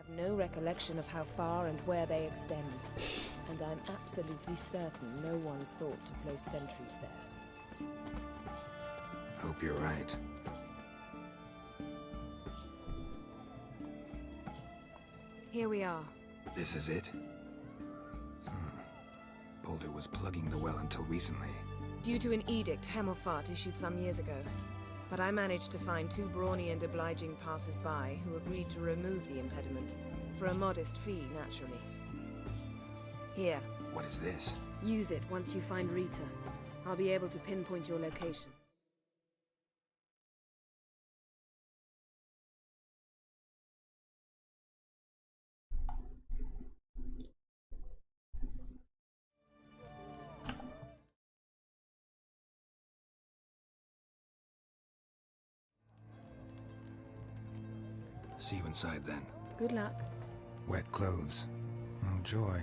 have no recollection of how far and where they extend, and I'm absolutely certain no one's thought to place sentries there. Hope you're right. Here we are. This is it? Boulder was plugging the well until recently. Due to an edict Hemmelfart issued some years ago. But I managed to find two brawny and obliging passers-by who agreed to remove the impediment. For a modest fee, naturally. Here. What is this? Use it once you find Rita. I'll be able to pinpoint your location. See you inside then. Good luck. Wet clothes. Oh, joy.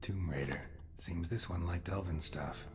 Tomb Raider. Seems this one liked elven stuff.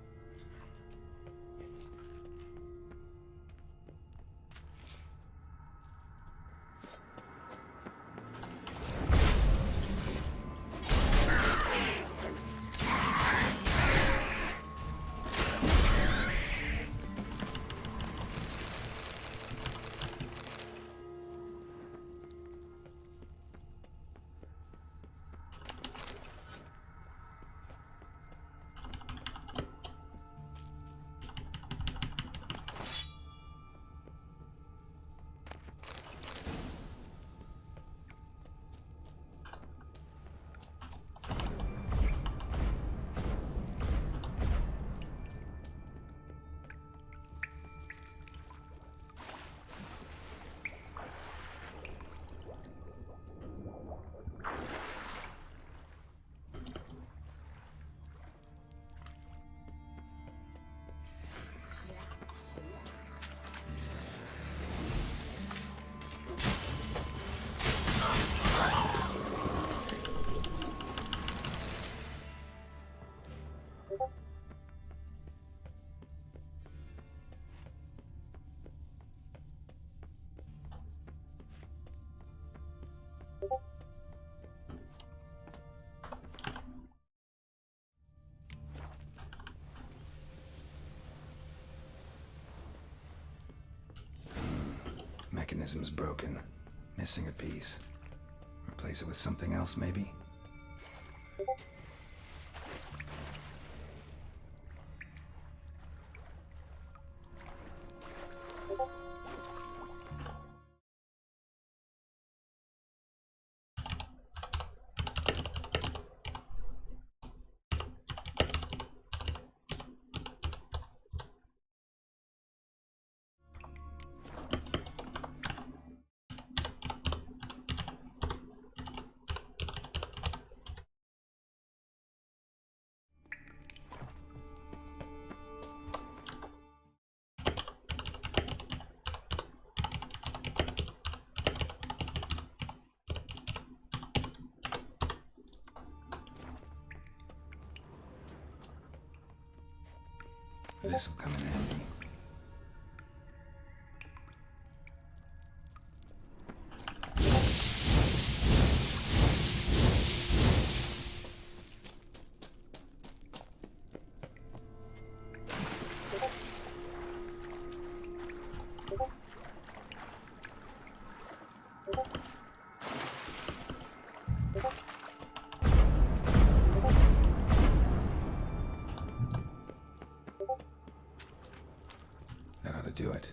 Mechanism's broken. Missing a piece. Replace it with something else, maybe? This'll come in handy. That ought to do it.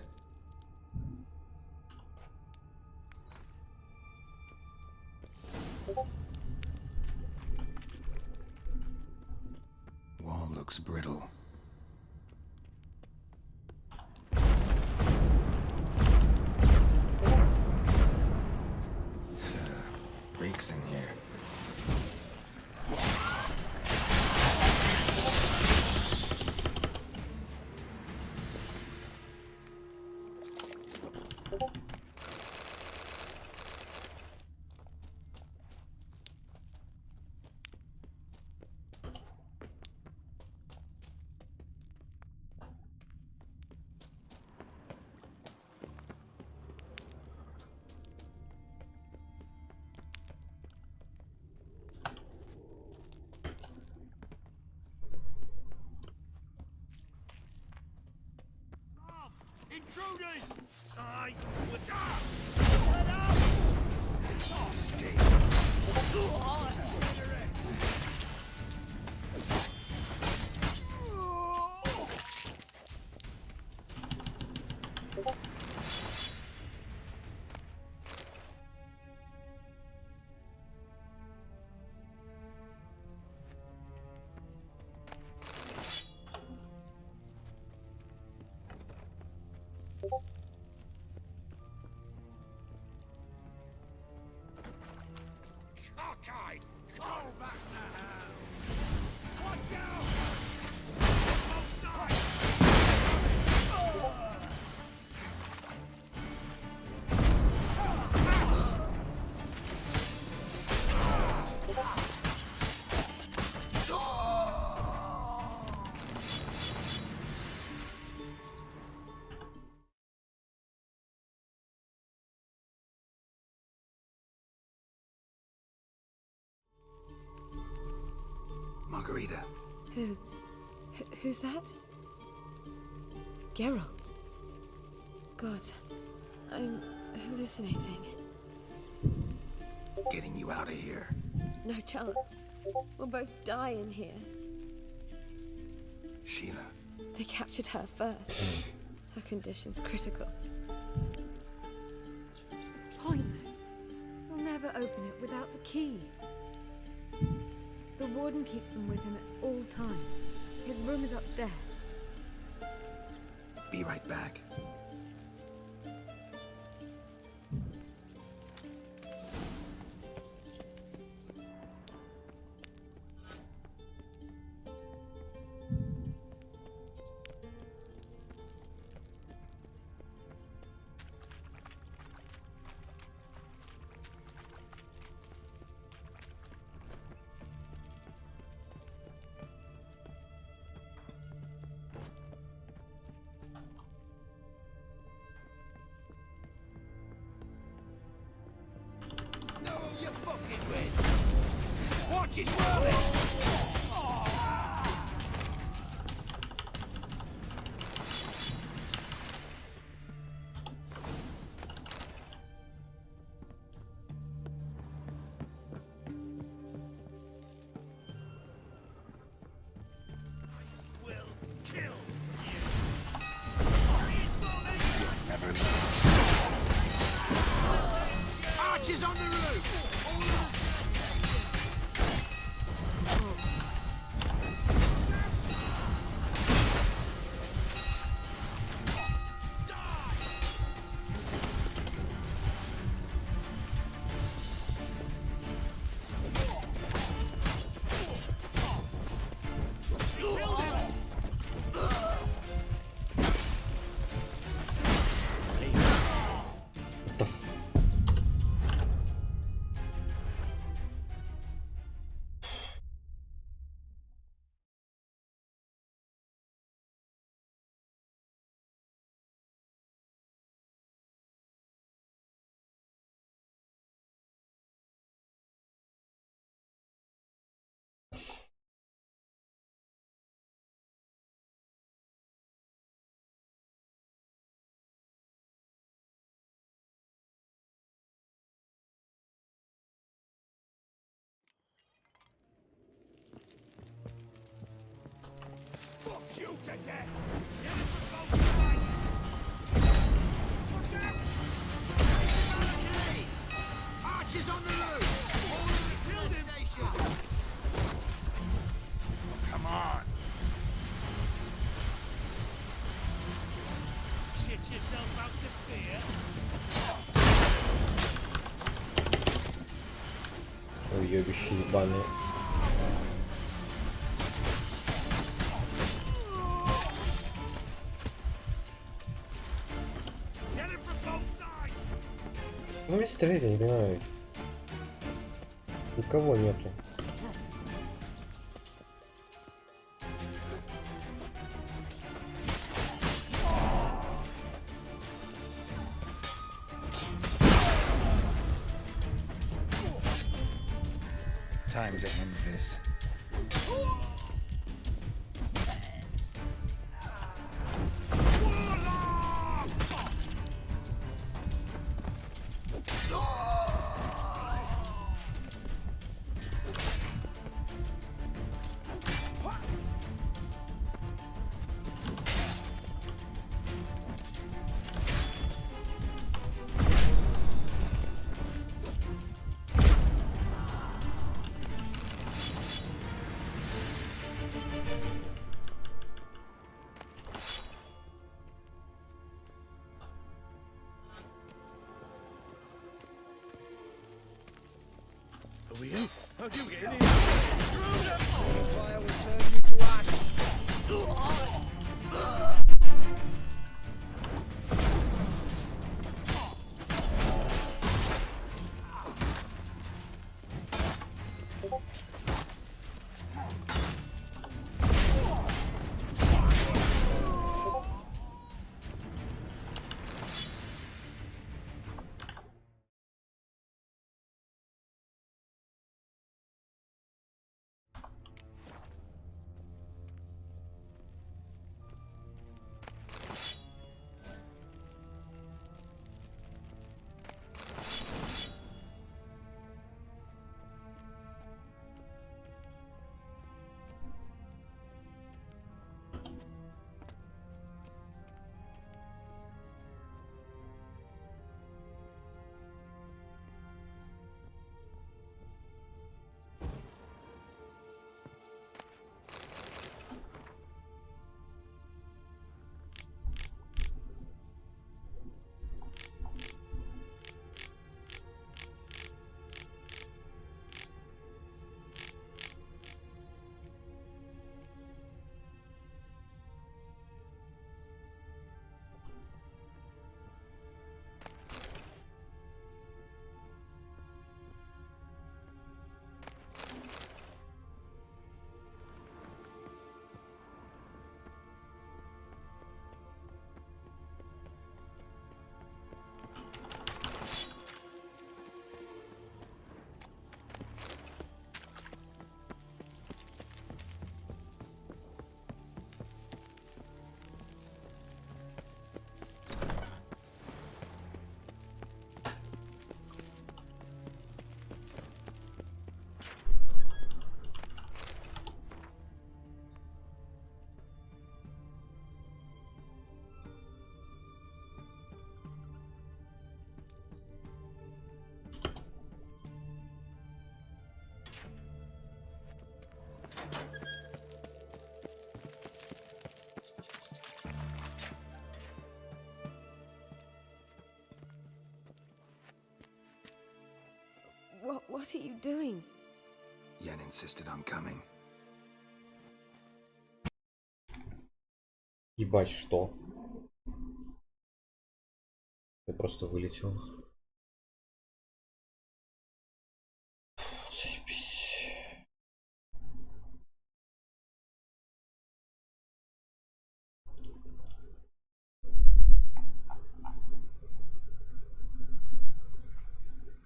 Wall looks brittle. Breaks in here. Intruders! I would Let out! Oh, stay. Cockeyed! Go back to hell! Watch out! Margarita. Who's that? Geralt. God, I'm hallucinating. Getting you out of here. No chance. We'll both die in here. Sheila. They captured her first. Her condition's critical. It's pointless. We'll never open it without the key. The warden keeps them with him at all times. His room is upstairs. Be right back. You fucking win! Watch it swirling! Will kill you! Never know. Archers on the roof! Fuck you to death! Get it from both sides! Watch out! Raise the barricades! Archers on the roof! All in this building station! Oh, come on! Shit yourself out to fear? Уебище ебаный. Get it from both sides! Ну мне стрелять, я не понимаю. Никого нету. Time to end this. Who are you? How'd you get in here? Fire will turn you to ash. What are you doing? Yen insisted on coming. Ебать, что? Я просто вылетел. Заебись.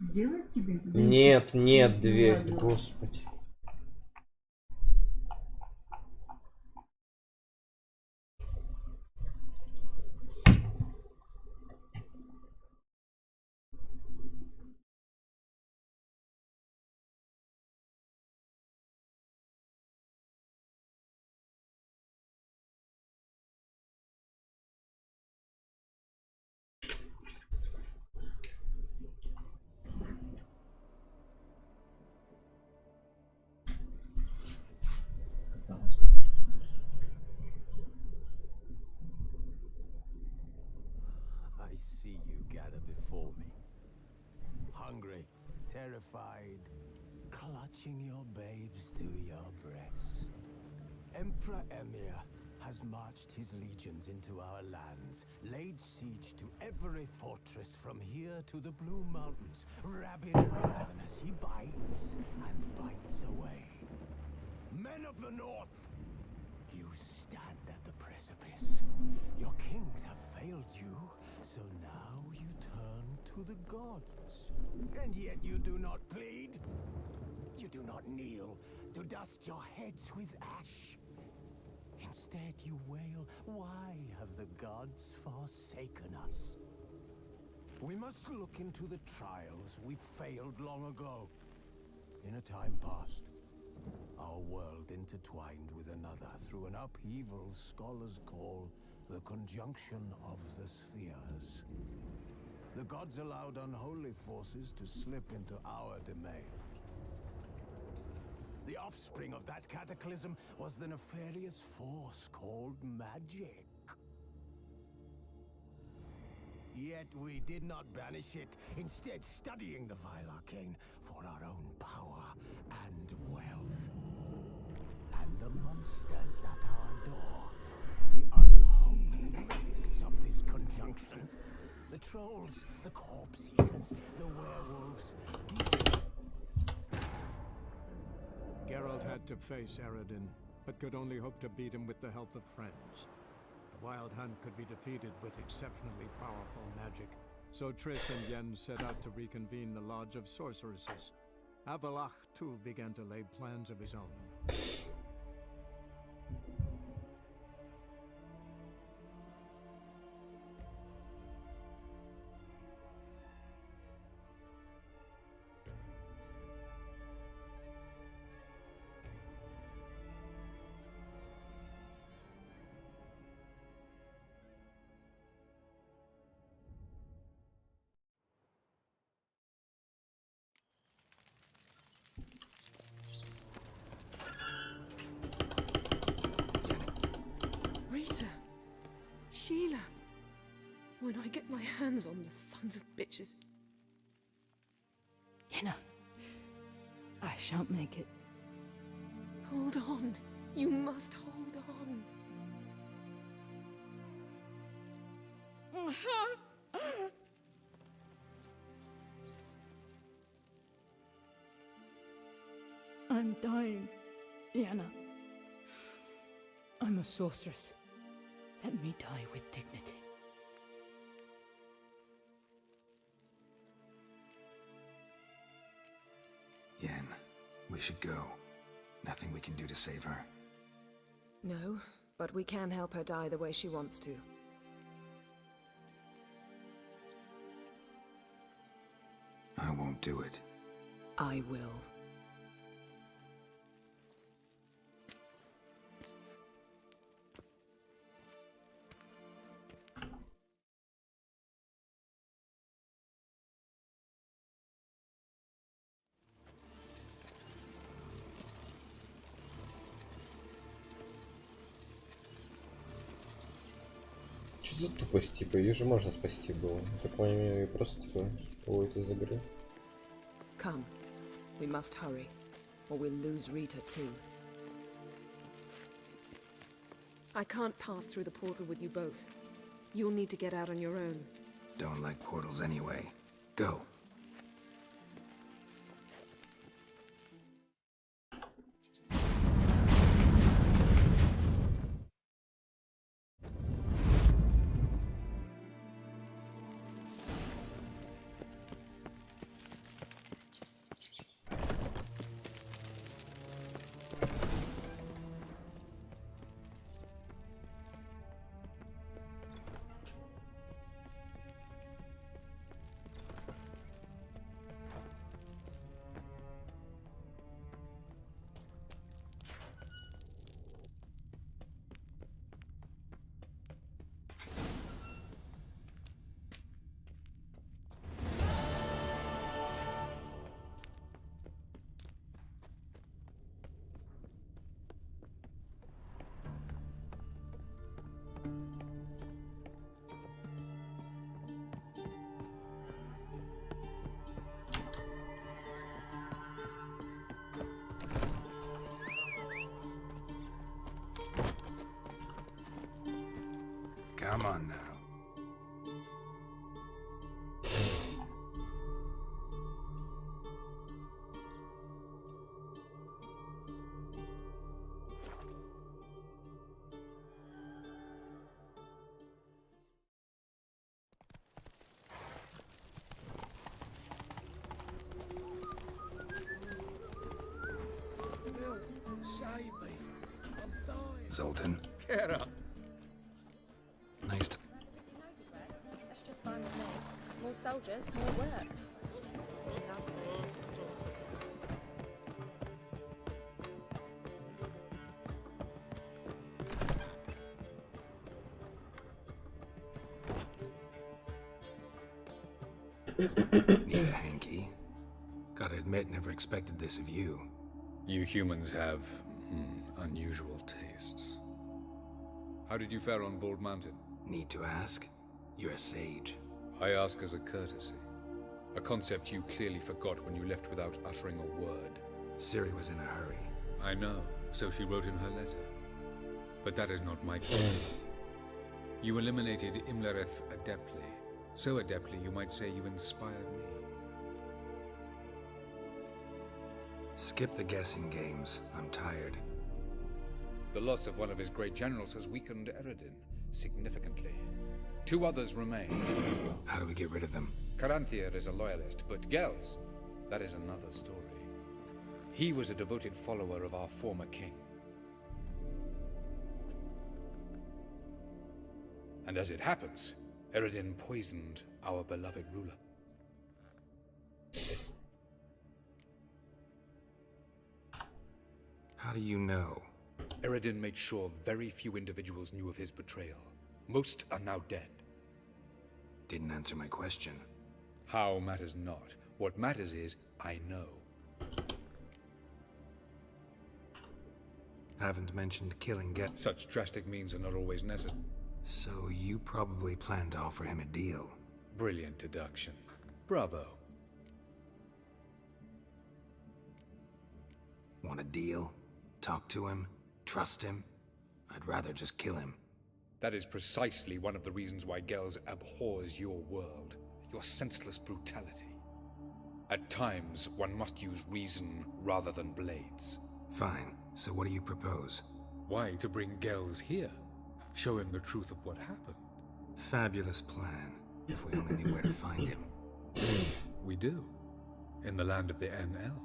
Сделать тебе? Нет, нет, дверь, господи. hungry, terrified, clutching your babes to your breast. Emperor Emir has marched his legions into our lands, laid siege to every fortress from here to the Blue Mountains. Rabid and ravenous, he bites and bites away. Men of the North, you stand at the precipice. Your kings have failed you, so now you turn to the gods. And yet you do not plead. You do not kneel to dust your heads with ash. Instead you wail, why have the gods forsaken us? We must look into the trials we failed long ago. In a time past, our world intertwined with another through an upheaval scholars call the conjunction of the spheres. The gods allowed unholy forces to slip into our domain. The offspring of that cataclysm was the nefarious force called magic. Yet we did not banish it, instead studying the vile arcane for our own power and wealth. And the monsters at our door, the unholy relics of this conjunction. The trolls, the corpse eaters, the werewolves, Geralt had to face Eredin, but could only hope to beat him with the help of friends. The Wild Hunt could be defeated with exceptionally powerful magic, so Triss and Yen set out to reconvene the Lodge of Sorceresses. Avalach, too, began to lay plans of his own. Rita! Sheila! When I get my hands on the sons of bitches. Yenna, I shan't make it. Hold on. You must hold on. I'm dying, Yenna. I'm a sorceress. Let me die with dignity. Yen, we should go. Nothing we can do to save her. No, but we can help her die the way she wants to. I won't do it. I will. Что за тупость, типа, ее же можно спасти было. Так понимаю, просто, типа, уводит из игры. Come. We must hurry, or we'll lose Rita too. I can't pass through the portal with you both. You'll need to get out on your own. Don't like portals anyway. Go. Come on now. Save me. I'm dying. Zoltan, Get up. nice to... That's just fine with me. More soldiers, more work. Need a hanky. Gotta admit, never expected this of you. You humans have unusual tastes. How did you fare on Bald Mountain? Need to ask? You're a sage. I ask as a courtesy. A concept you clearly forgot when you left without uttering a word. Ciri was in a hurry. I know, so she wrote in her letter. But that is not my case. You eliminated Imlerith adeptly. So adeptly, you might say you inspired me. Skip the guessing games. I'm tired. The loss of one of his great generals has weakened Eredin significantly. 2 others remain. How do we get rid of them? Caranthier is a loyalist, but Gels, that is another story. He was a devoted follower of our former king. And as it happens, Eredin poisoned our beloved ruler. How do you know? Eredin made sure very few individuals knew of his betrayal. Most are now dead. Didn't answer my question. How matters not. What matters is, I know. Haven't mentioned killing Get. Such drastic means are not always necessary. So you probably plan to offer him a deal. Brilliant deduction. Bravo. Want a deal? Talk to him? Trust him? I'd rather just kill him. That is precisely one of the reasons why Gels abhors your world. Your senseless brutality. At times, one must use reason rather than blades. Fine. So what do you propose? Why, to bring Gels here? Show him the truth of what happened. Fabulous plan. If we only knew where to find him. We do. In the land of the NL.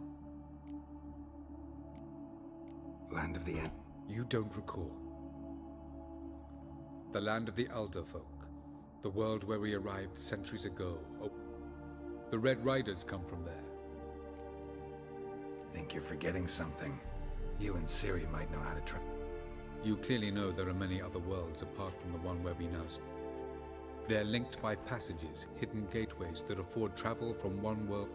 Land of the End. You don't recall. The land of the Alder folk. The world where we arrived centuries ago. Oh, the Red Riders come from there. Think you're forgetting something. You and Ciri might know how to try. You clearly know there are many other worlds apart from the one where we now stand. They're linked by passages, hidden gateways that afford travel from one world.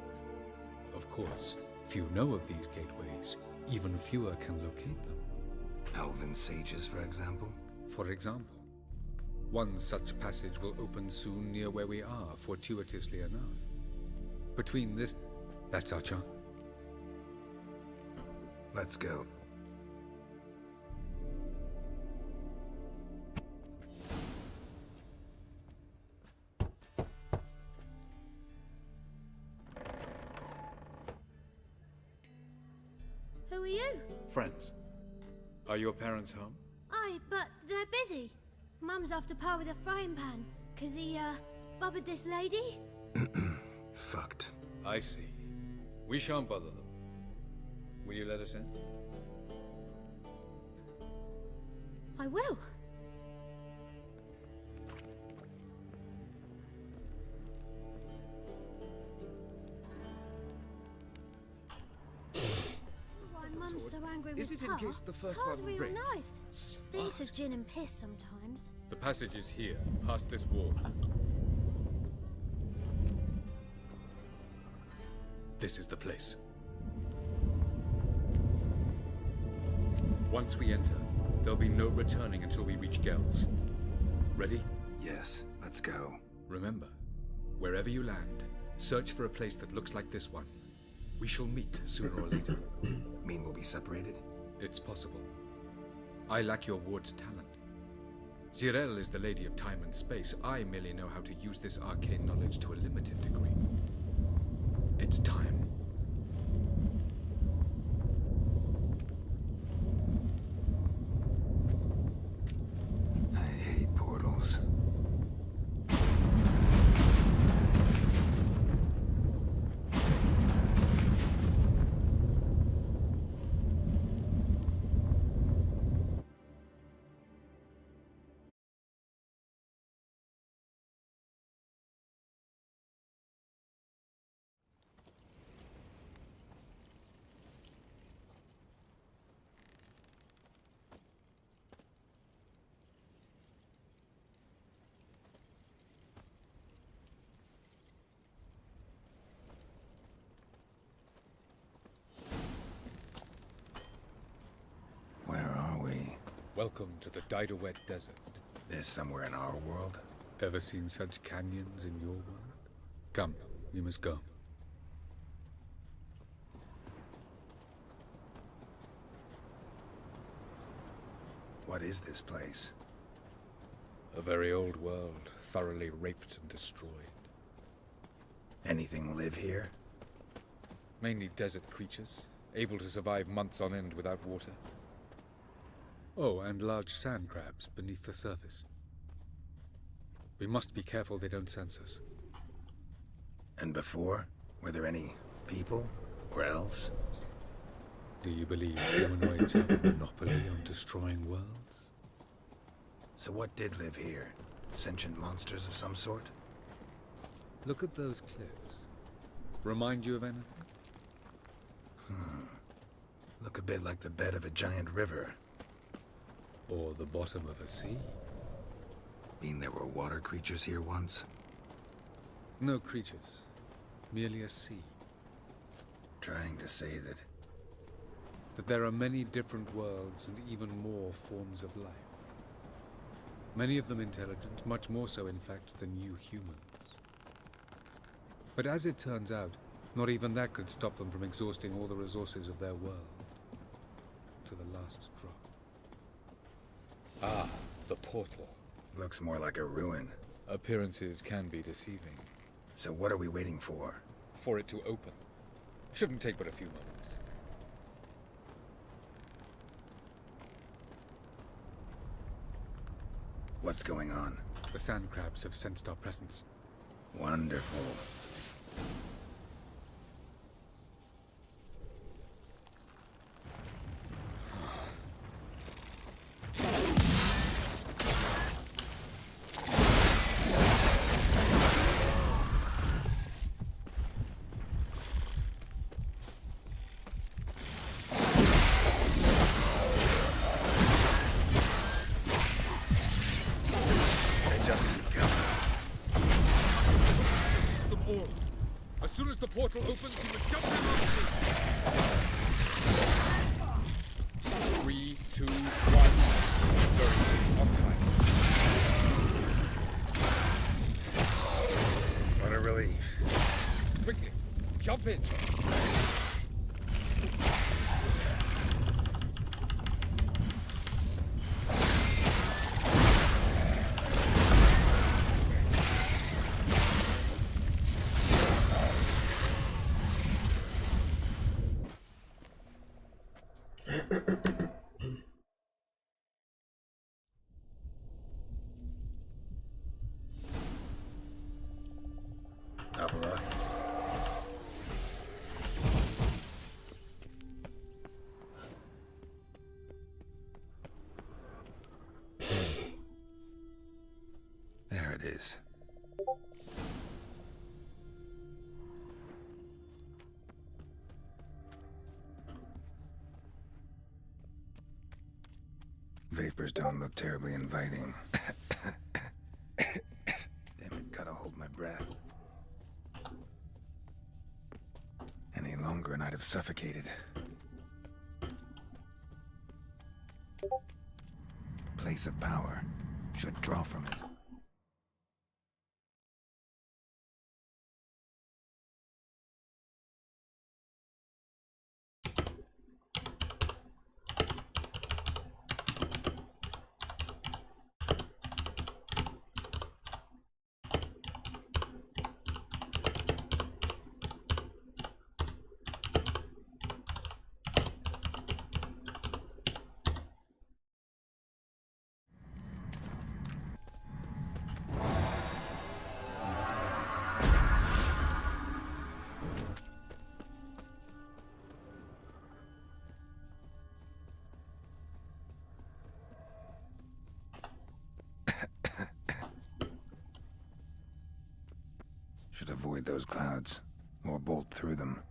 Of course, few know of these gateways. Even fewer can locate them. Elven sages, for example? For example. One such passage will open soon near where we are, fortuitously enough. Between this... that's our chance. Let's go. Who are you? Friends. Are your parents home? Aye, but they're busy. Mum's after Pa with a frying pan, 'cause he, bubbered this lady. Fucked. I see. We shan't bother them. Will you let us in? I will. Why Mum's so angry with Is it in Pa? case the first Pa's one real breaks? nice. Stinks of gin and piss sometimes. The passage is here, past this wall. This is the place. Once we enter, there'll be no returning until we reach Gels. Ready? Yes, let's go. Remember, wherever you land, search for a place that looks like this one. We shall meet sooner or later. Mean we'll be separated? It's possible. I lack your ward's talent. Zirel is the lady of time and space. I merely know how to use this arcane knowledge to a limited degree. It's time. I hate portals. Where are we? Welcome to the Didowet Desert. This somewhere in our world? Ever seen such canyons in your world? Come, we must go. What is this place? A very old world, thoroughly raped and destroyed. Anything live here? Mainly desert creatures, able to survive months on end without water. Oh, and large sand crabs beneath the surface. We must be careful they don't sense us. And before? Were there any people? Or elves? Do you believe humanoids have a monopoly on destroying worlds? So what did live here? Sentient monsters of some sort? Look at those cliffs. Remind you of anything? Look a bit like the bed of a giant river. Or the bottom of a sea? Mean there were water creatures here once? No creatures. Merely a sea. Trying to say that... That there are many different worlds and even more forms of life. Many of them intelligent, much more so in fact than you humans. But as it turns out, not even that could stop them from exhausting all the resources of their world. To the last drop. Ah, the portal. Looks more like a ruin. Appearances can be deceiving. So what are we waiting for? For it to open. Shouldn't take but a few moments. What's going on? The sand crabs have sensed our presence. Wonderful. As soon as the portal opens, you must jump in on me. 3, 2, 1. Very good. On time. What a relief. Quickly, jump in. Avila. There it is. Vapors don't look terribly inviting. Damn it, gotta hold my breath. Any longer and I'd have suffocated. Place of power. Should draw from it. should avoid those clouds, or bolt through them.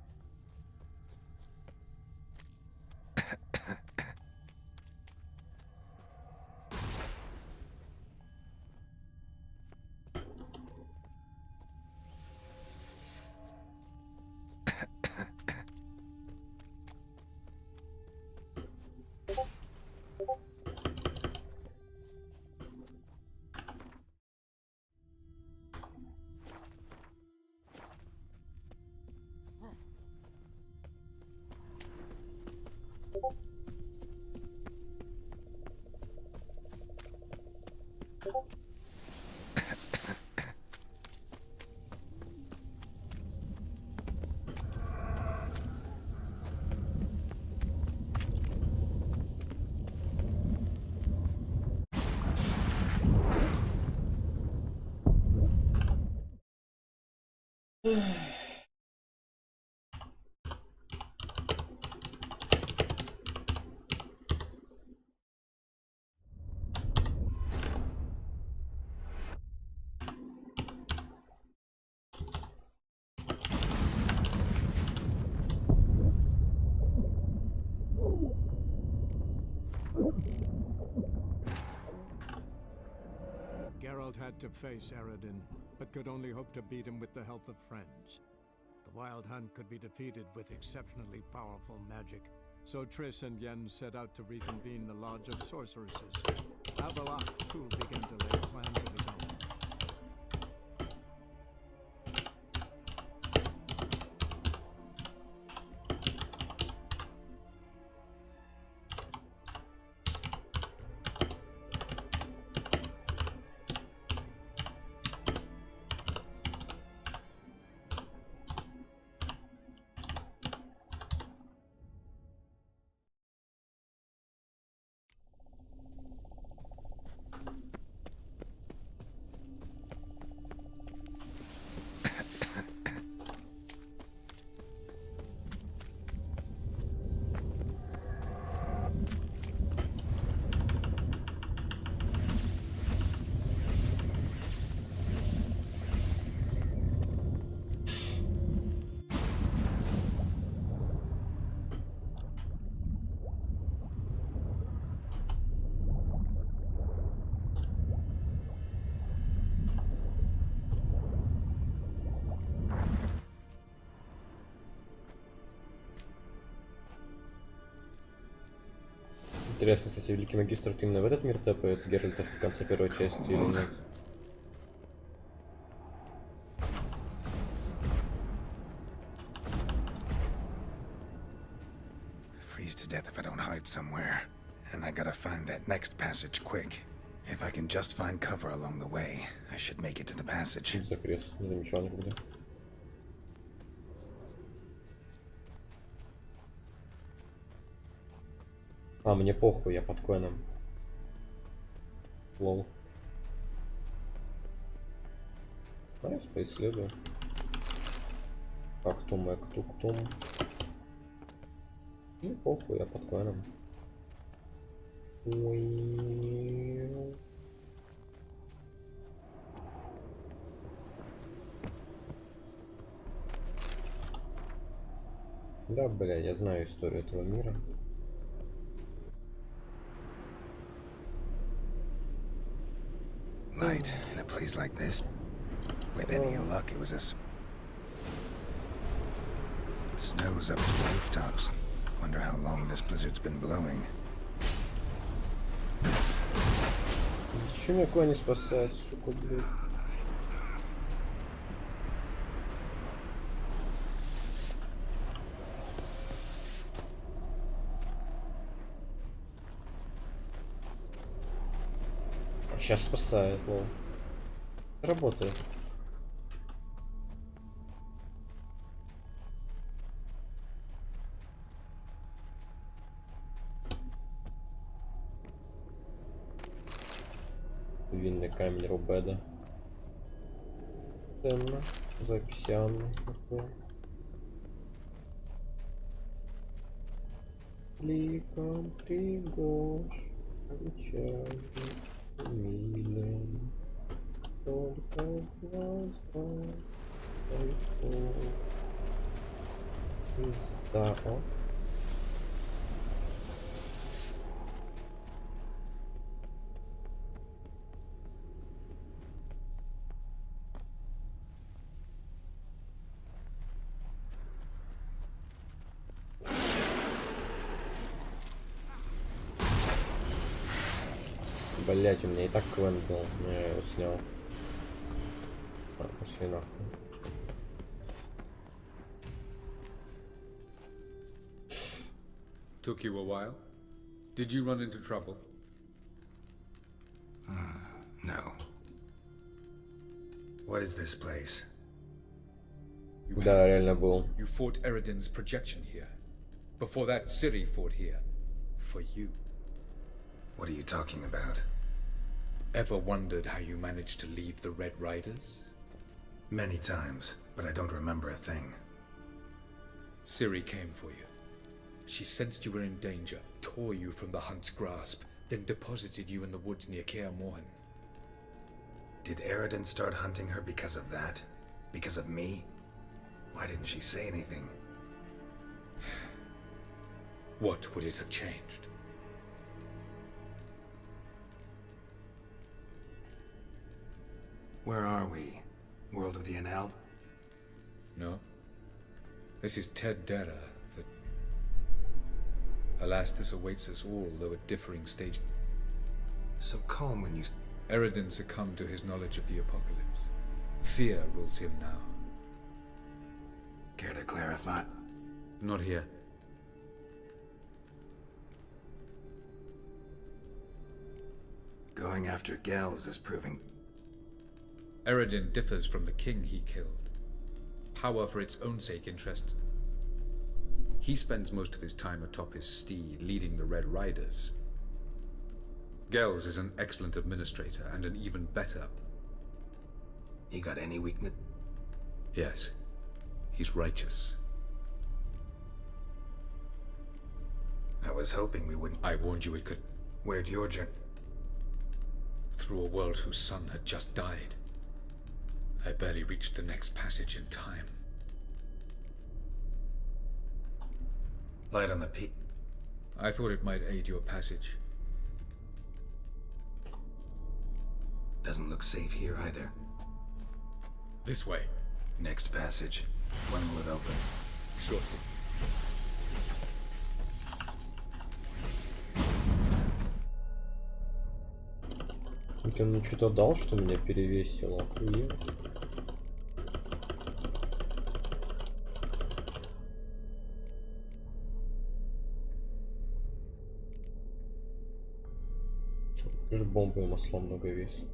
Geralt had to face Eredin, but could only hope to beat him with the help of friends. The Wild Hunt could be defeated with exceptionally powerful magic, so Triss and Yen set out to reconvene the Lodge of Sorceresses. Avalok, too, began to lay plans of his own. Интересно, кстати, Великий Магистр именно в этот мир тэпает Геральта в конце первой части или нет? Freeze to death if I don't hide somewhere. And I gotta find that next passage quick. If I can just find cover along the way, I should make it to the passage. За крест, не замечал никогда. А, мне похуй, я под коином. Лол. А я поисследую. Актум, эктуктум. Ну, похуй, я под коином. Ой. Да, бля, я знаю историю этого мира. Light in a place like this. With any luck, it was a snow's up to the rooftops. Wonder how long this blizzard's been blowing. Чё меня не спасает, сука, блядь? Сейчас спасает, лол. Работает. Винный камень Рубеда. Ценно. Запись Анны. Кликом пригож. Отвечай. Милен. Только глаза. Так. Блять, у меня и так квест был, но я его снял. А, пошли нахуй. Took you a while? Did you run into trouble? No. What is this place? Да, реально был. You fought Eredin's projection here. Before that, Ciri fought here. For you. What are you talking about? Ever wondered how you managed to leave the Red Riders? Many times, but I don't remember a thing. Ciri came for you. She sensed you were in danger, tore you from the Hunt's grasp, then deposited you in the woods near Kaer Morhen. Did Eredin start hunting her because of that? Because of me? Why didn't she say anything? What would it have changed? Where are we? World of the NL? No. This is Ted Dera, the... Alas, this awaits us all, though at differing stages. So calm when you... Eredin succumbed to his knowledge of the apocalypse. Fear rules him now. Care to clarify? Not here. Going after Gels is proving... Eredin differs from the king he killed. Power for its own sake interests. He spends most of his time atop his steed, leading the Red Riders. Gels is an excellent administrator and an even better... He got any weakness? Yes. He's righteous. I was hoping we wouldn't... I warned you it could... Where'd your journey... Through a world whose son had just died. I barely reached the next passage in time. Light on the peak. I thought it might aid your passage. Doesn't look safe here either. This way. Next passage. When will it open? Shortly. Ты мне что-то дал, что меня перевесило? Охуел. Же бомбы и масла много весит.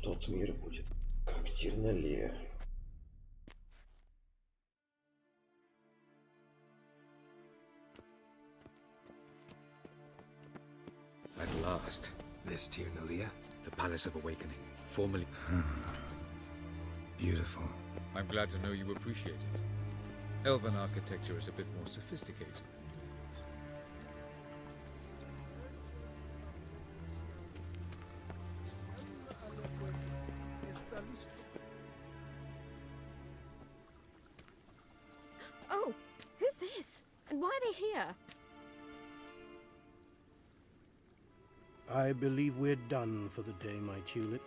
Тот мир будет как Тернале. At last. This Tirnalia? The Palace of Awakening, formerly... Beautiful. I'm glad to know you appreciate it. Elven architecture is a bit more sophisticated. Oh, who's this? And why are they here? I believe we're done for the day, my tulip.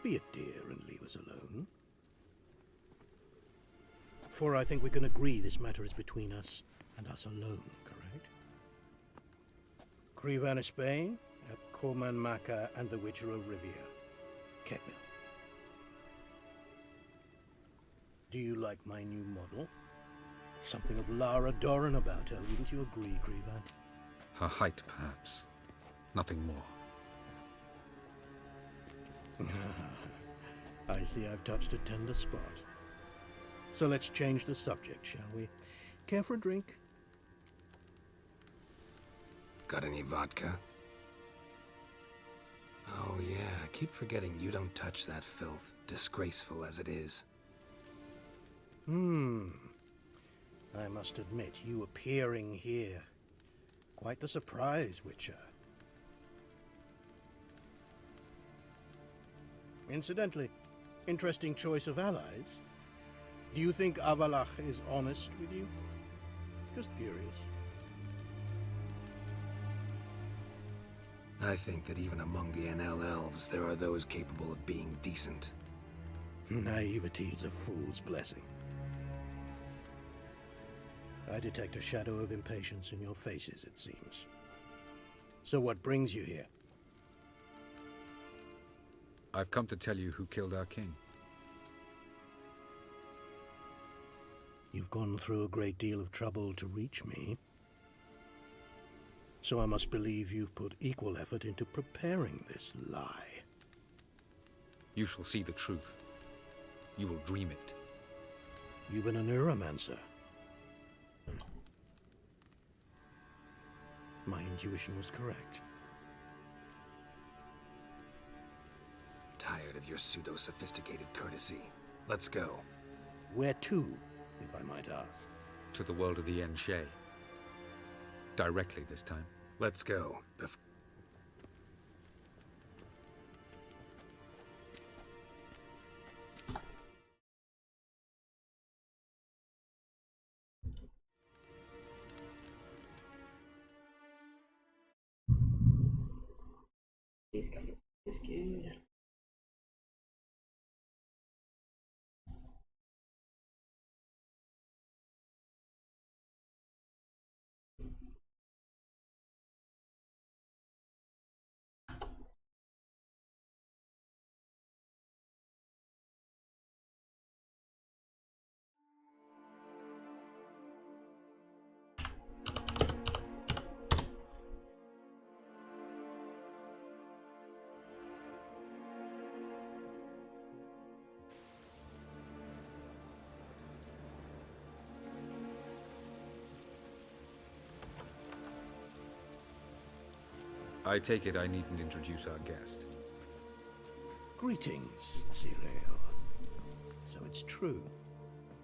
Be a dear and leave us alone. For I think we can agree this matter is between us and us alone, correct? Crevan Spain, at Corman Maca and the Witcher of Rivia. Ketmil. Do you like my new model? Something of Lara Doran about her, wouldn't you agree, Crevan? Her height, perhaps. Nothing more. I see I've touched a tender spot. So let's change the subject, shall we? Care for a drink? Got any vodka? Oh yeah, I keep forgetting you don't touch that filth, disgraceful as it is. I must admit, you appearing here, quite the surprise, Witcher. Incidentally, interesting choice of allies. Do you think Avalach is honest with you? Just curious. I think that even among the NL elves, there are those capable of being decent. Naivety is a fool's blessing. I detect a shadow of impatience in your faces, it seems. So what brings you here? I've come to tell you who killed our king. You've gone through a great deal of trouble to reach me. So I must believe you've put equal effort into preparing this lie. You shall see the truth. You will dream it. You've been a neuromancer. My intuition was correct. Tired of your pseudo-sophisticated courtesy. Let's go. Where to, if I might ask? To the world of the Enshe. Directly this time. Let's go. I take it I needn't introduce our guest. Greetings, Cyril. So it's true.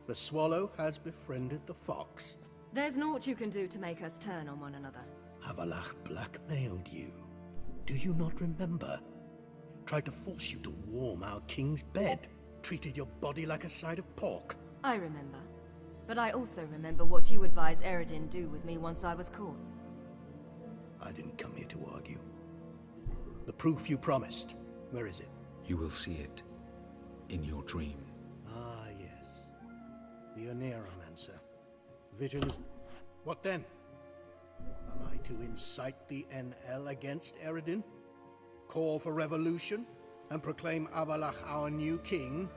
The swallow has befriended the fox. There's naught you can do to make us turn on one another. Avalach blackmailed you. Do you not remember? Tried to force you to warm our king's bed. Treated your body like a side of pork. I remember. But I also remember what you advised Eredin do with me once I was caught. I didn't come here to argue. The proof you promised, where is it? You will see it in your dream. Ah, yes. The Oneiromancer. Visions. What then? Am I to incite the NL against Eredin? Call for revolution? And proclaim Avalach our new king?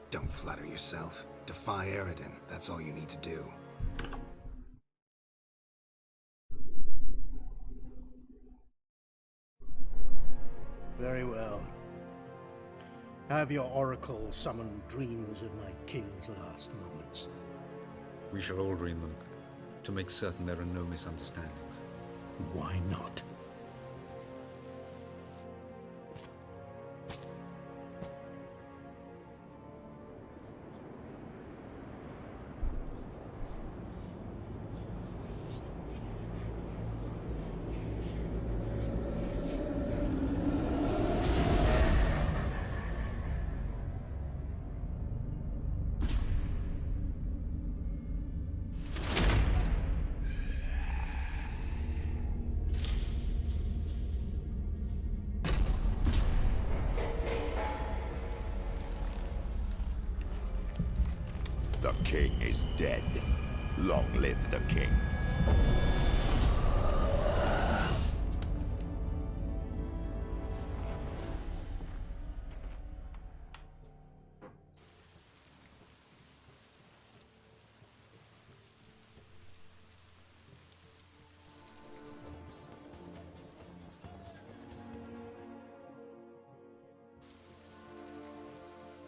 Don't flatter yourself. Defy Eredin. That's all you need to do. Very well. Have your oracle summon dreams of my king's last moments. We shall all dream them, to make certain there are no misunderstandings. Why not? The king is dead. Long live the king.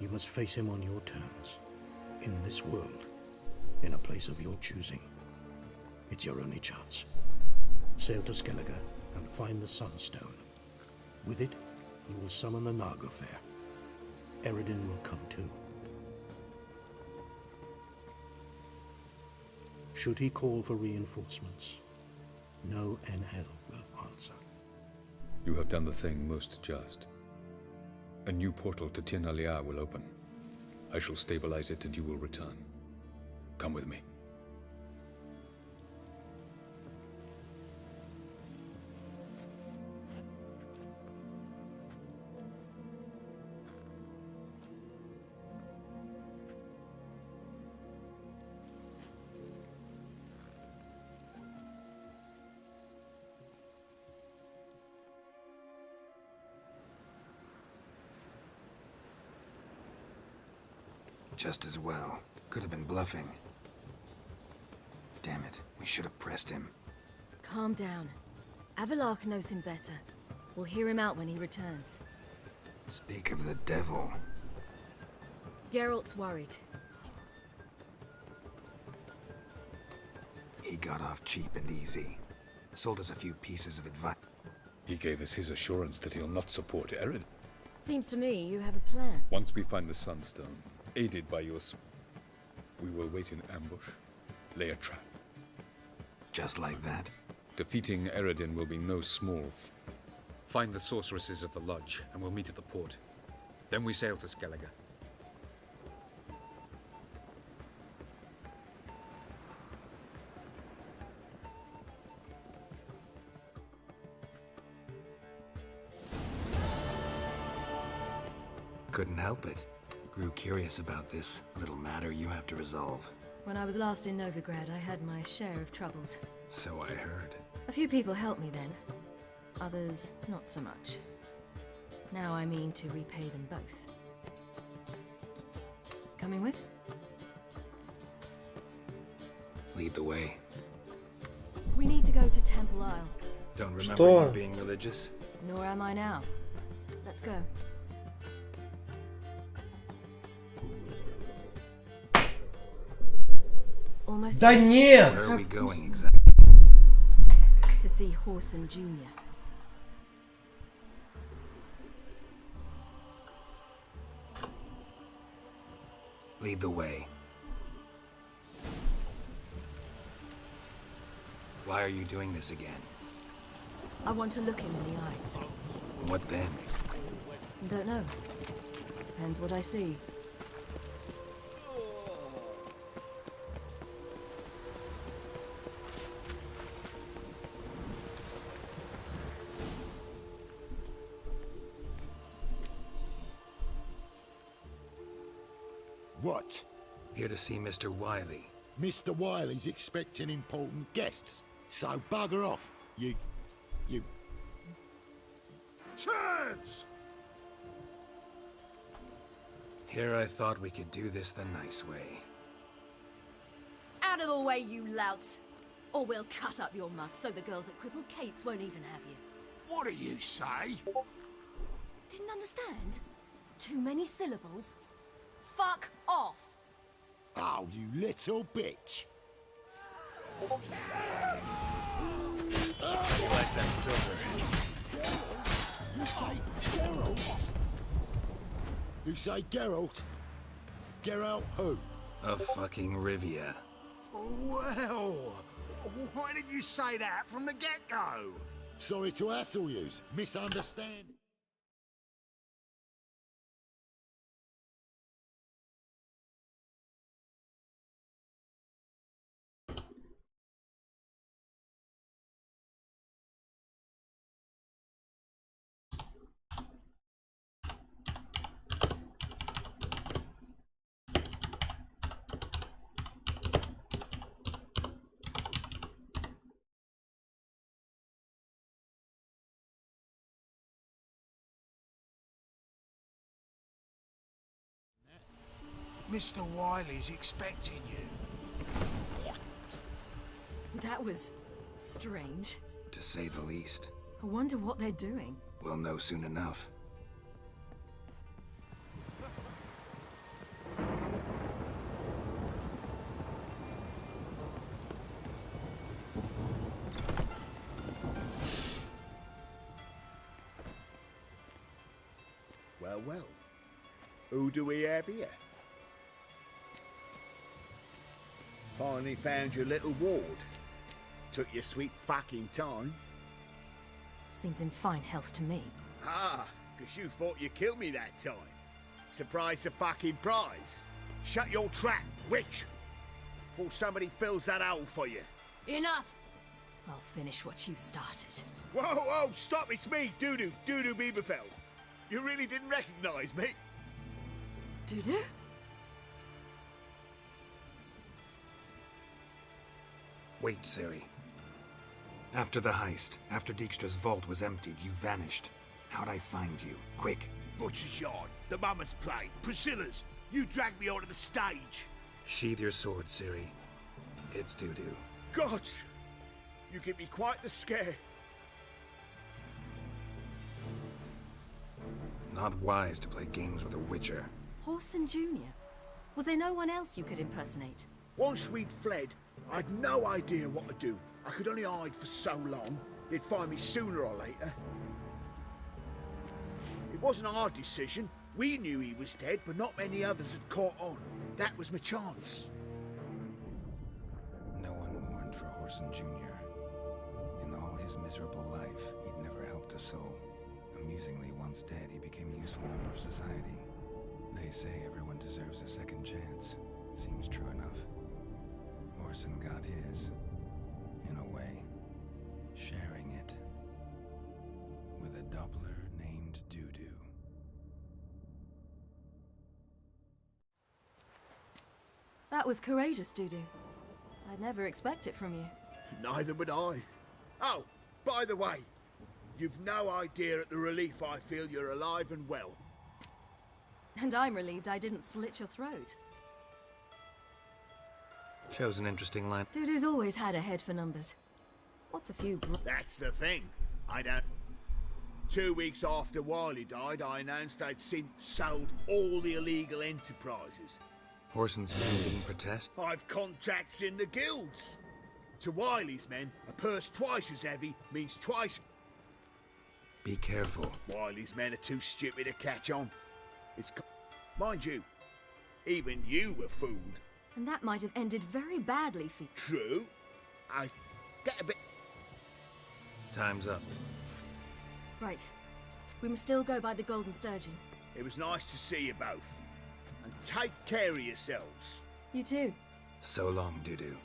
You must face him on your terms. In this world, in a place of your choosing. It's your only chance. Sail to Skellige and find the Sunstone. With it, you will summon the Nagelfair. Eredin will come too. Should he call for reinforcements, no NL will answer. You have done the thing most just. A new portal to Tien Alia will open. I shall stabilize it and you will return. Come with me. Just as well. Could have been bluffing. Damn it, we should have pressed him. Calm down. Avalark knows him better. We'll hear him out when he returns. Speak of the devil. Geralt's worried. He got off cheap and easy. Sold us a few pieces of advice. He gave us his assurance that he'll not support Erin. Seems to me you have a plan. Once we find the Sunstone, aided by your we will wait in ambush, lay a trap. Just like that? Defeating Eredin will be no small Find the sorceresses of the lodge, and we'll meet at the port. Then we sail to Skellige. Couldn't help it. Grew curious about this little matter you have to resolve. When I was last in Novigrad, I had my share of troubles. So I heard. A few people helped me then. Others, not so much. Now I mean to repay them both. Coming with? Lead the way. We need to go to Temple Isle. Don't remember you being religious? Nor am I now. Let's go. Almost Да there. нет! Where are we going exactly? To see Horson Jr. Lead the way. Why are you doing this again? I want to look him in the eyes. What then? Don't know. Depends what I see. What? Here to see Mr. Wiley. Mr. Wiley's expecting important guests, so bugger off, you... Turds! Here I thought we could do this the nice way. Out of the way, you louts! Or we'll cut up your mug so the girls at Crippled Kate's won't even have you. What do you say? Didn't understand? Too many syllables? Fuck off! Oh, you little bitch! Like that silver. You say Geralt? You say Geralt? Geralt who? Of fucking Rivia. Well, why did you say that from the get-go? Sorry to hassle yous. Misunderstand. Mr. Wiley's expecting you. That was strange. To say the least. I wonder what they're doing. We'll know soon enough. Well, well. Who do we have here? Finally found your little ward. Took your sweet fucking time. Seems in fine health to me. Ah, because you thought you killed me that time. Surprise the fucking prize. Shut your trap, witch! Before somebody fills that hole for you. Enough! I'll finish what you started. Whoa, whoa, stop, it's me, Dudu Bieberfeld. You really didn't recognize me? Dudu? Wait, Ciri. After the heist, after Dijkstra's vault was emptied, you vanished. How'd I find you? Quick. Butcher's Yard, the Mama's Plate, Priscilla's. You dragged me onto the stage. Sheathe your sword, Ciri. It's Dudu. Gods! You give me quite the scare. Not wise to play games with a witcher. Horson Jr.? Was there no one else you could impersonate? Once we'd fled, I'd no idea what to do. I could only hide for so long. They'd find me sooner or later. It wasn't our decision. We knew he was dead, but not many others had caught on. That was my chance. No one mourned for Horson Jr. In all his miserable life, he'd never helped a soul. Amusingly, once dead, he became a useful member of society. They say everyone deserves a second chance. Seems true enough. Horson got his, in a way, sharing it with a Doppler named Dudu. That was courageous, Dudu. I'd never expect it from you. Neither would I. Oh, by the way, you've no idea at the relief I feel you're alive and well. And I'm relieved I didn't slit your throat. Shows an interesting line. Dudu's always had a head for numbers. What's a few That's the thing. I don't... 2 weeks after Wiley died, I announced I'd since sold all the illegal enterprises. Horson's men didn't protest? I've contacts in the guilds. To Wiley's men, a purse twice as heavy means twice... Be careful. Wiley's men are too stupid to catch on. Mind you, even you were fooled. And that might have ended very badly for you. True. I get a bit... Time's up. Right. We must still go by the Golden Sturgeon. It was nice to see you both. And take care of yourselves. You too. So long, Dudu.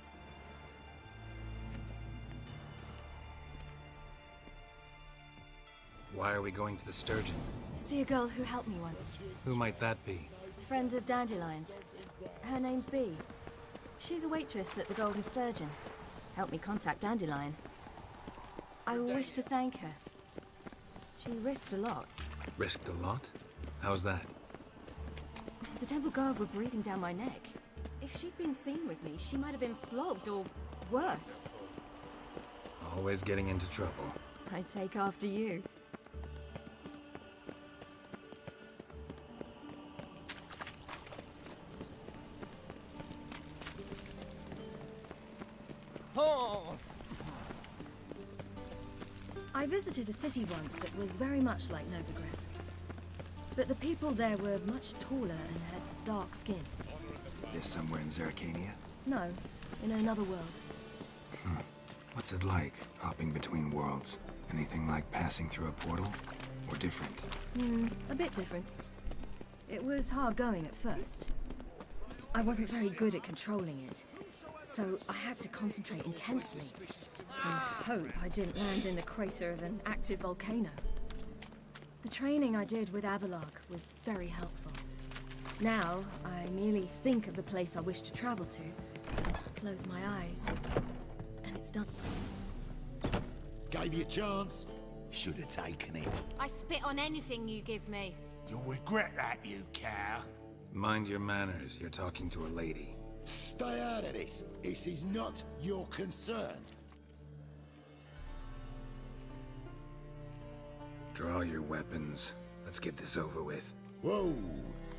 Why are we going to the Sturgeon? To see a girl who helped me once. Who might that be? Friend of Dandelion's. Her name's Bee. She's a waitress at the Golden Sturgeon. Helped me contact Dandelion. I wish to thank her. She risked a lot. Risked a lot? How's that? The Temple Guard were breathing down my neck. If she'd been seen with me, she might have been flogged or worse. Always getting into trouble. I'd take after you. I visited a city once that was very much like Novigrad. But the people there were much taller and had dark skin. This somewhere in Zeracania? No, in another world. What's it like, hopping between worlds? Anything like passing through a portal? Or different? A bit different. It was hard going at first. I wasn't very good at controlling it, so I had to concentrate intensely and hope I didn't land in the crater of an active volcano. The training I did with Avalok was very helpful. Now, I merely think of the place I wish to travel to, close my eyes, and it's done. Gave you a chance. Should have taken it. I spit on anything you give me. You'll regret that, you cow. Mind your manners, you're talking to a lady. Stay out of this. This is not your concern. Draw your weapons. Let's get this over with. Whoa,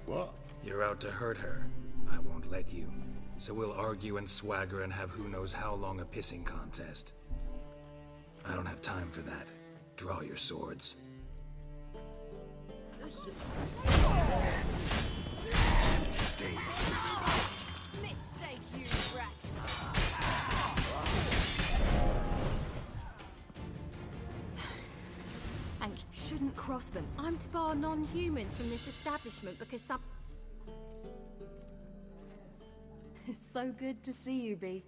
what? You're out to hurt her. I won't let you. So we'll argue and swagger and have who knows how long a pissing contest. I don't have time for that. Draw your swords. Sting. Mistake, you rat. Thank you. Shouldn't cross them. I'm to bar non-humans from this establishment because some... It's so good to see you, Bee.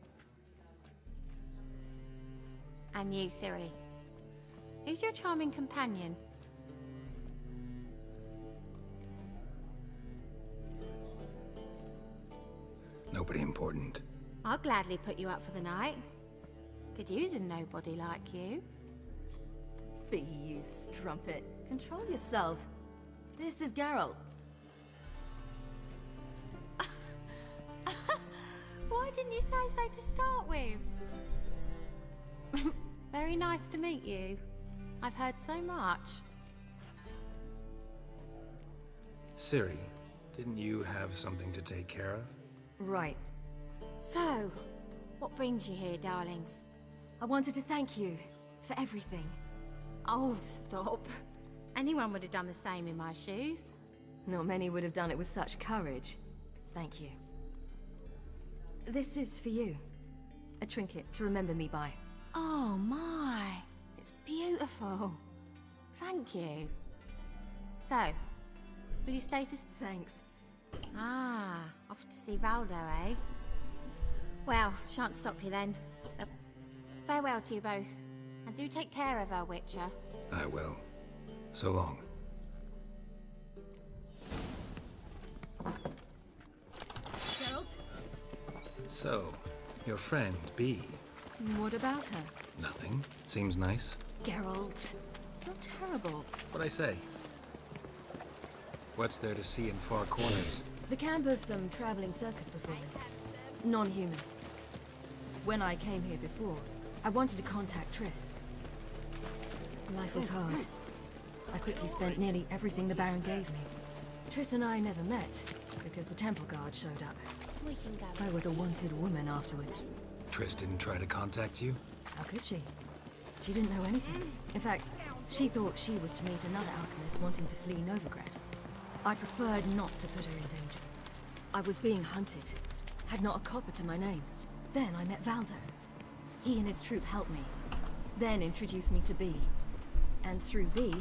And you, Siri. Who's your charming companion? Nobody important. I'll gladly put you up for the night. Could use a nobody like you. Bee, you strumpet. Control yourself. This is Geralt. Why didn't you say so to start with? Very nice to meet you. I've heard so much. Ciri, didn't you have something to take care of? Right. So, what brings you here, darlings? I wanted to thank you for everything. Oh, stop. Anyone would have done the same in my shoes. Not many would have done it with such courage. Thank you. This is for you. A trinket to remember me by. Oh my, it's beautiful. Thank you. So, will you stay for... Thanks. Ah, off to see Valdo, eh? Well, shan't stop you then. Farewell to you both. And do take care of our Witcher. I will. So long. Geralt? So, your friend, Bee. What about her? Nothing. Seems nice. Geralt. You're terrible. What'd I say? What's there to see in far corners? The camp of some traveling circus performers. Non-humans. When I came here before, I wanted to contact Triss. Life was hard. I quickly spent nearly everything the Baron gave me. Triss and I never met, because the temple guard showed up. We can go. I was a wanted woman afterwards. Triss didn't try to contact you? How could she? She didn't know anything. In fact, she thought she was to meet another alchemist wanting to flee Novigrad. I preferred not to put her in danger. I was being hunted. Had not a copper to my name. Then I met Valdo. He and his troop helped me. Then introduced me to Bee. And through Bee,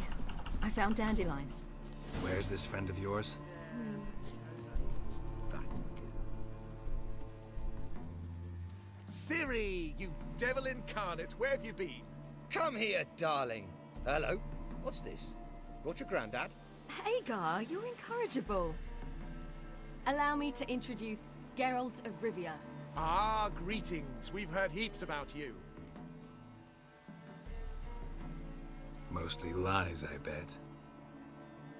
I found Dandelion. Where's this friend of yours? Ciri, you devil incarnate, where have you been? Come here, darling. Hello. What's this? Brought your granddad? Hagar, you're incorrigible. Allow me to introduce Geralt of Rivia. Ah, greetings. We've heard heaps about you. Mostly lies, I bet.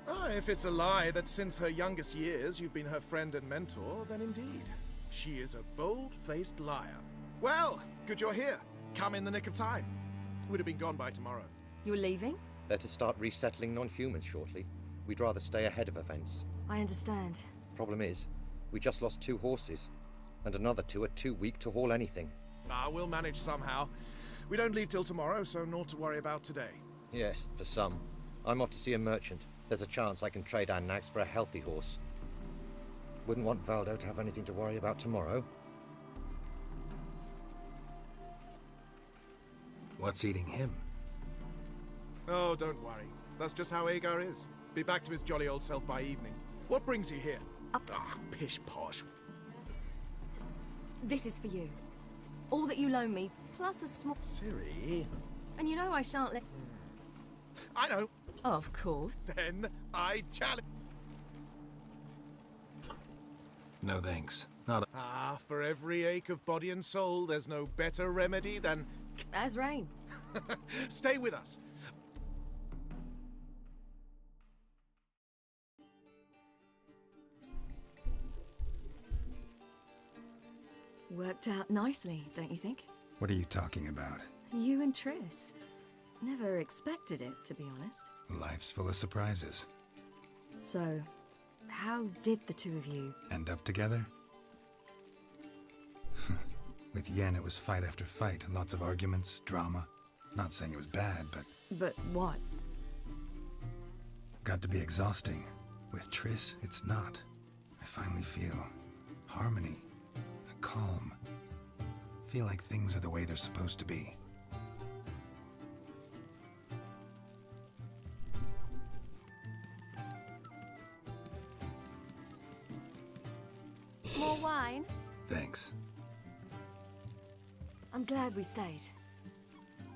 Ah, if it's a lie that since her youngest years you've been her friend and mentor, then indeed. She is a bold-faced liar. Well, good you're here. Come in the nick of time. Would have been gone by tomorrow. You're leaving? They're to start resettling non-humans shortly. We'd rather stay ahead of events. I understand. Problem is, we just lost 2 horses, and another 2 are too weak to haul anything. Ah, we'll manage somehow. We don't leave till tomorrow, so naught to worry about today. Yes, for some. I'm off to see a merchant. There's a chance I can trade our nags for a healthy horse. Wouldn't want Valdo to have anything to worry about tomorrow. What's eating him? Oh, don't worry. That's just how Agar is. Be back to his jolly old self by evening. What brings you here? Ah, pish-posh. This is for you. All that you loan me, plus a small... Ciri? And you know I shan't let... I know. Of course. Then I challenge... No thanks. Not a... Ah, for every ache of body and soul, there's no better remedy than... As rain. Stay with us. Worked out nicely, don't you think? What are you talking about? You and Triss. Never expected it, to be honest. Life's full of surprises. So, how did the two of you... End up together? With Yen, it was fight after fight. Lots of arguments, drama. Not saying it was bad, but... But what? Got to be exhausting. With Triss, it's not. I finally feel harmony, a calm. Feel like things are the way they're supposed to be. More wine? Thanks. I'm glad we stayed.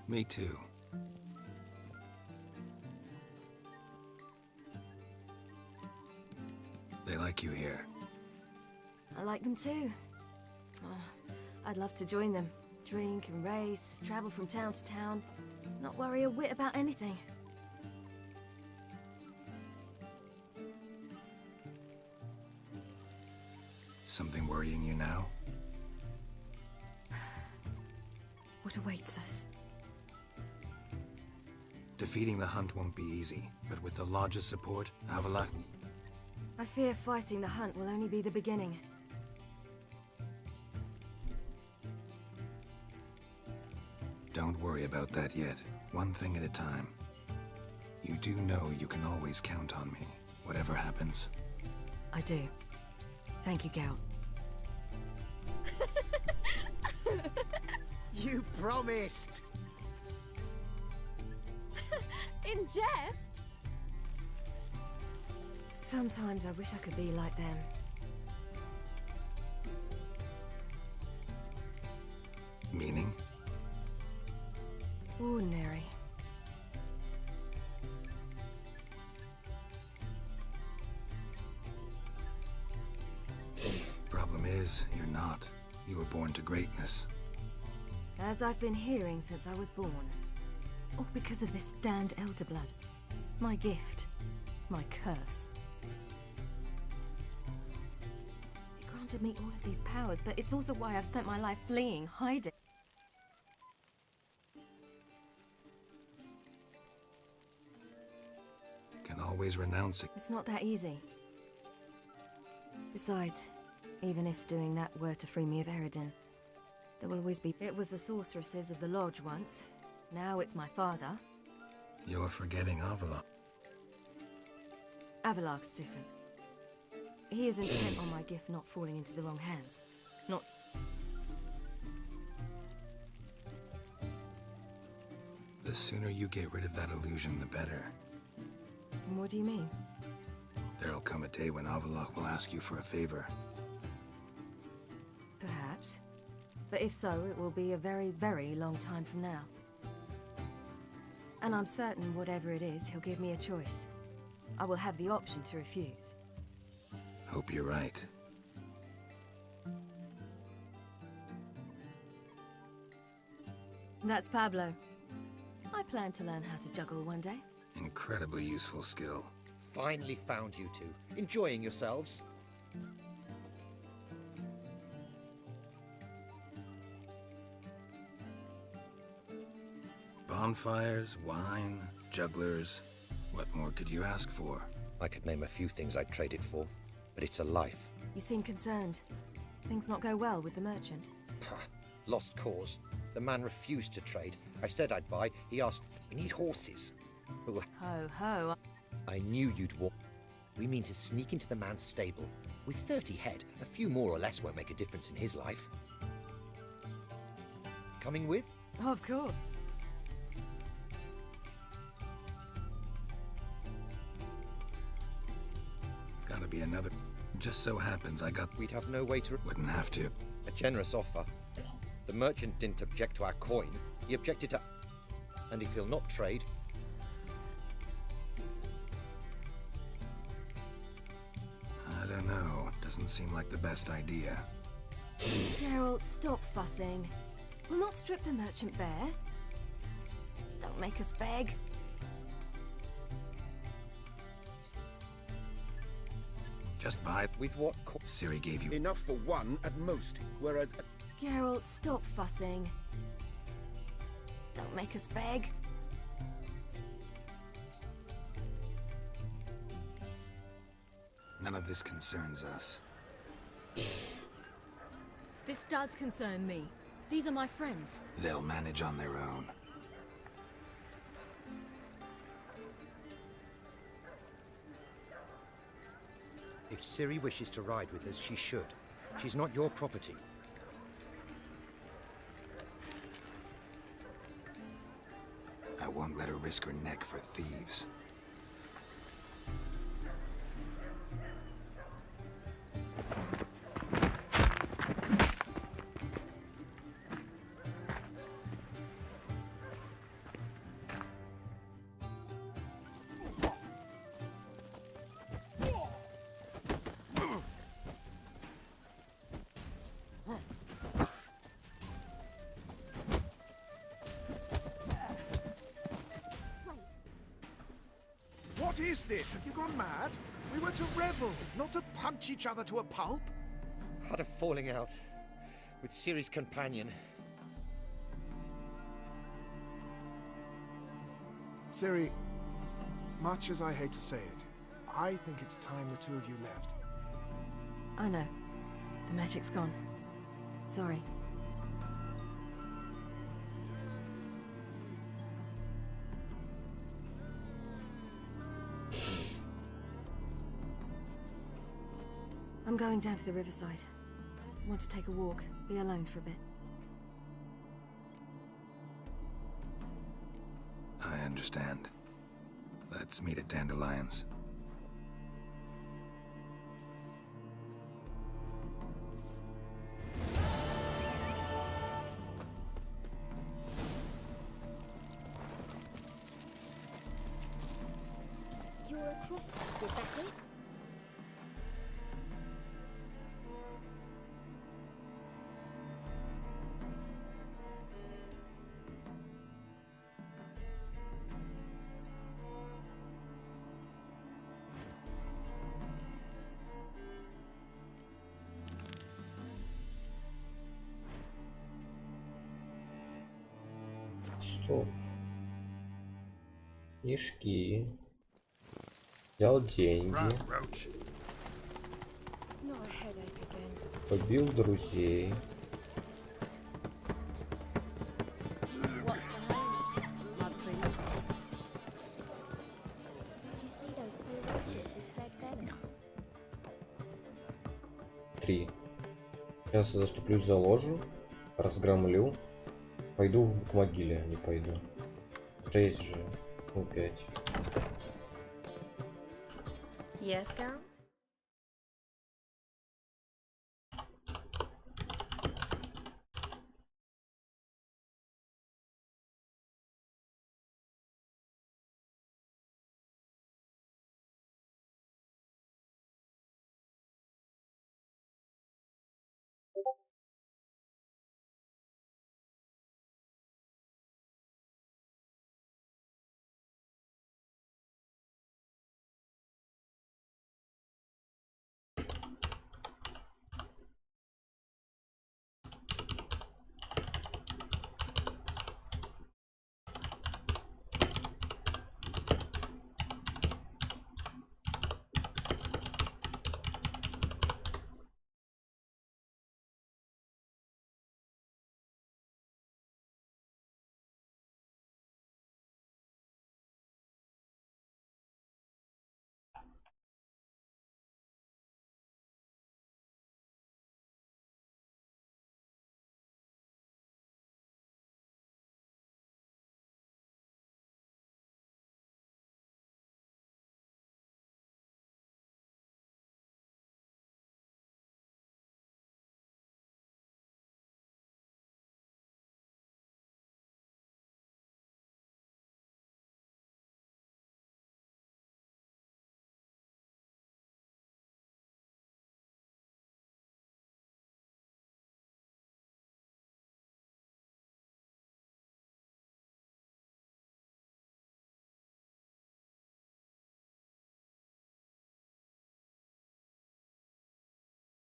Me too. They like you here. I like them too. Oh, I'd love to join them. Drink and race, travel from town to town. Not worry a whit about anything. Something worrying you now? What awaits us? Defeating the Hunt won't be easy, but with the Lodge's support, Avila... I fear fighting the Hunt will only be the beginning. Don't worry about that yet. One thing at a time. You do know you can always count on me, whatever happens. I do. Thank you, Geralt. You promised! In jest? Sometimes I wish I could be like them. Meaning? Ordinary. Problem is, you're not. You were born to greatness. As I've been hearing since I was born. All because of this damned elder blood. My gift. My curse. It granted me all of these powers, but it's also why I've spent my life fleeing, hiding. Can always renounce it. It's not that easy. Besides, even if doing that were to free me of Eredin, there will always be... It was the sorceresses of the Lodge once. Now it's my father. You're forgetting Avila. Avalok's different. He is intent on my gift not falling into the wrong hands. Not... The sooner you get rid of that illusion, the better. What do you mean? There'll come a day when Avalok will ask you for a favor. Perhaps. But if so, it will be a very, very long time from now. And I'm certain whatever it is, he'll give me a choice. I will have the option to refuse. Hope you're right. That's Pablo. I plan to learn how to juggle one day. Incredibly useful skill. Finally found you two. Enjoying yourselves? Bonfires, wine, jugglers. What more could you ask for? I could name a few things I'd trade it for, but it's a life. You seem concerned. Things not go well with the merchant. Lost cause. The man refused to trade. I said I'd buy. He asked, we need horses. Ho ho. I knew you'd walk. We mean to sneak into the man's stable. With 30 head, a few more or less won't make a difference in his life. Coming with? Of course. Gotta be another... Just so happens I got... We'd have no way to... Wouldn't have to. A generous offer. The merchant didn't object to our coin. He objected to... And if he'll not trade... I don't know. Doesn't seem like the best idea. Geralt, stop fussing. We'll not strip the merchant bare. Don't make us beg. Just buy... With what Ciri gave you... Enough for one at most, whereas... Geralt, stop fussing. Don't make us beg. None of this concerns us. This does concern me. These are my friends. They'll manage on their own. If Ciri wishes to ride with us, she should. She's not your property. I won't let her risk her neck for thieves. What is this? Have you gone mad? We were to revel, not to punch each other to a pulp. Had a falling out with Ciri's companion. Ciri, much as I hate to say it, I think it's time the two of you left. I know. The magic's gone. Sorry. I'm going down to the riverside. Want to take a walk, be alone for a bit. I understand. Let's meet at Dandelion's. You're a crossbow, is that it? Стоп. Книжки. Взял деньги. Побил друзей. Три. Сейчас заступлюсь за ложу. Разгромлю. Пойду к могиле, не пойду. 6 же. Ну, 5. Yes, Count?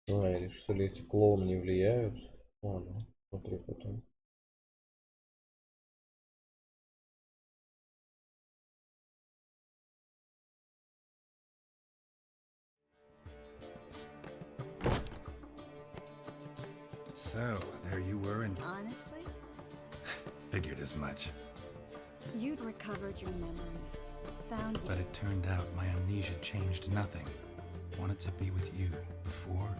Или что ли эти клоуны не влияют? Ладно, смотрю потом. So, there you were and Honestly? figured as much. You'd recovered your memory. Found But it turned out my amnesia changed nothing. Wanted to be with you before,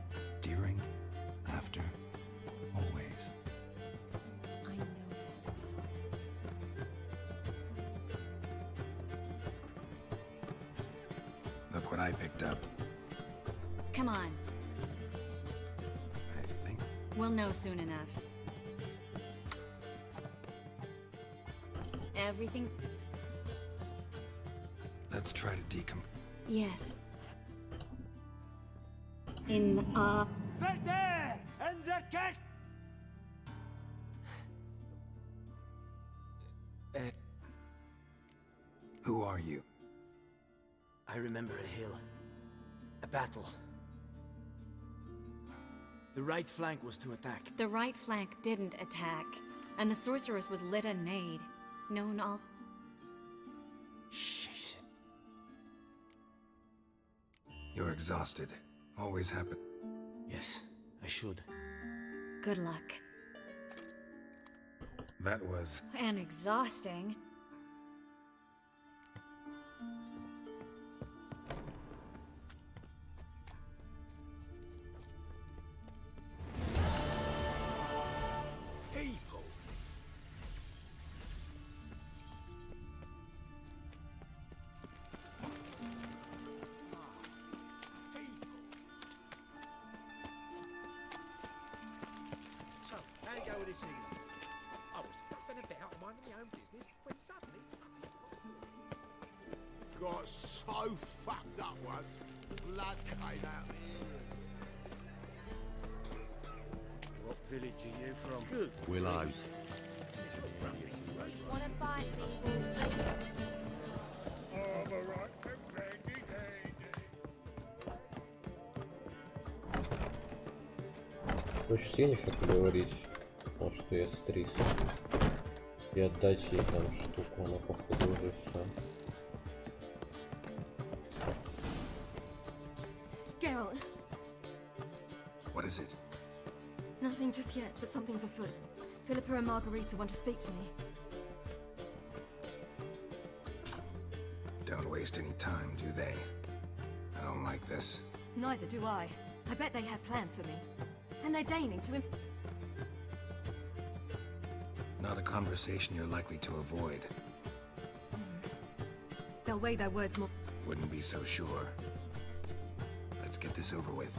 during, after, always. I know that. Look what I picked up. Come on. I think We'll know soon enough. Everything's... let's try to Yes. In, there! And the cat! Who are you? I remember a hill. A battle. The right flank was to attack. The right flank didn't attack, and the sorceress was lit a nade. Known all... Shit. You're exhausted. Always happen. Yes, I should. Good luck. That was... And exhausting. People! So, how you go with this healer? I was fucking about minding my own business when suddenly... Got so fucked up once, blood came out my What village are you from? Good. Willows. Wanna buy me? Проще с Енифер поговорить, потому что я стрис. И отдать ей там штуку, она походу уже все. Geralt, What is it? nothing just yet, but something's afoot. Philippa and Margarita want to speak to me. Don't waste any time, do they? I don't like this. Neither do I. I bet they have plans for me. And they're deigning to Not a conversation you're likely to avoid. They'll weigh their words more. Wouldn't be so sure. Let's get this over with.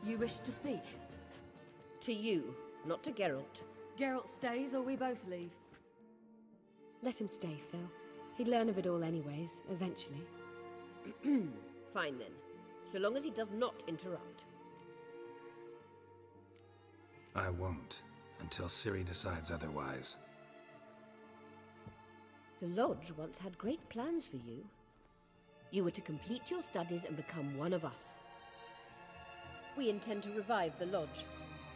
You wish to speak? To you, not to Geralt. Geralt stays or we both leave? Let him stay, Phil. He'd learn of it all anyways, eventually. Fine then, so long as he does not interrupt. I won't, until Ciri decides otherwise. The Lodge once had great plans for you. You were to complete your studies and become one of us. We intend to revive the Lodge,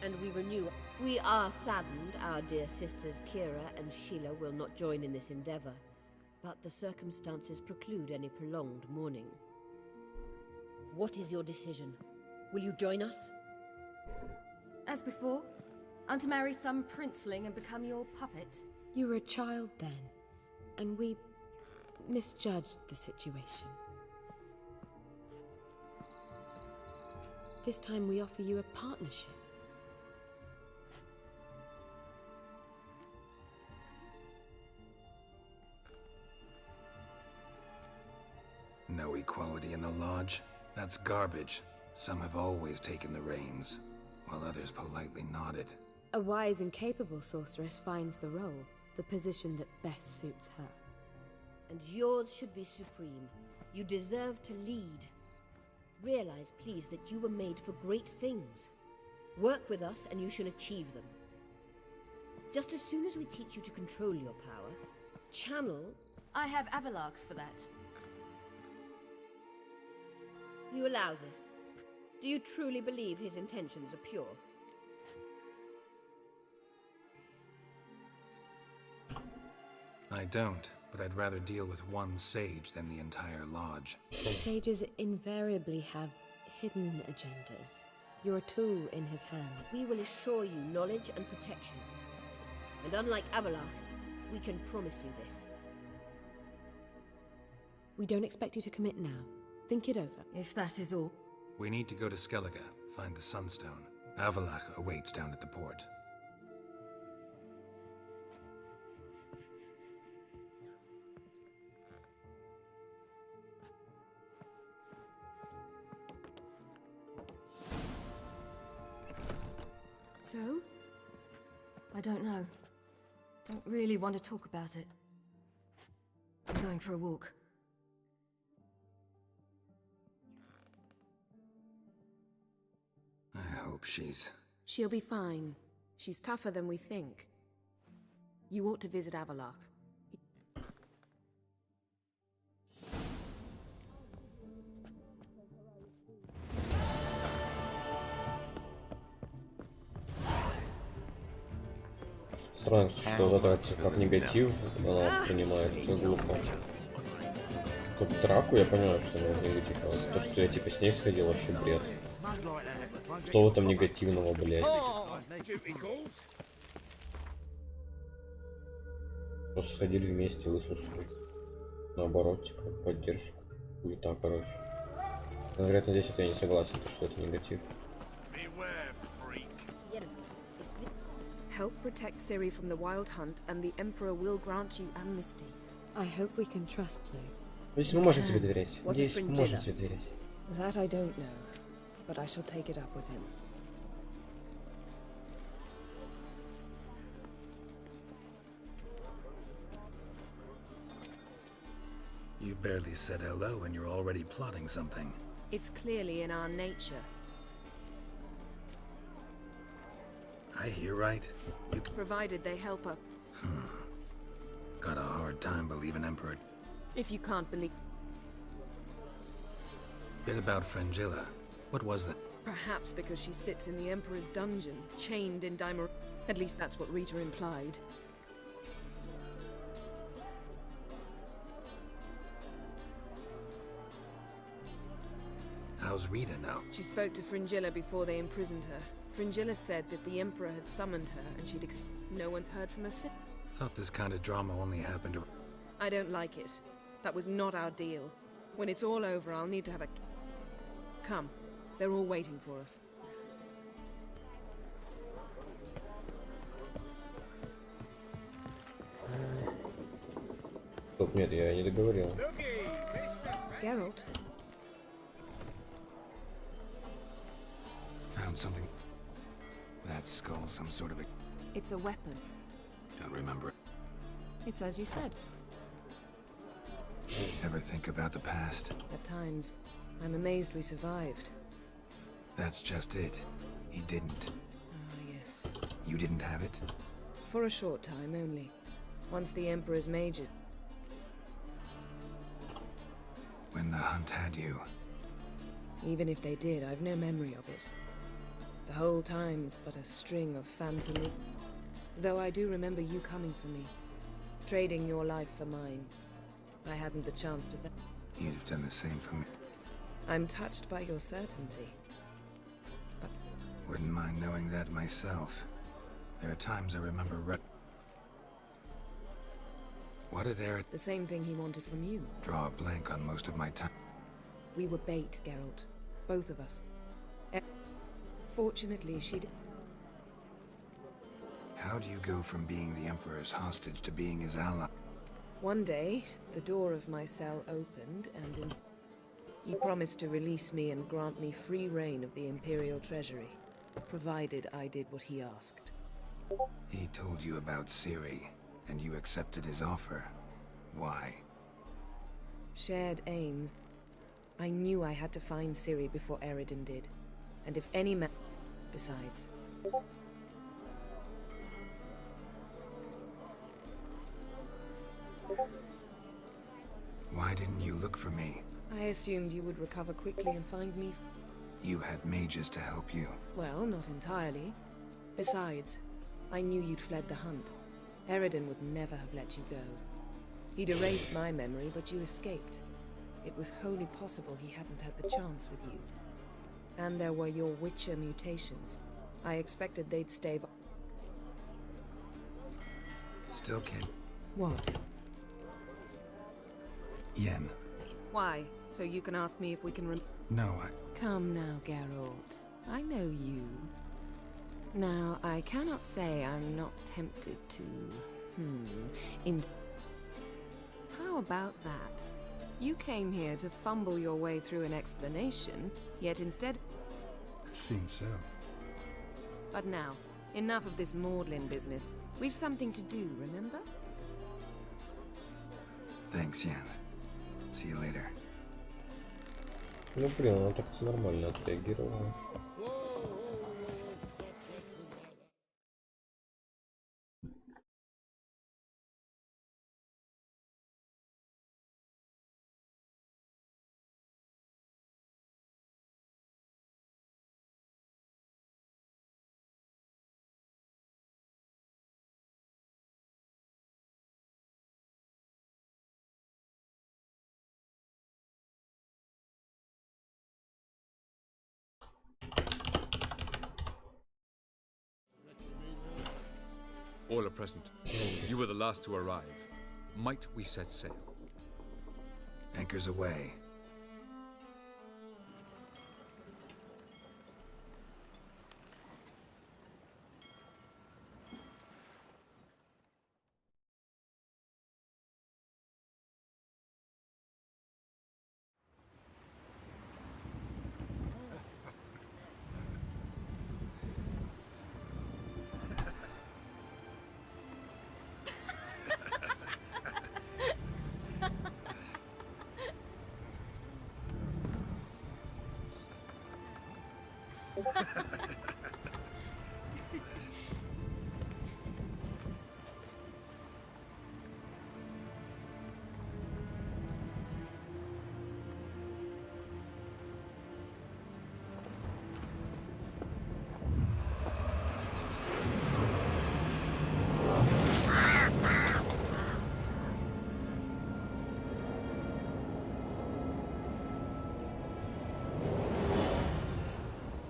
and we renew... We are saddened our dear sisters Kira and Sheila will not join in this endeavor, but the circumstances preclude any prolonged mourning. What is your decision? Will you join us? As before, I'm to marry some princeling and become your puppet. You were a child then, and we misjudged the situation. This time we offer you a partnership. No equality in the Lodge? That's garbage. Some have always taken the reins, while others politely nodded. A wise and capable sorceress finds the role, the position that best suits her. And yours should be supreme. You deserve to lead. Realize, please, that you were made for great things. Work with us and you shall achieve them. Just as soon as we teach you to control your power, channel... I have Avalark for that. You allow this? Do you truly believe his intentions are pure? I don't, but I'd rather deal with one sage than the entire Lodge. Sages invariably have hidden agendas. You're a tool in his hand. We will assure you knowledge and protection. And unlike Avalar, We can promise you this. We don't expect you to commit now. Think it over. If that is all. We need to go to Skellige, find the Sunstone. Avalach awaits down at the port. So? I don't know. Don't really want to talk about it. I'm going for a walk. I hope she's... She'll be fine. She's tougher than we think. You ought to visit Avalach. Странно, что вот это как негатив она воспринимает, это глупо. Как драку я понимаю, что она негатив, а то, что я типа с ней сходил, вообще бред. Что в этом негативного, блядь? Просто сходили вместе, выслушали. Наоборот, типа, поддержку. Хуета, короче. Конкретно здесь это я не согласен, что это негатив. Help protect Ciri from the Wild Hunt, and the Emperor will grant you amnesty. I hope we can trust you. Надеюсь, мы можем тебе доверять. Надеюсь, мы можем тебе доверять. That I don't know, but I shall take it up with him. You barely said hello and you're already plotting something. It's clearly in our nature. I hear right? You Provided they help us. got a hard time believing Emperor. If you can't believe... Bit about Frangilla. What was that? Perhaps because she sits in the Emperor's dungeon, chained in Daimar... At least that's what Rita implied. How's Rita now? She spoke to Fringilla before they imprisoned her. Fringilla said that the Emperor had summoned her and she'd no one's heard from her since. Thought this kind of drama only happened to... I don't like it. That was not our deal. When it's all over, I'll need to have a... Come. They're all waiting for us. Стоп, нет, я не договорил. Geralt? Found something. That skull, some sort of a... It's a weapon. Don't remember it. It's as you said. Ever think about the past? At times. I'm amazed we survived. That's just it. He didn't. Ah, yes. You didn't have it? For a short time only. Once the Emperor's mages... When the hunt had you. Even if they did, I've no memory of it. The whole time's but a string of phantom... Though I do remember you coming for me. Trading your life for mine. I hadn't the chance to... You'd have done the same for me. I'm touched by your certainty. But... Wouldn't mind knowing that myself. There are times I remember What did Eric... The same thing he wanted from you. Draw a blank on most of my time. We were bait, Geralt. Both of us. Fortunately, she'd... How do you go from being the Emperor's hostage to being his ally? One day, the door of my cell opened, and he promised to release me and grant me free reign of the Imperial Treasury, provided I did what he asked. He told you about Ciri, and you accepted his offer. Why? Shared aims. I knew I had to find Ciri before Eredin did, and if any man... Besides... Why didn't you look for me? I assumed you would recover quickly and find me. You had mages to help you. Well, not entirely. Besides, I knew you'd fled the hunt. Eredin would never have let you go. He'd erased my memory, but you escaped. It was wholly possible he hadn't had the chance with you. And there were your Witcher mutations. I expected they'd stave... Still can't... What? Yen. Why? So you can ask me if we can No, Come now, Geralt. I know you. Now, I cannot say I'm not tempted to... How about that? You came here to fumble your way through an explanation, yet instead... Seems so. But now, enough of this maudlin business. We've something to do, remember? Thanks, Yen. See you later. Ну блин, она так нормально отреагировала. All are present. You were the last to arrive. Might we set sail? Anchors away.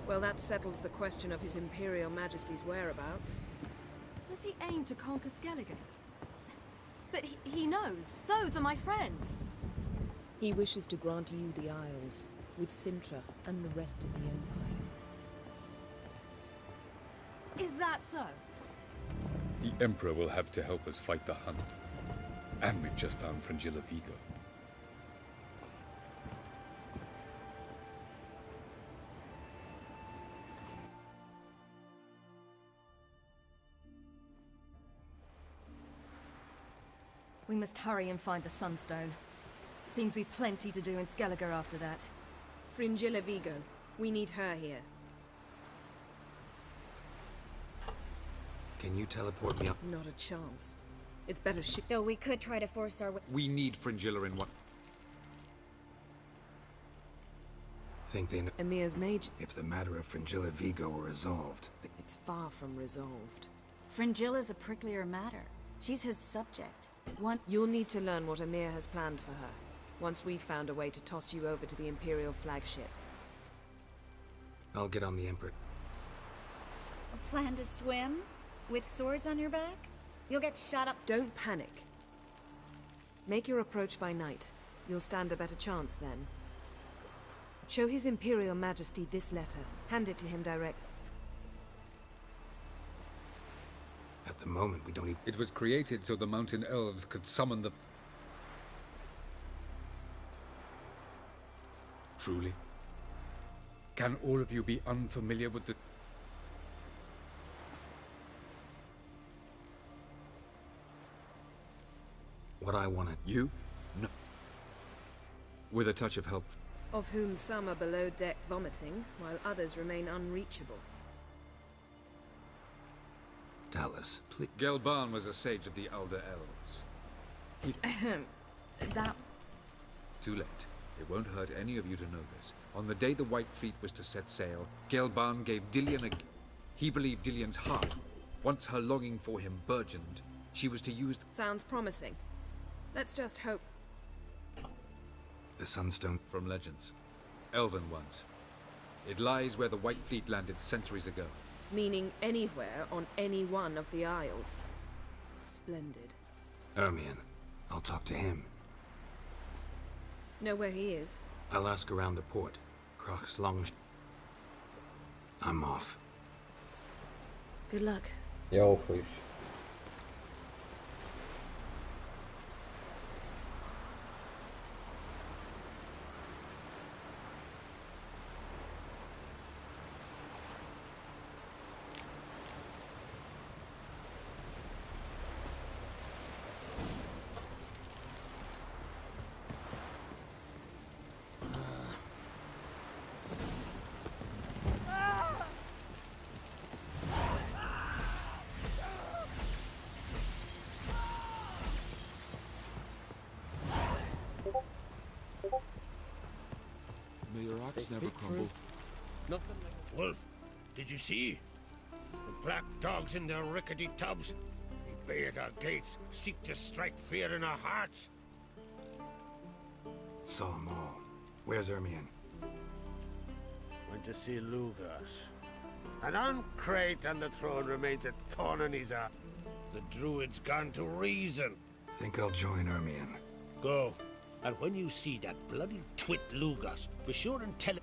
Well, that settles the question of His Imperial Majesty's whereabouts. Does he aim to conquer Skellige? But he knows. Those are my friends. He wishes to grant you the Isles, with Sintra and the rest of the Empire. Is that so? The Emperor will have to help us fight the Hunt. And we've just found Fringilla Vigo. We must hurry and find the Sunstone. Seems we've plenty to do in Skellige after that. Fringilla Vigo. We need her here. Can you teleport me up? Not a chance. It's better Though we could try to force our way. We need Fringilla in one. Think they know Emir's mage. if the matter of Fringilla Vigo were resolved. It's far from resolved. Fringilla's a pricklier matter. She's his subject. You'll need to learn what Emir has planned for her, once we've found a way to toss you over to the Imperial flagship. I'll get on the Emperor. A plan to swim? With swords on your back? You'll get shot up. Don't panic. Make your approach by night. You'll stand a better chance then. Show His Imperial Majesty this letter. Hand it to him direct. At the moment, we don't even... It was created so the mountain elves could summon the... Truly? Can all of you be unfamiliar with the... What I wanted. You? No. With a touch of help. Of whom some are below deck vomiting, while others remain unreachable. Dallas, please. Gelban was a sage of the Elder Elves. That... Too late. It won't hurt any of you to know this. On the day the White Fleet was to set sail, Gelban gave Dillian a... He believed Dillian's heart. Once her longing for him burgeoned, she was to use... Sounds promising. Let's just hope... The Sunstone. From legends. Elven ones. It lies where the White Fleet landed centuries ago. Meaning anywhere on any one of the Isles. Splendid. Ermion. I'll talk to him. Know where he is? I'll ask around the port. Crocs long. I'm off. Good luck. Я офаюсь. May your axe never crumble. Nothing. Wolf, did you see? The black dogs in their rickety tubs. They bay at our gates, seek to strike fear in our hearts. Saw 'em all. Where's Ermion? Went to see Lugas. An uncrate on the throne remains a thorn in his eye. The druid's gone to reason. Think I'll join Ermion. Go. And when you see that bloody twit Lugas, be sure and tell him.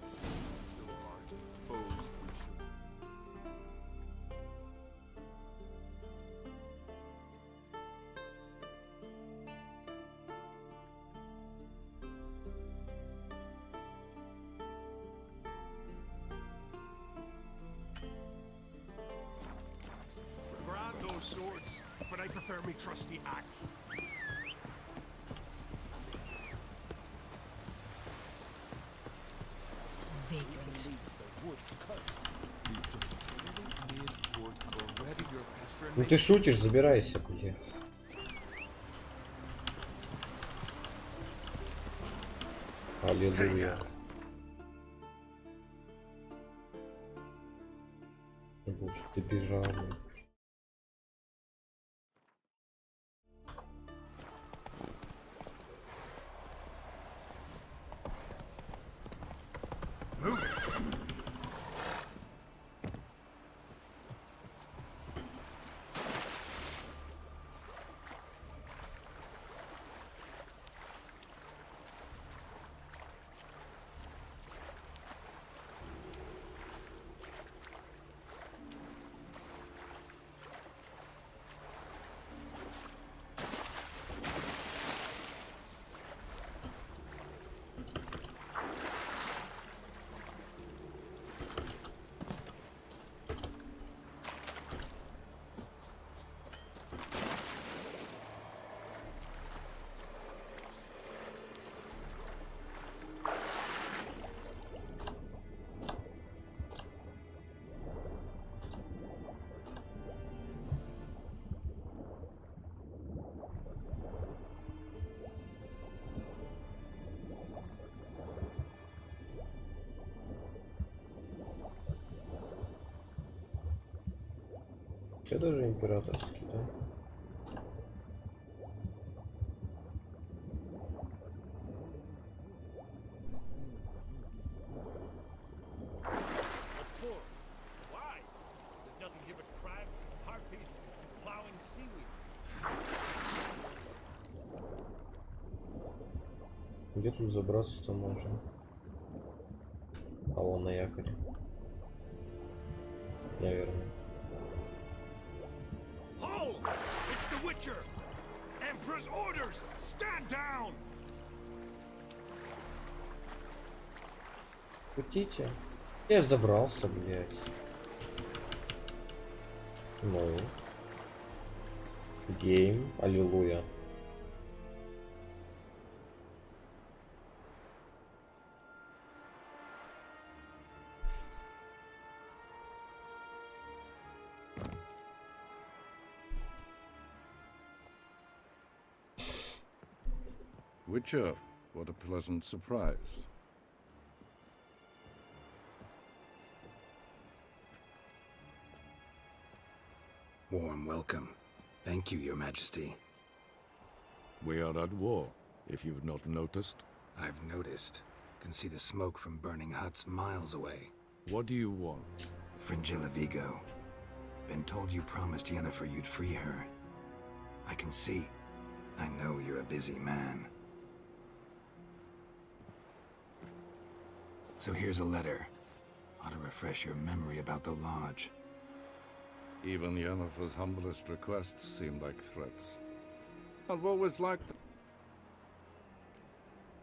Grab those swords, but I prefer me trusty axe. Vagrant. Ну ты шутишь, забирайся, бля. Аллилуйя. Боже, ты бежал. Move it! Я даже императорский, да? Why? There's nothing here but crabs, harpies, and plowing seaweed. Где тут забраться-то можно? А вон на якоре. Наверное. Hold! It's the Witcher! Emperor's orders! Stand down! Путите. Я забрался, блядь. Ну. Гейм. Аллилуйя. Witcher, what a pleasant surprise. Warm welcome. Thank you, Your Majesty. We are at war, if you've not noticed. I've noticed. Can see the smoke from burning huts miles away. What do you want? Fringilla Vigo. Been told you promised Yennefer you'd free her. I can see. I know you're a busy man. So here's a letter. Ought to refresh your memory about the lodge. Even Yennefer's humblest requests seem like threats. I've always liked them.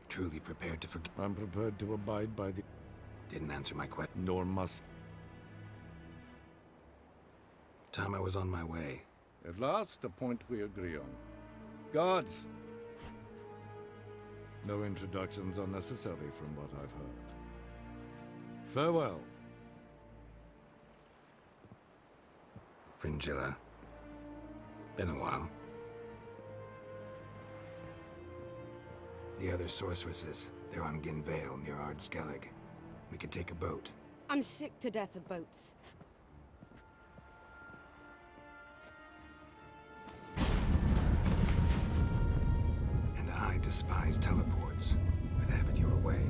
Truly prepared to forgive. I'm prepared to abide by the... Didn't answer my question. Nor must. Time I was on my way. At last, a point we agree on. Guards! No introductions are necessary from what I've heard. Farewell. Fringilla. Been a while. The other sorceresses, they're on Ginvale near Ardskellig. We could take a boat. I'm sick to death of boats. And I despise teleports. I'd have it your way.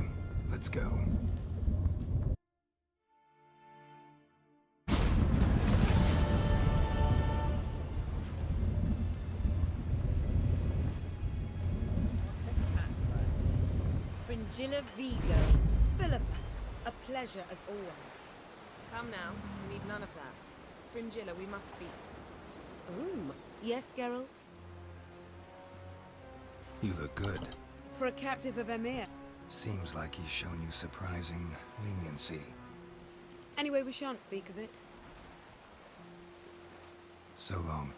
Let's go. Fringilla Vigo. Philippa, a pleasure as always. Come now, we need none of that. Fringilla, we must speak. Yes, Geralt? You look good. For a captive of Emir. Seems like he's shown you surprising leniency. Anyway, we shan't speak of it. So long.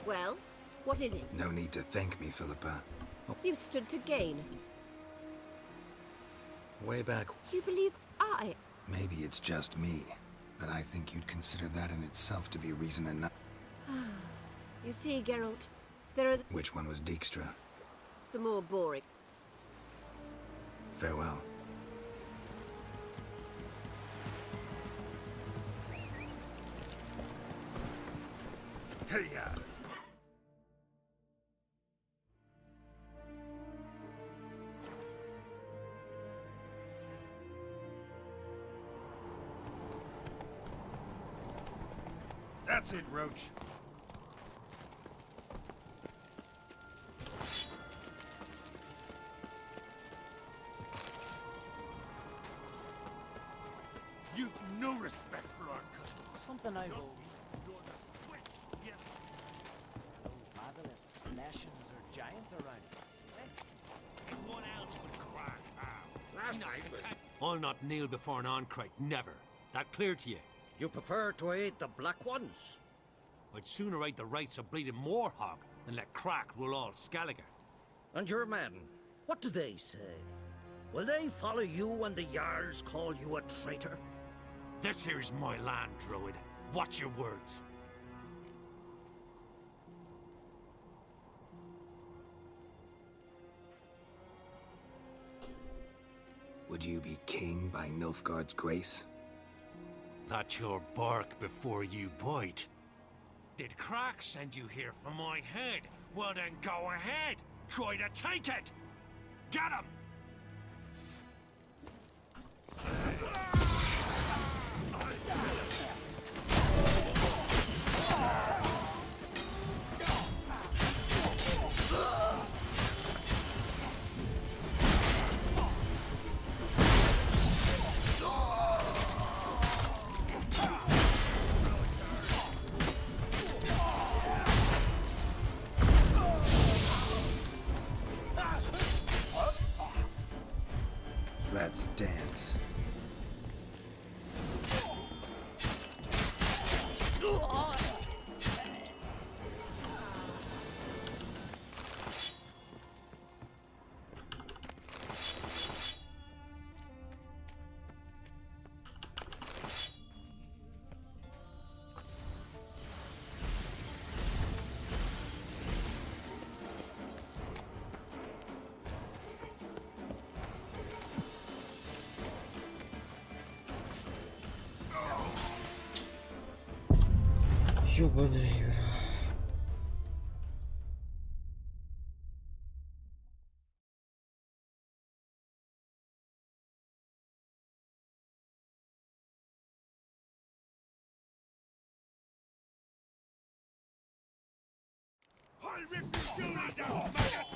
Well, what is it? No need to thank me, Philippa. You stood to gain. Way back. You believe I... Maybe it's just me, but I think you'd consider that in itself to be reason enough. You see, Geralt, there are Which one was Dijkstra? the more boring. Farewell. Hey-ya! That's it, Roach. You've no respect for our customs. Something I will. Basilisk, nations, or giants around. What else would crack Last night was... I'll not kneel before an Oncrite, never. That clear to you? You prefer to aid the Black Ones? I'd sooner aid the rights of bleeding Moorhog than let Crack rule all Skelliger. And your men, what do they say? Will they follow you when the Jarls call you a traitor? This here is my land, Druid. Watch your words. Would you be king by Nilfgaard's grace? That's your bark before you bite. Did Crack send you here for my head? Well then go ahead. Try to take it. Get him! Let's dance. Ёбаная игра. I'll rip your goonies out, maggot!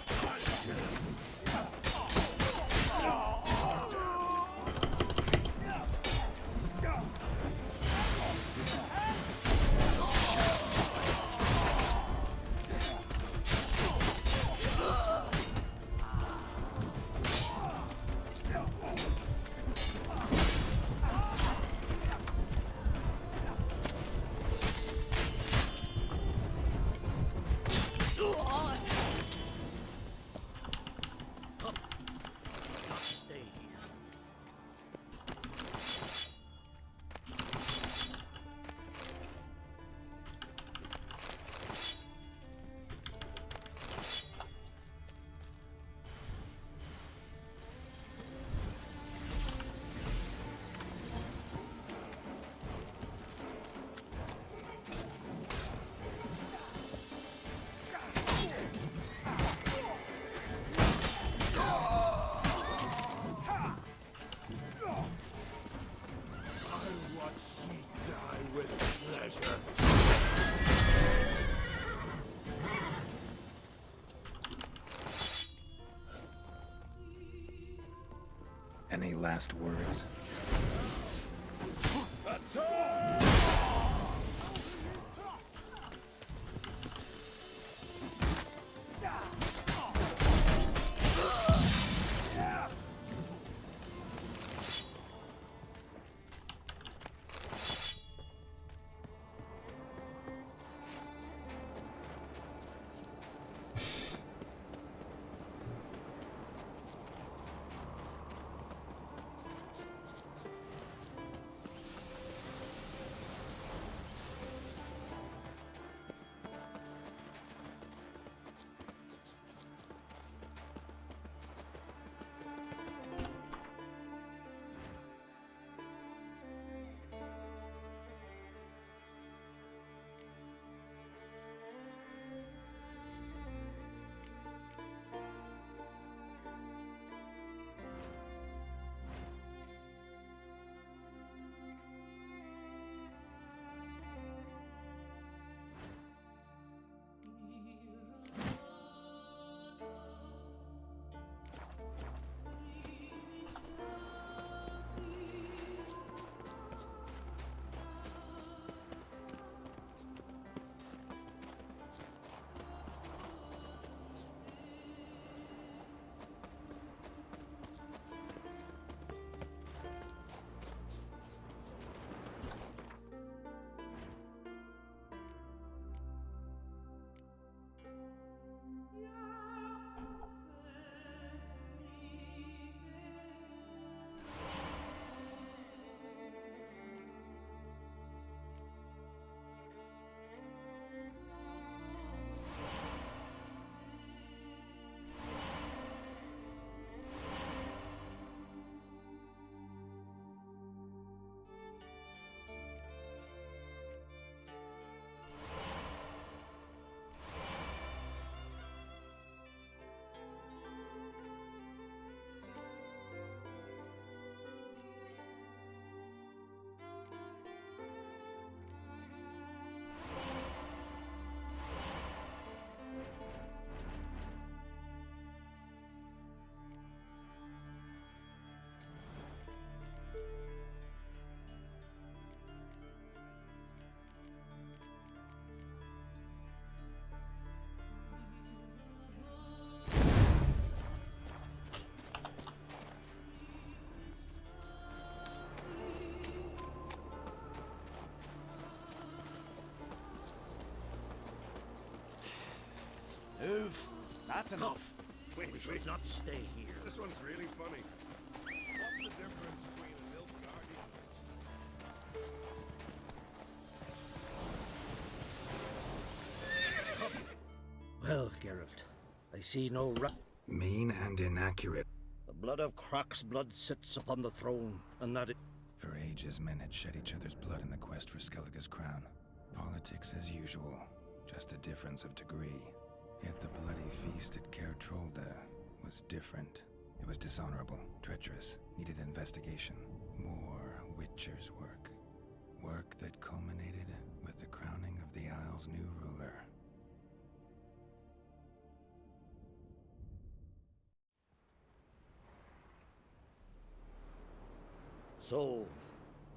Any last words? Move. That's enough. Wait, we should not stay here. This one's really funny. What's the difference between an elf guardian? Well, Geralt, I see no Mean and inaccurate. The blood of Croc's blood sits upon the throne, and that it... For ages, men had shed each other's blood in the quest for Skellige's crown. Politics as usual, just a difference of degree. Yet the bloody feast at Caer Trolda was different. It was dishonorable, treacherous, needed investigation. More Witcher's work. Work that culminated with the crowning of the Isle's new ruler. So,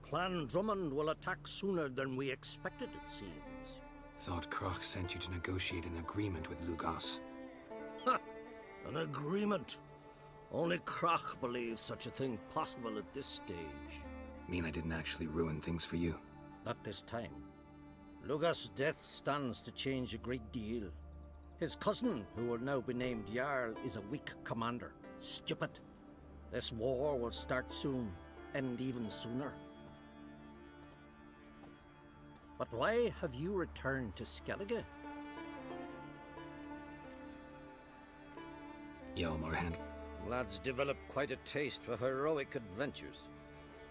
Clan Drummond will attack sooner than we expected, it seems. Thought Kroch sent you to negotiate an agreement with Lugos. Ha! An agreement. Only Kroch believes such a thing possible at this stage. Mean I didn't actually ruin things for you? Not this time. Lugos' death stands to change a great deal. His cousin, who will now be named Jarl, is a weak commander. Stupid. This war will start soon, end even sooner. But why have you returned to Skellige? Hjalmar hand. Lads developed quite a taste for heroic adventures.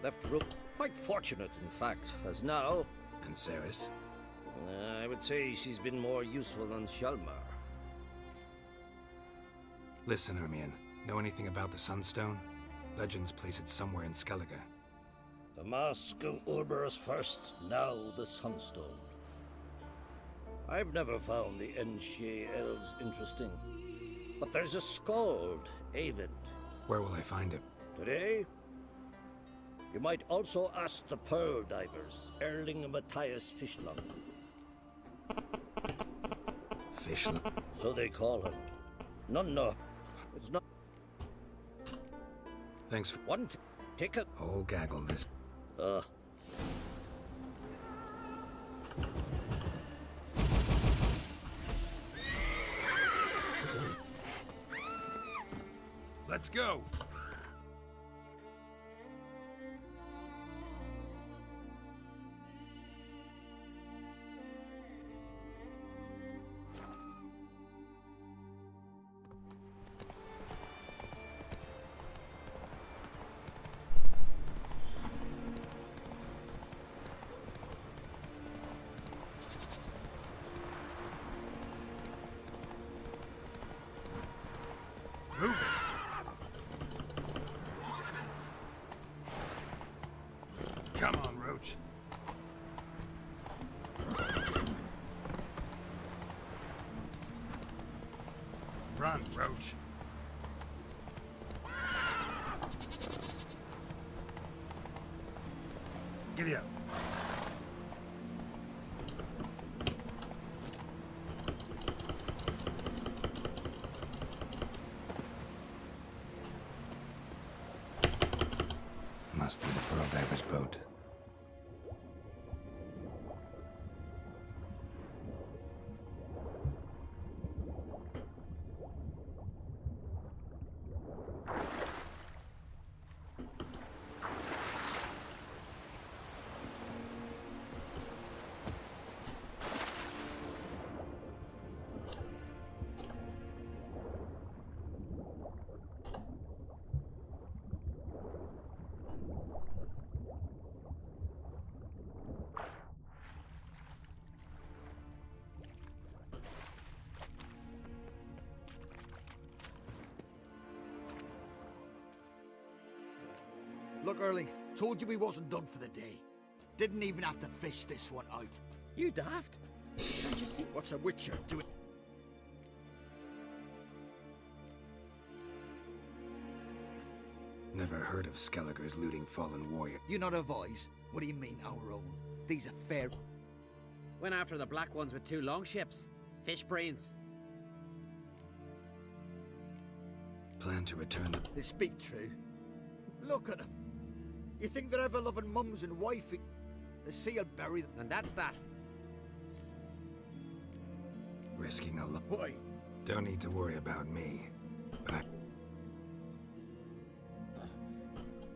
Left Rook quite fortunate, in fact, as now... And Ceres? I would say she's been more useful than Hjalmar. Listen, Ermion. Know anything about the Sunstone? Legends place it somewhere in Skellige. The Mask of Urberus first, now the Sunstone. I've never found the Enshe elves interesting. But there's a skald, Avid. Where will I find him? Today? You might also ask the Pearl Divers, Erling and Matthias Fischlung. Fischlung? So they call him. No. It's not... Thanks for... One ticket. Whole gaggle this... Let's go! Move it! Come on, Roach. Run, Roach. Giddy up. Must be the Pearl Diver's boat. Look, Erling, told you we wasn't done for the day. Didn't even have to fish this one out. You daft? Can't you see? What's a witcher doing? Never heard of Skellige's looting fallen warrior. You not advise? What do you mean, our own? These are fair... Went after the black ones with 2 longships. Fish brains. Plan to return them. They speak true. Look at them. You think they're ever loving mums and wifey? The sea will bury them. And that's that. Risking a lot. Why? Don't need to worry about me. But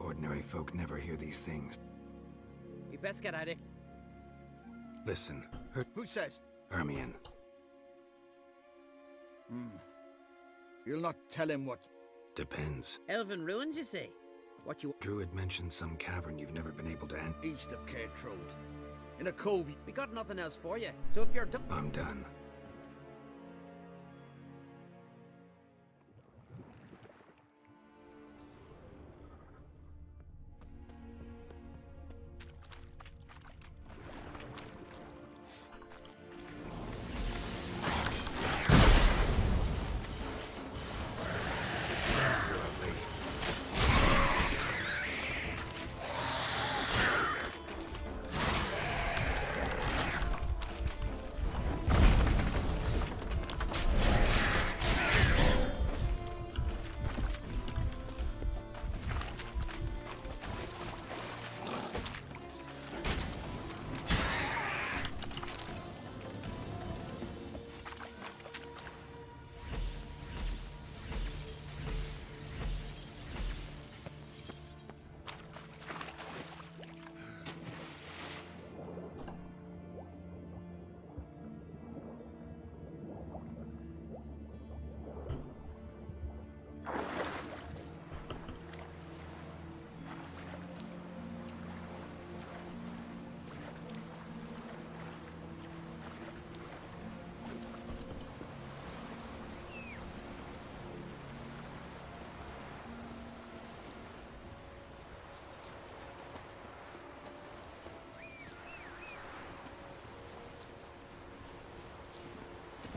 ordinary folk never hear these things. We best get at it. Listen, Who says? Ermion. You'll not tell him what... Depends. Elven ruins, you say? What you... Druid mentioned some cavern you've never been able to enter. East of Cairtrold. In a cove... We got nothing else for you, so if you're done... I'm done.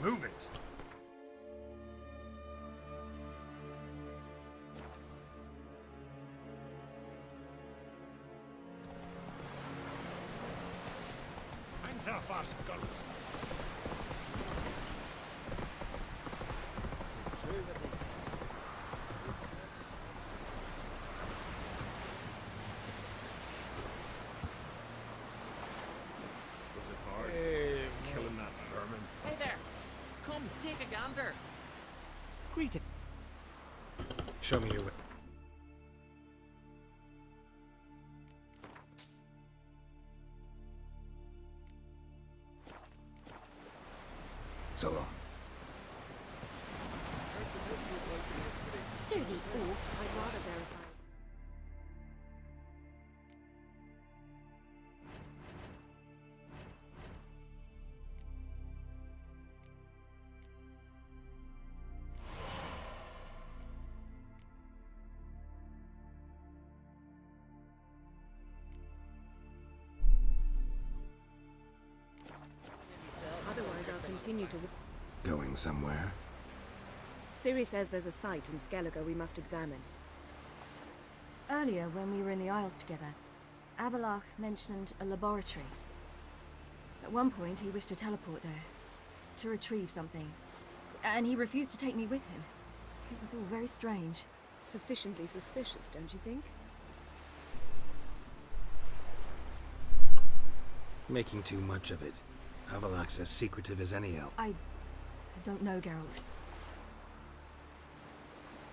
Move it! Hands up, guns! It's true what they say. Was it hard? Killing that vermin? Hey there! Come, take a gander! Greet it. Show me your way. So long. Dirty oaf. I'd rather verify. Otherwise, I'll continue to... Going somewhere? Siri says there's a site in Skellige we must examine. Earlier, when we were in the Isles together, Avalach mentioned a laboratory. At one point, he wished to teleport there, to retrieve something, and he refused to take me with him. It was all very strange. Sufficiently suspicious, don't you think? Making too much of it. Avalach's as secretive as any elf. I don't know, Geralt.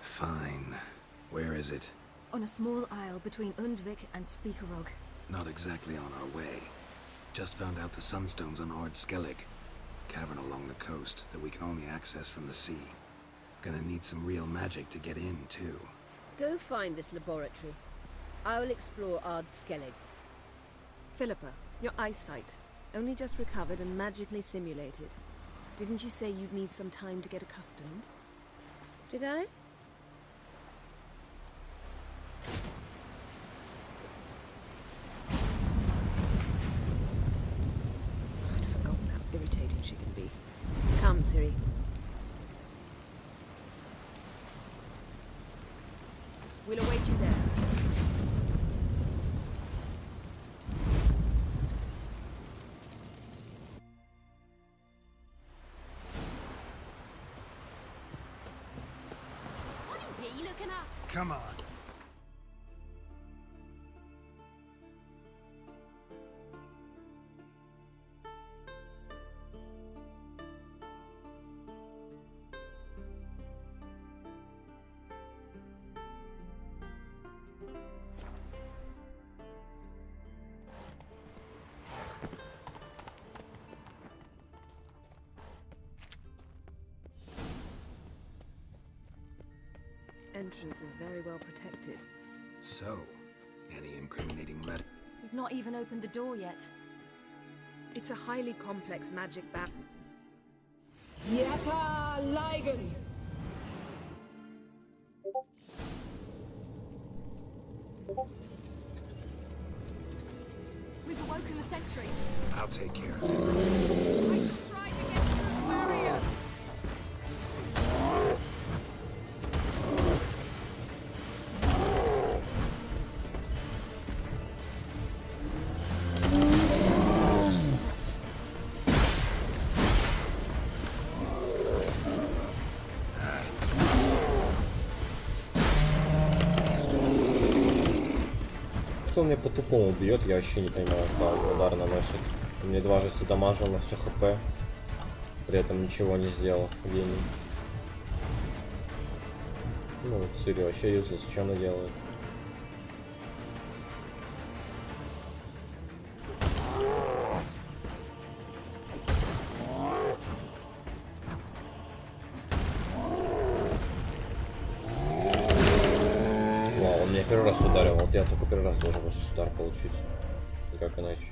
Fine. Where is it? On a small isle between Undvik and Speakerog. Not exactly on our way. Just found out the sunstones on Ord Skellig. Cavern along the coast that we can only access from the sea. Gonna need some real magic to get in, too. Go find this laboratory. I'll explore Ard Skellig. Philippa, your eyesight. Only just recovered and magically simulated. Didn't you say you'd need some time to get accustomed? Did I? I'd forgotten how irritating she can be. Come, Ciri. We'll await you there. What are you looking at? Come on. Entrance is very well protected. So, any incriminating letter? We've not even opened the door yet. It's a highly complex magic bat. Yapa Ligen! We've awoken the sentry. I'll take care of it. I shall try to get through the barrier! Кто меня по-тупому бьет, я вообще не понимаю, как удар наносит. Мне дважды дамажил на все хп, при этом ничего не сделал. Гений. Ну вот Цири вообще юзлес, что она делает? Он меня первый раз ударил, вот я только первый раз должен был удар получить. Как иначе?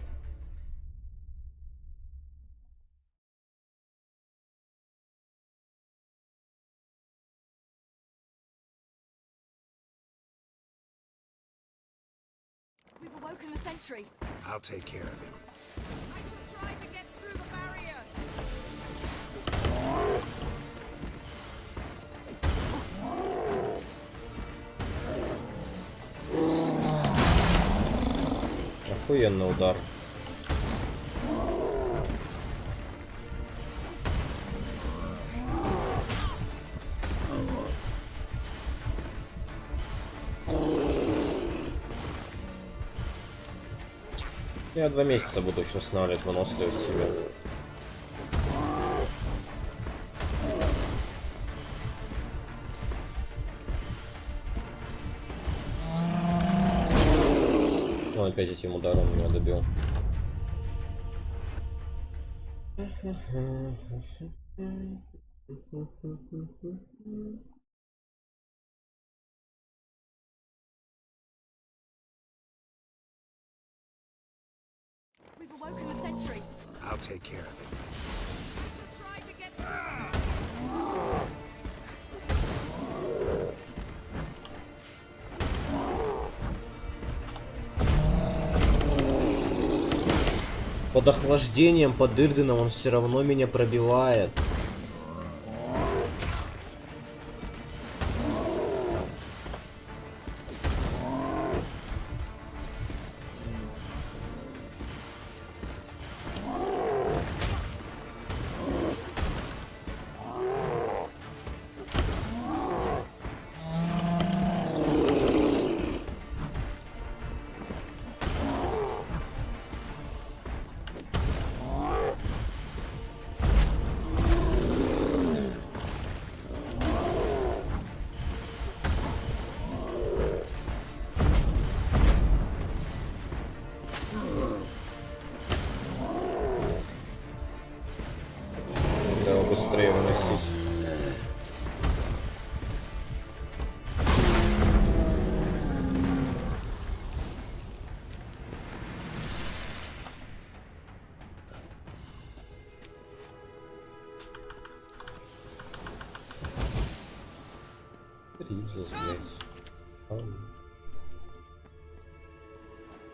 We've awoken the sentry. I'll take care of him. I shall try to get through the barrier! охуенный удар. Я 2 месяца буду еще устанавливать выносливость себе. Он опять этим ударом меня добил. We've awoken the sentry. I'll take care of it. Try to get Под охлаждением, под Ирденом он все равно меня пробивает. Быстрее выносить.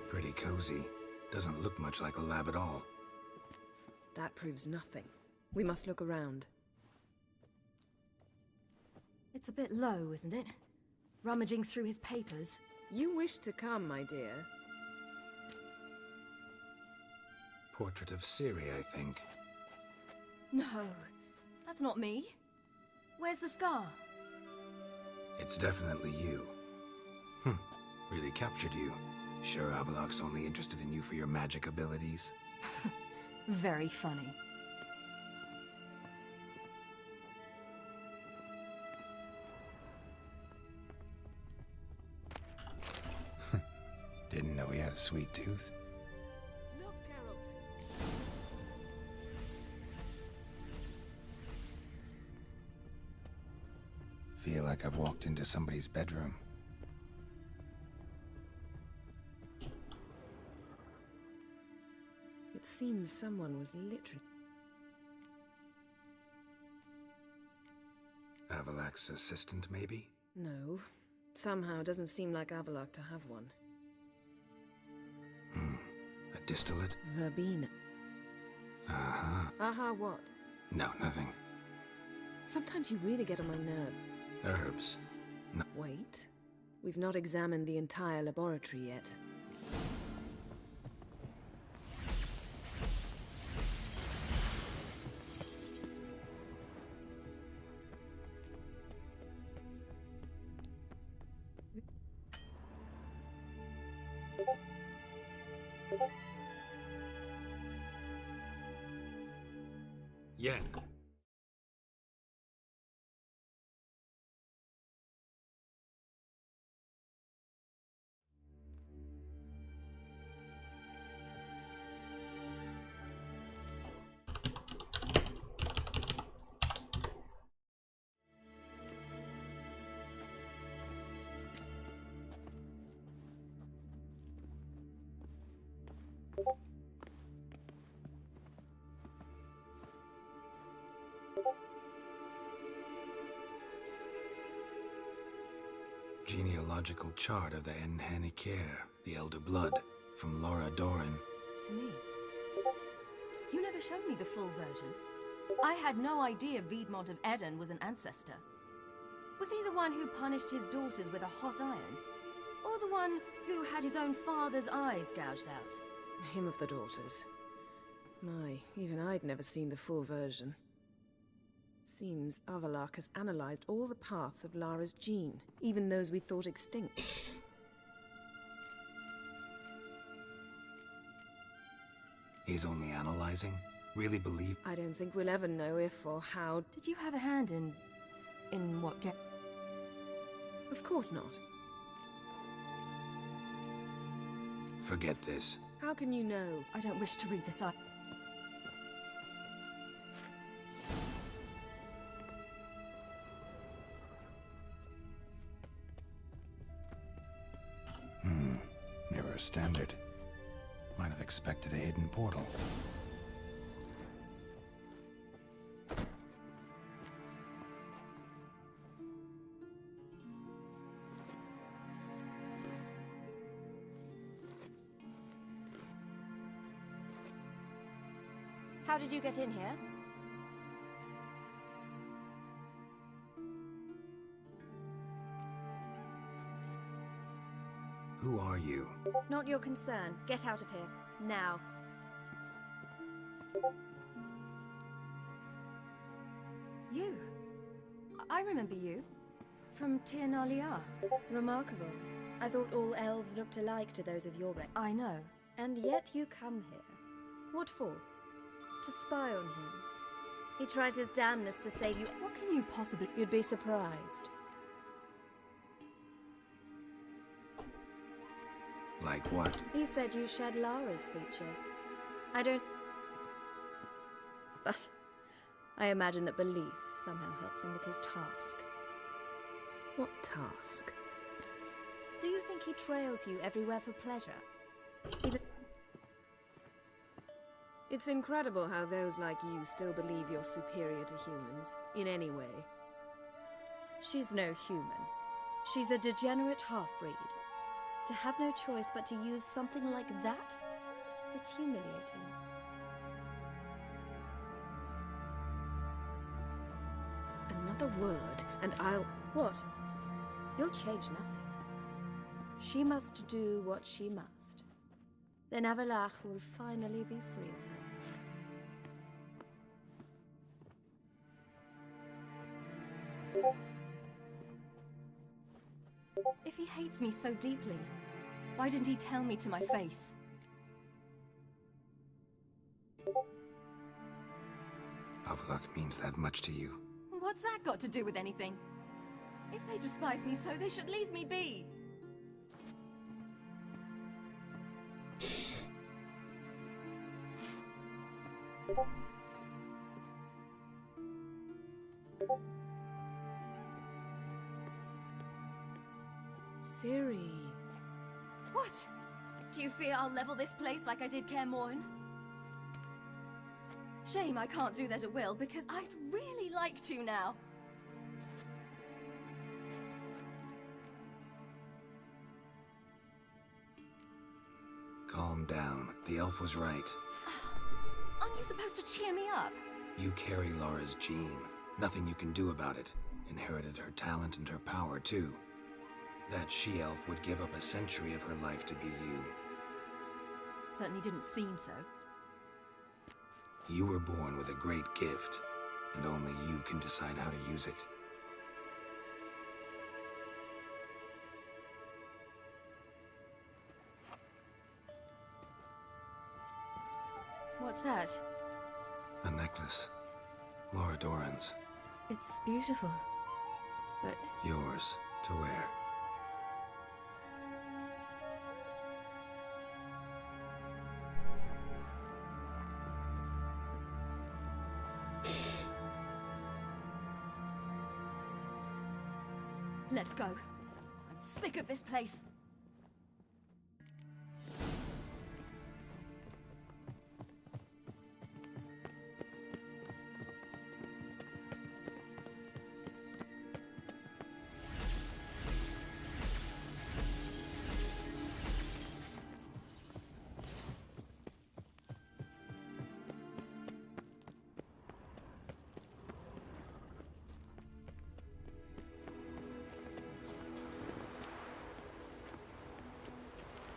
Pretty cozy. Doesn't look much like a lab at all. That proves nothing. We must look around. It's a bit low, isn't it? Rummaging through his papers. You wish to come, my dear. Portrait of Siri, I think. No, that's not me. Where's the scar? It's definitely you. Really captured you. Sure Avalok's only interested in you for your magic abilities? Very funny. Didn't know he had a sweet tooth. Look, Geralt. Feel like I've walked into somebody's bedroom. It seems someone was literally... Avalok's assistant, maybe? No. Somehow it doesn't seem like Avalok to have one. A distillate? Verbena. Uh-huh. Aha, what? No, nothing. Sometimes you really get on my nerve. Herbs. No. Wait. We've not examined the entire laboratory yet. Yen. Genealogical chart of the Enhanikere, the Elder Blood, from Laura Doran. To me. You never showed me the full version. I had no idea Viedmont of Eden was an ancestor. Was he the one who punished his daughters with a hot iron? Or the one who had his own father's eyes gouged out? Him of the daughters. My, even I'd never seen the full version. Seems Avalok has analyzed all the parts of Lara's gene, even those we thought extinct. He's only analyzing? Really believe? I don't think we'll ever know if or how. Did you have a hand in what Of course not. Forget this. How can you know? I don't wish to read this out. Mirror standard. Might have expected a hidden portal. How did you get in here? Who are you? Not your concern. Get out of here. Now. You. I remember you. From Tir Nalia. Remarkable. I thought all elves looked alike to those of your rank. I know. And yet you come here. What for? To spy on him. He tries his damnedest to save you. What can you possibly... You'd be surprised. Like what? He said you shared Lara's features. I don't... But I imagine that belief somehow helps him with his task. What task? Do you think he trails you everywhere for pleasure? Even... It's incredible how those like you still believe you're superior to humans, in any way. She's no human. She's a degenerate half-breed. To have no choice but to use something like that? It's humiliating. Another word, and I'll... What? You'll change nothing. She must do what she must. Then Avalach will finally be free of her. If he hates me so deeply, why didn't he tell me to my face? Avalok means that much to you. What's that got to do with anything? If they despise me so, they should leave me be. Ciri. What? Do you fear I'll level this place like I did Kaer Morhen? Shame I can't do that at will, because I'd really like to now. Calm down. The elf was right. Aren't you supposed to cheer me up? You carry Lara's gene. Nothing you can do about it. Inherited her talent and her power, too. That she-elf would give up a century of her life to be you. Certainly didn't seem so. You were born with a great gift, and only you can decide how to use it. What's that? A necklace. Laura Doran's. It's beautiful, but... Yours to wear. Let's go. I'm sick of this place.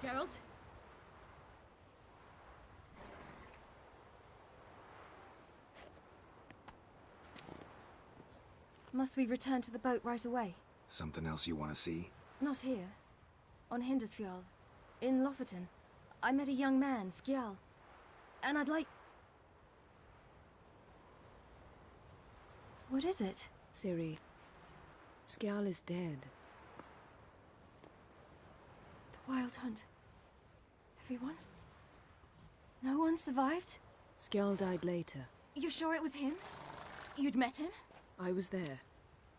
Geralt? Must we return to the boat right away? Something else you want to see? Not here. On Hindersfjall. In Lofoten. I met a young man, Skjal. And I'd like... What is it? Ciri, Skjal is dead. The Wild Hunt. Everyone? No one survived? Skjal died later. You sure it was him? You'd met him? I was there.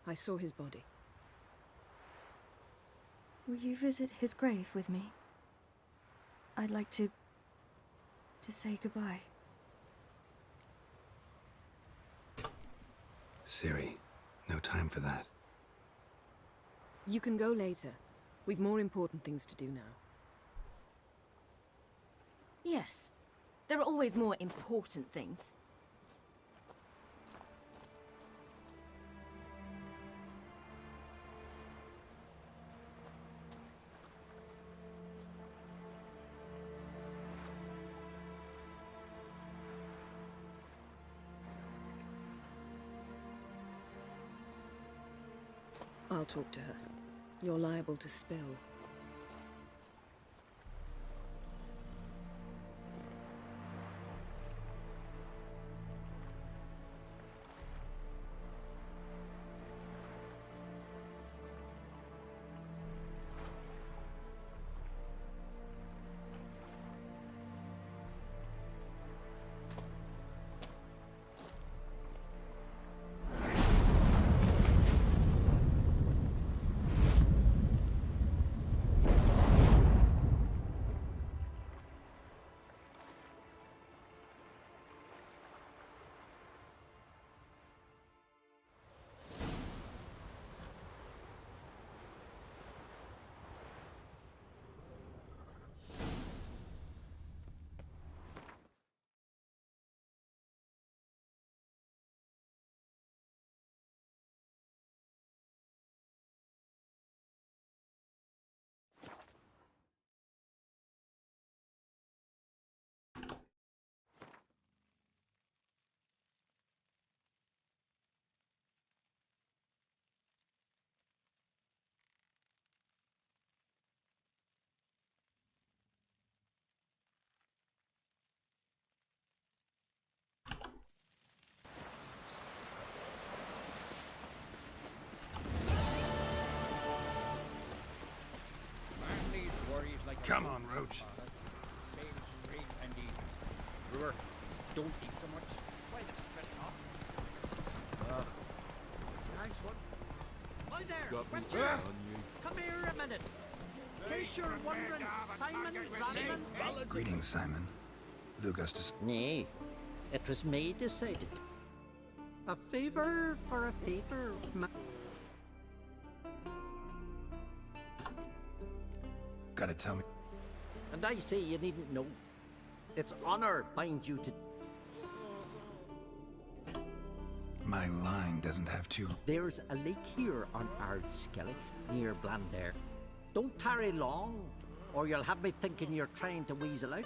I saw his body. Will you visit his grave with me? I'd like to say goodbye. Ciri, no time for that. You can go later. We've more important things to do now. Yes. There are always more important things. I'll talk to her. You're liable to spill. Come on, Roach. Same straight and eat. Brewer, don't eat so much. Why the spit up? Nice one. Hi there, Got me Richard. on you. Come here a minute. In case you're wondering, Simon Ranaman. Greetings, Simon. Lugus Nay, it was me decided. A favor for a favor, Gotta tell me. And I say you needn't know. It's honor bind you to... My line doesn't have two. There's a lake here on Ardskellig, near Blandair. Don't tarry long, or you'll have me thinking you're trying to weasel out.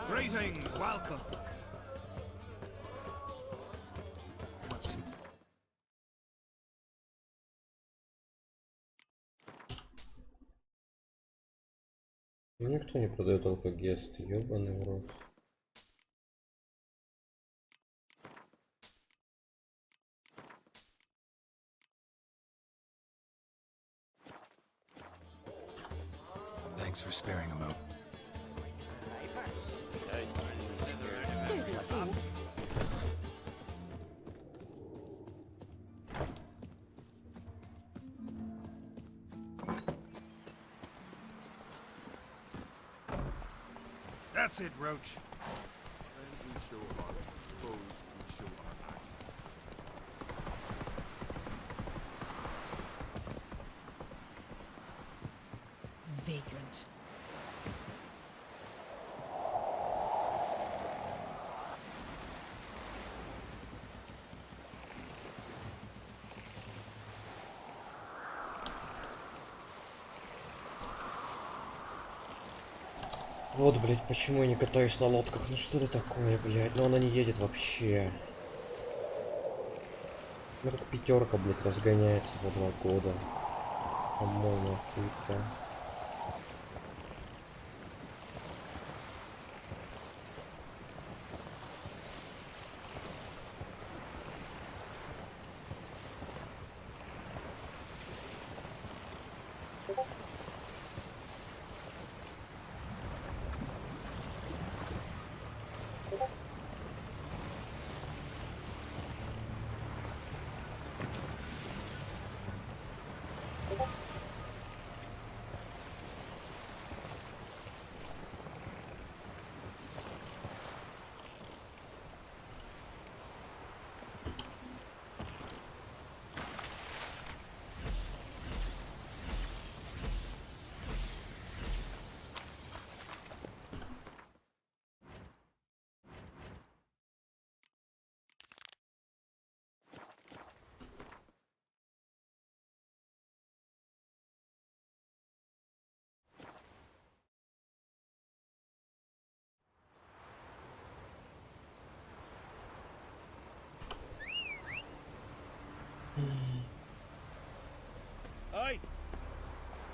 Greetings, welcome. Никто не продает алкогест, ёбаный в рот. Thanks for sparing a moment. That's it, Roach. Friends we show our foes we show our axe. Vagrant. Вот, блядь, почему я не катаюсь на лодках? Ну что это такое, блядь? Ну она не едет вообще. Ну как пятерка, блядь, разгоняется за 2 года. По-моему, хуй-то.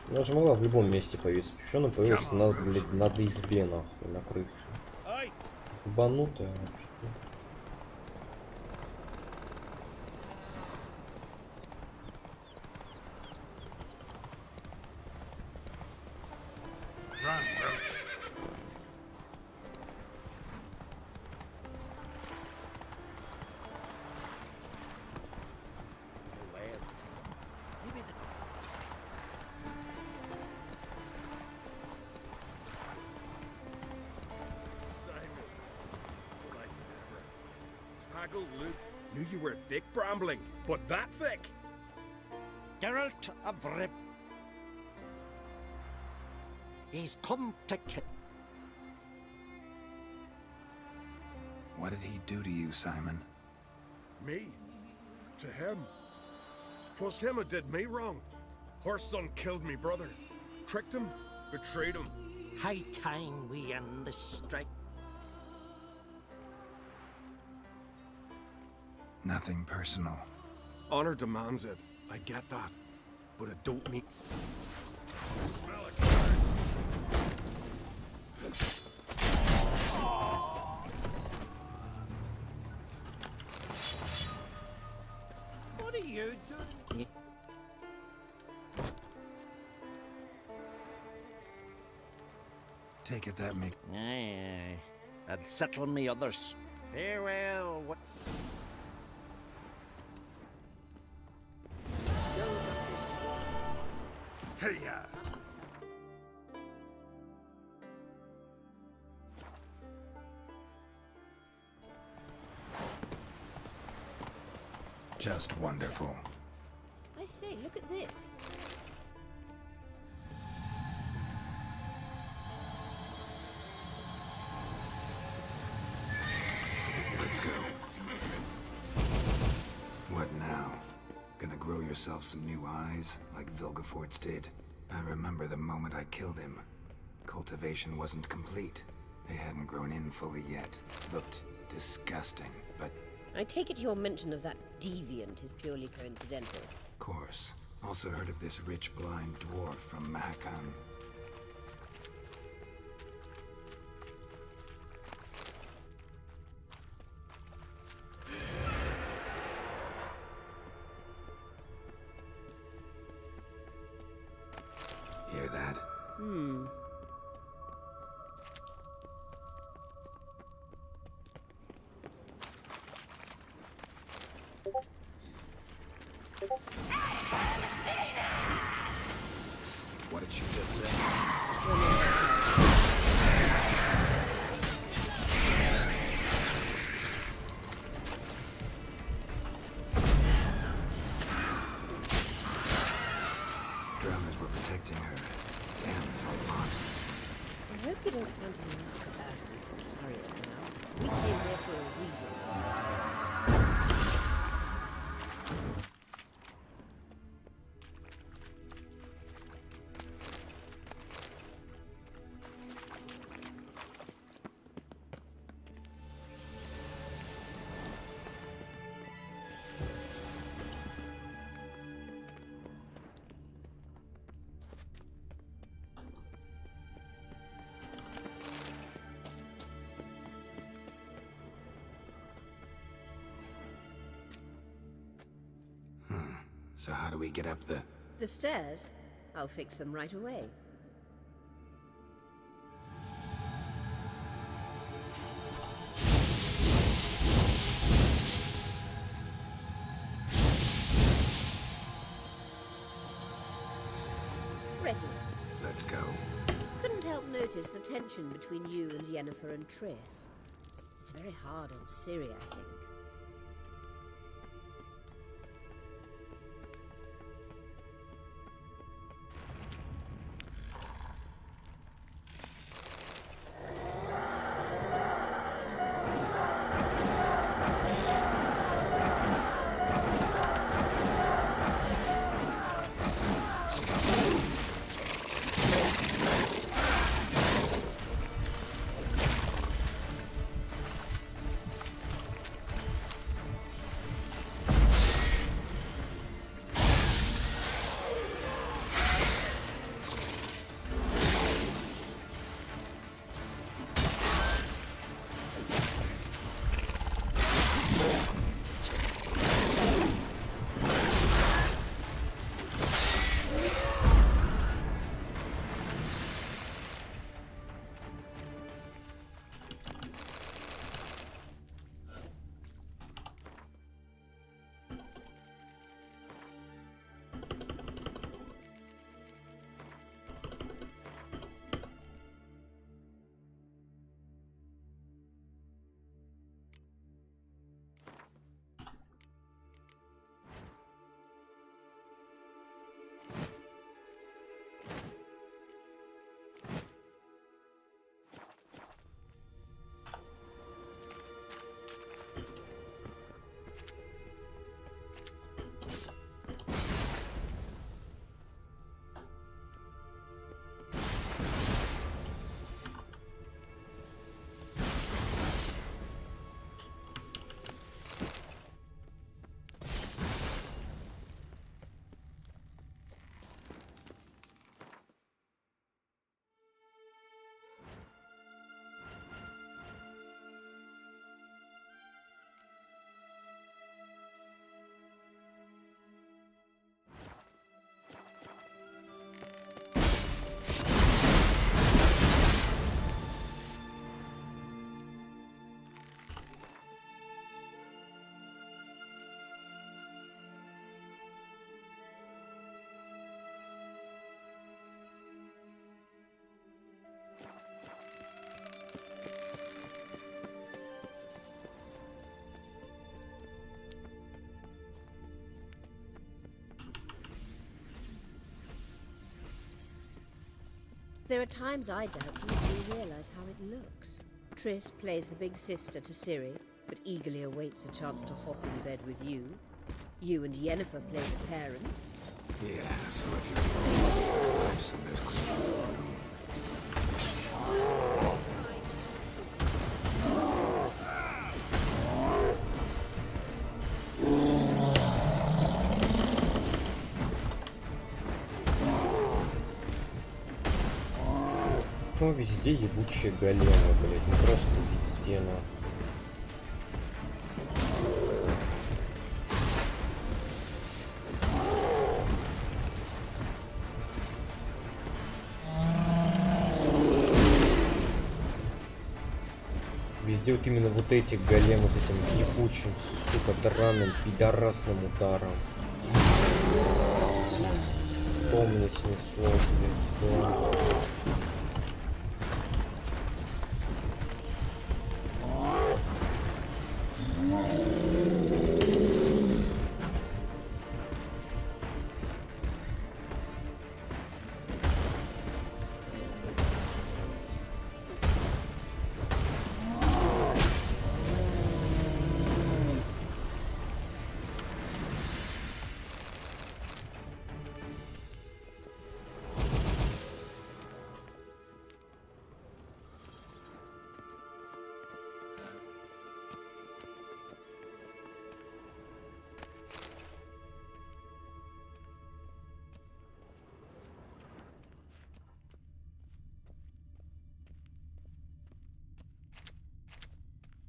Она же могла в любом месте появиться. Почему она появилась на избе, нахуй, на крыше? Ебанутая вообще. Knew you were thick, Brambling, but that thick? Geralt of Rip. He's come to kill. What did he do to you, Simon? Me? To him? 'Twas him who did me wrong. Her son killed me brother. Tricked him, betrayed him. High time we end this strike. Nothing personal. Honor demands it. I get that. But it don't mean... Smell it. What are you doing? Take it that make... Aye, I'd settle me others. Farewell. Hey-ya! Just wonderful. I say, look at this. Let's go. What now? Gonna grow yourself some new eyes, like Vilgefortz did? I remember the moment I killed him. Cultivation wasn't complete. They hadn't grown in fully yet. Looked disgusting, but... I take it your mention of that deviant is purely coincidental. Of course. Also heard of this rich blind dwarf from Mahakan. Hear that? What did she just say? Drowners were protecting her. Damn, there's a lot. I hope you don't plan to knock about this carrier now. We came here for a reason. So how do we get up the... The stairs? I'll fix them right away. Ready. Let's go. Couldn't help notice the tension between you and Yennefer and Triss. It's very hard on Ciri, I think. There are times I doubt you do realize how it looks. Triss plays the big sister to Ciri, but eagerly awaits a chance to hop in bed with you. You and Yennefer play the parents. Yeah, so if you're find some that's clean in the room. Ну везде ебучие големы, блять, ну просто везде на. Везде вот именно вот эти големы с этим ебучим, сука, драным, пидорасным ударом. Помнить снесло, блядь, да.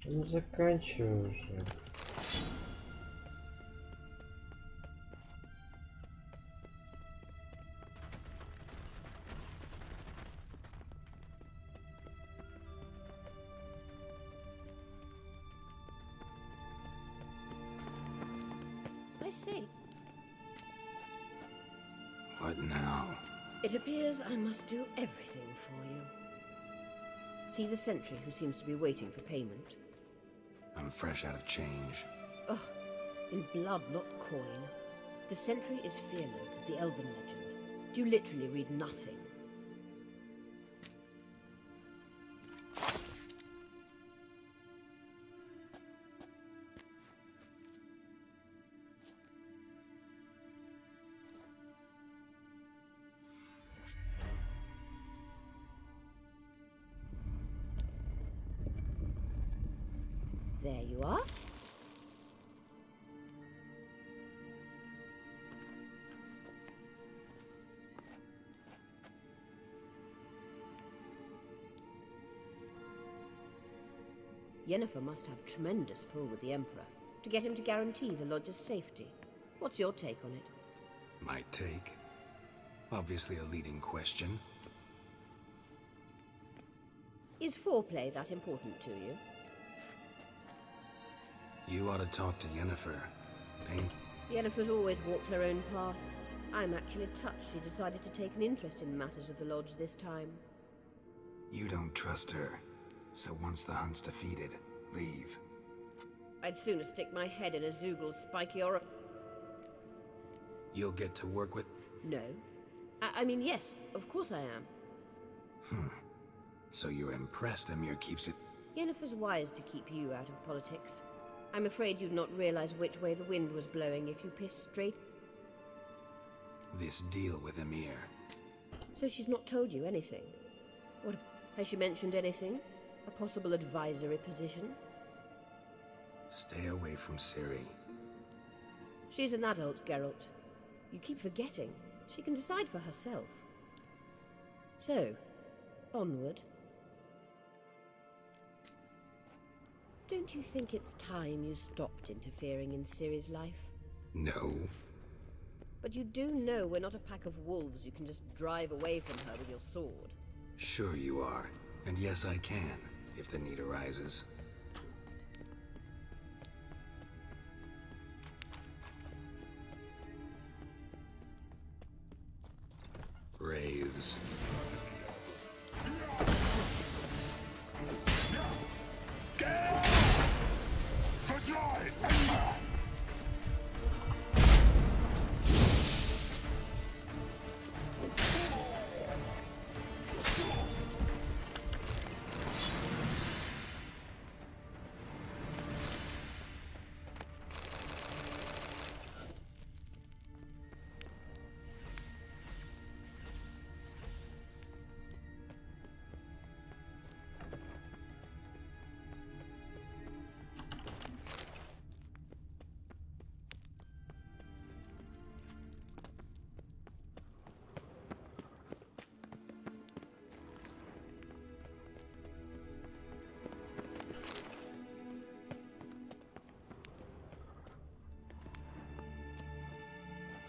Ну заканчивай уже. see. What now? It appears I must do everything for you. See the sentry who seems to be waiting for payment? I'm fresh out of change. Ugh, in blood, not coin. The sentry is Fearlow of the Elven legend. You literally read nothing. There you are. Yennefer must have tremendous pull with the Emperor to get him to guarantee the Lodge's safety. What's your take on it? My take? Obviously a leading question. Is foreplay that important to you? You ought to talk to Yennefer. Yennefer's always walked her own path. I'm actually touched she decided to take an interest in matters of the Lodge this time. You don't trust her. So once the hunt's defeated, leave. I'd sooner stick my head in a Zoogl's spiky or... You'll get to work with... No. I mean, yes, of course I am. So you're impressed Emir keeps it... Yennefer's wise to keep you out of politics. I'm afraid you'd not realize which way the wind was blowing if you pissed straight... This deal with Emir. So she's not told you anything? What... Has she mentioned anything? A possible advisory position? Stay away from Ciri. She's an adult, Geralt. You keep forgetting. She can decide for herself. So, onward. Don't you think it's time you stopped interfering in Ciri's life? No. But you do know we're not a pack of wolves you can just drive away from her with your sword. Sure you are. And yes, I can, if the need arises. Wraiths.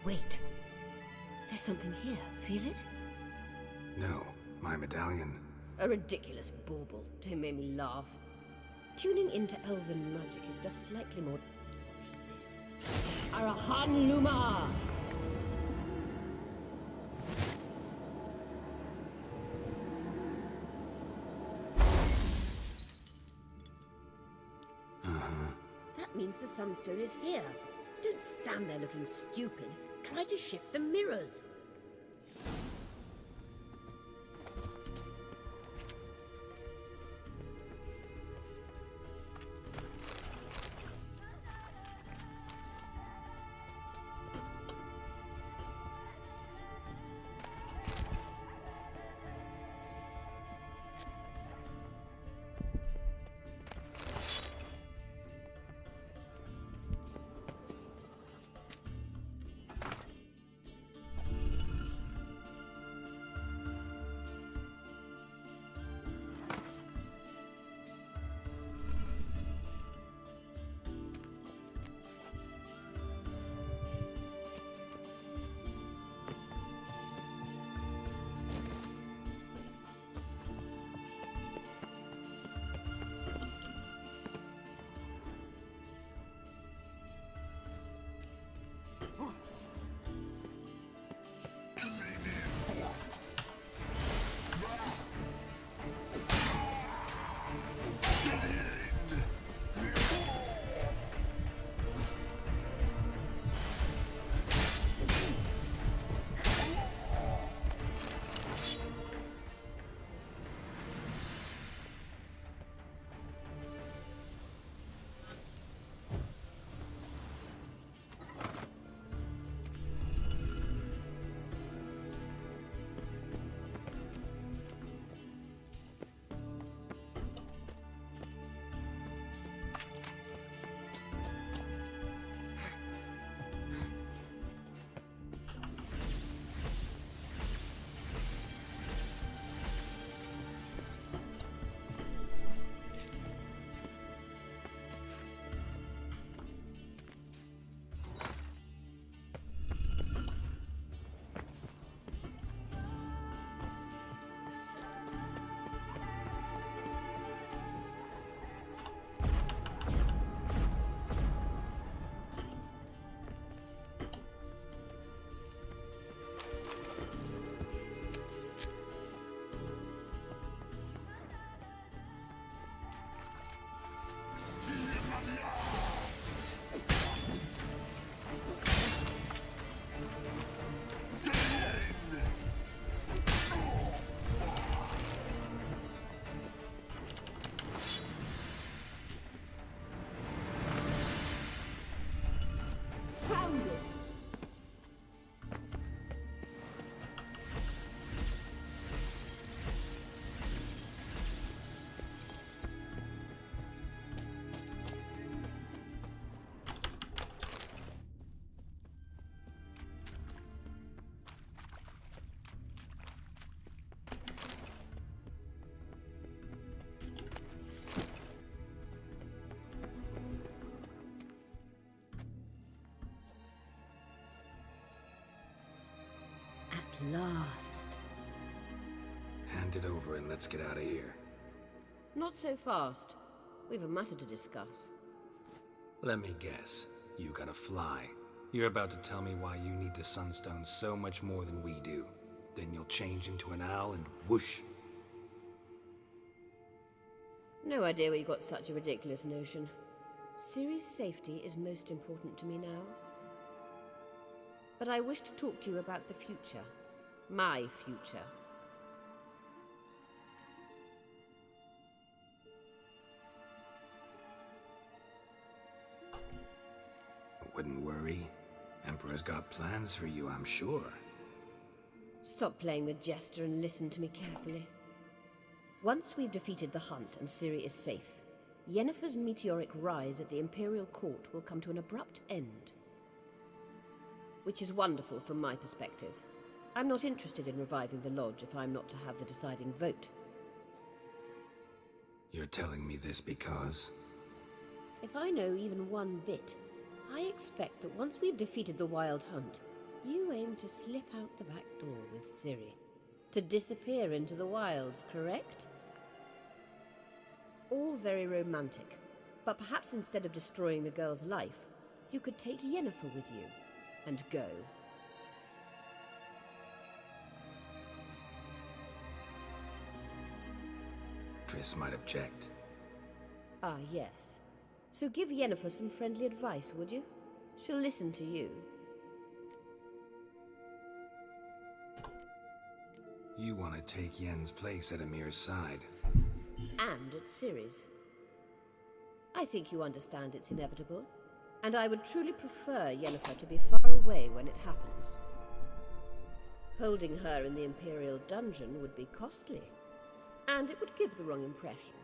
Wait. There's something here. Feel it? No, my medallion. A ridiculous bauble. Don't make me laugh. Tuning into elven magic is just slightly more... Watch this. Arahan Luma! That means the Sunstone is here. Don't stand there looking stupid. Try to shift the mirrors. last. Hand it over and let's get out of here. Not so fast. We've a matter to discuss. Let me guess. You gotta fly. You're about to tell me why you need the Sunstone so much more than we do. Then you'll change into an owl and whoosh. No idea where you got such a ridiculous notion. Ciri's safety is most important to me now. But I wish to talk to you about the future. My future. Wouldn't worry. Emperor's got plans for you, I'm sure. Stop playing the jester and listen to me carefully. Once we've defeated the hunt and Ciri is safe, Yennefer's meteoric rise at the Imperial Court will come to an abrupt end. Which is wonderful from my perspective. I'm not interested in reviving the Lodge if I'm not to have the deciding vote. You're telling me this because... If I know even one bit, I expect that once we've defeated the Wild Hunt, you aim to slip out the back door with Ciri. To disappear into the wilds, correct? All very romantic, but perhaps instead of destroying the girl's life, you could take Yennefer with you, and go. Triss might object. Ah, yes. So give Yennefer some friendly advice, would you? She'll listen to you. You want to take Yen's place at Emir's side. And at Ciri's. I think you understand it's inevitable, and I would truly prefer Yennefer to be far away when it happens. Holding her in the Imperial dungeon would be costly, and it would give the wrong impression.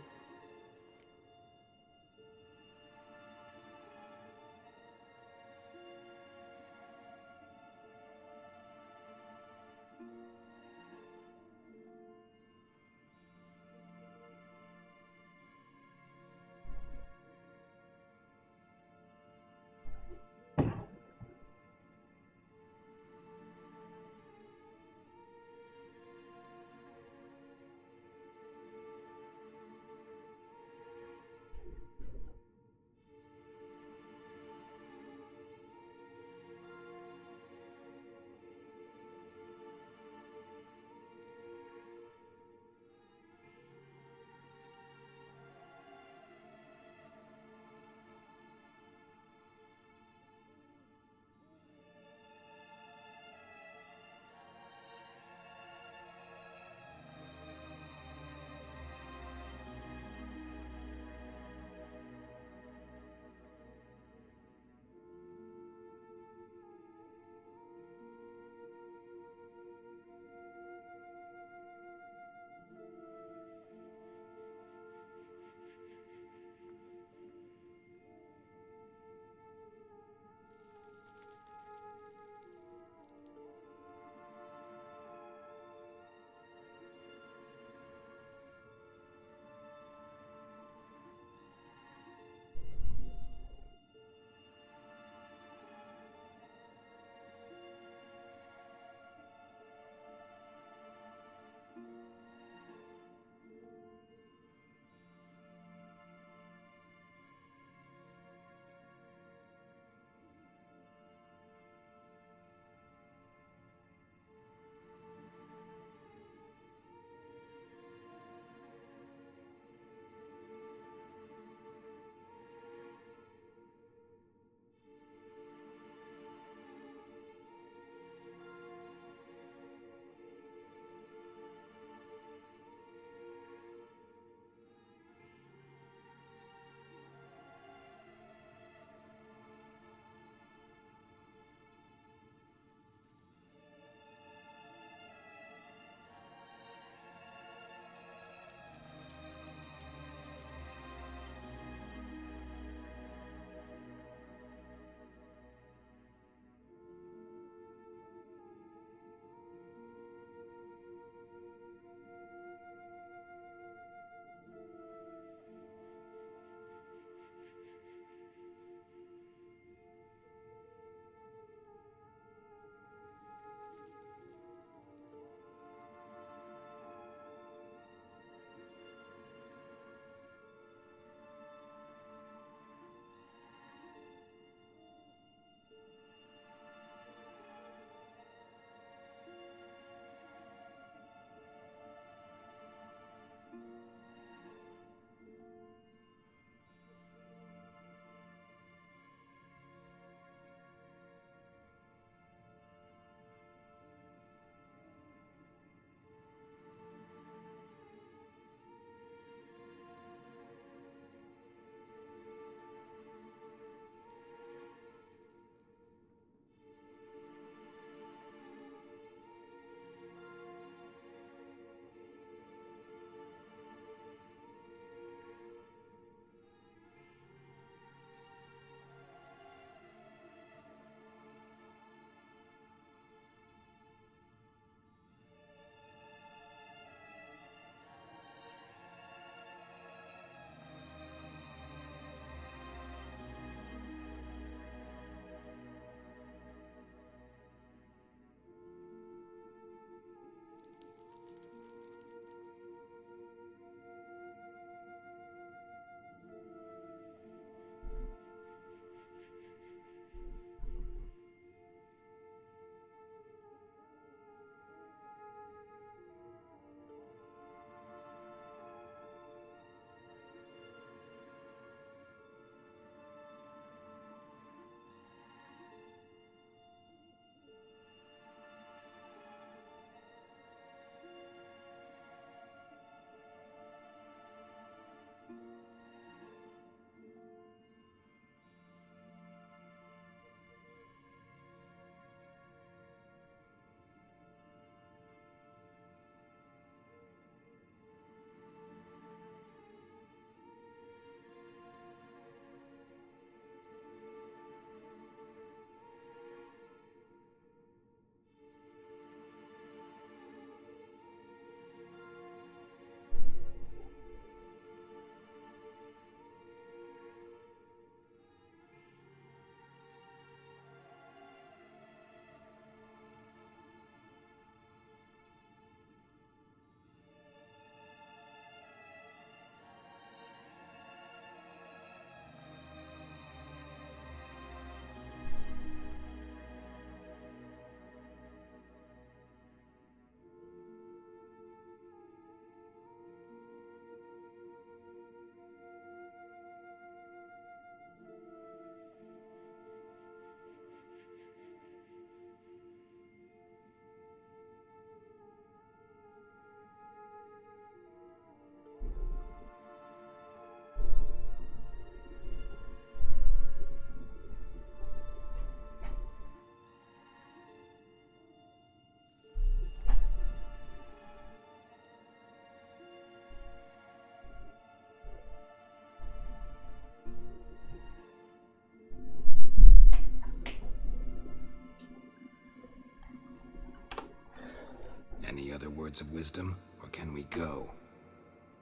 Any other words of wisdom, or can we go?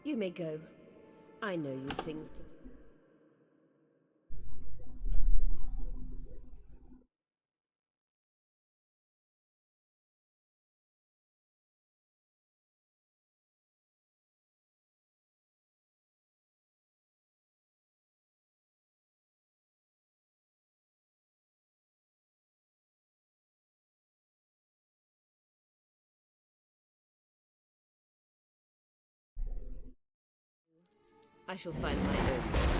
You may go. I know you've things to do. I shall find my own.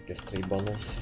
Я стрейбанулся.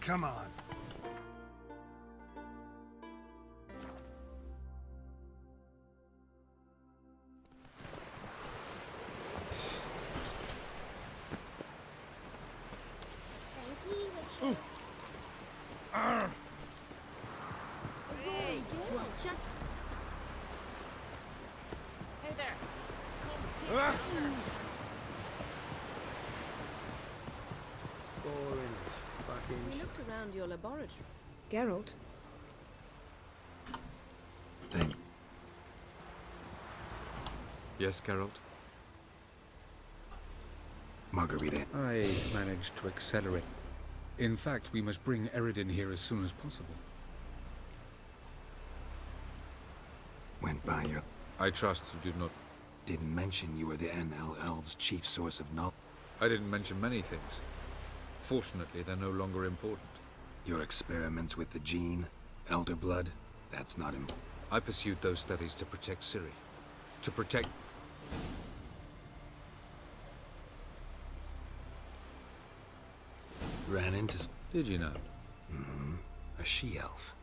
Come on. Hey, watch out. Hey there. Boring as fucking We looked around your laboratory. Geralt? Yes, Geralt? Margarita. I managed to accelerate. In fact, we must bring Eridan here as soon as possible. Went by your... I trust you did not didn't mention you were the NL Elves' chief source of knowledge. I didn't mention many things. Fortunately, they're no longer important. Your experiments with the gene, Elder Blood, that's not important. I pursued those studies to protect Ciri. To protect... Ran into... Did you know? Mm-hmm. A she-elf.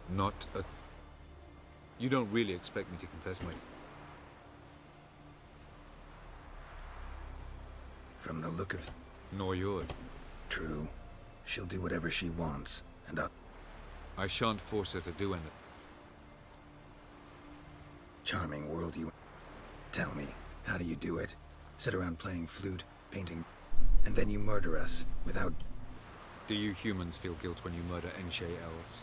Not a... You don't really expect me to confess my... From the look of... Nor yours. True. She'll do whatever she wants, and I shan't force her to do anything. Charming world you... Tell me, how do you do it? Sit around playing flute, painting, and then you murder us, without... Do you humans feel guilt when you murder Enshe elves?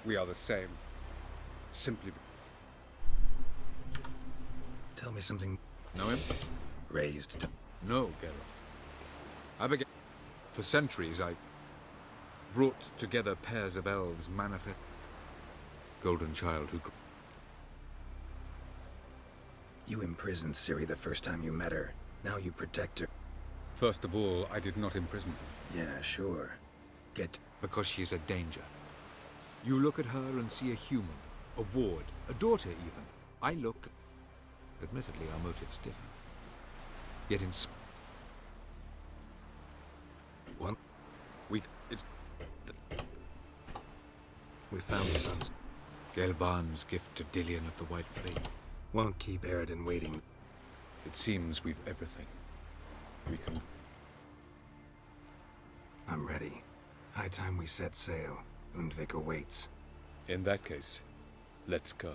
We are the same. Simply... Tell me something... Know him? Raised to... No, Geralt. I began... For centuries, I brought together pairs of elves manifest... Golden Child who... You imprisoned Ciri the first time you met her. Now you protect her. First of all, I did not imprison her. Yeah, sure. Because she's a danger. You look at her and see a human, a ward, a daughter even. I look... Admittedly, our motives differ. Yet in... What? We found the sons. Gelban's gift to Dillion of the White Fleet. Won't keep Eredin waiting. It seems we've everything. We can... I'm ready. High time we set sail. Undvik awaits. In that case, let's go.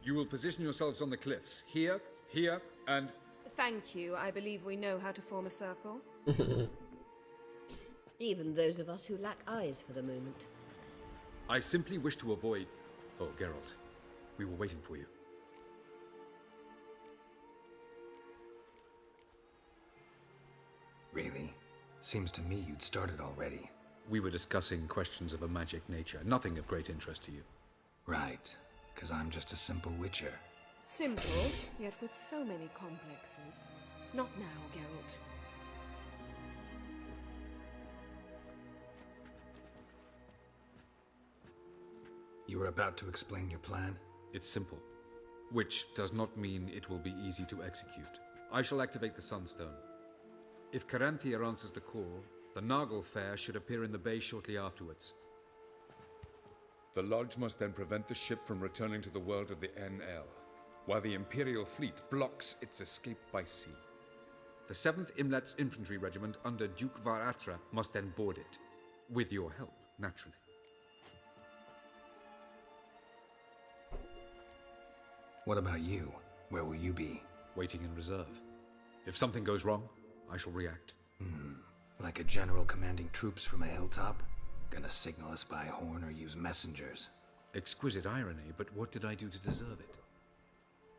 You will position yourselves on the cliffs. Here, here, and... Thank you. I believe we know how to form a circle. Even those of us who lack eyes for the moment. I simply wish to avoid... Oh, Geralt. We were waiting for you. Really? Seems to me you'd started already. We were discussing questions of a magic nature. Nothing of great interest to you. Right. Because I'm just a simple witcher. Simple, yet with so many complexes. Not now, Geralt. You were about to explain your plan? It's simple. Which does not mean it will be easy to execute. I shall activate the Sunstone. If Caranthia answers the call, the Nagel Fair should appear in the bay shortly afterwards. The Lodge must then prevent the ship from returning to the world of the NL, while the Imperial fleet blocks its escape by sea. The 7th Imlet's Infantry Regiment under Duke Varatra must then board it. With your help, naturally. What about you? Where will you be? Waiting in reserve. If something goes wrong, I shall react. Like a general commanding troops from a hilltop? Gonna signal us by horn or use messengers? Exquisite irony, but what did I do to deserve it?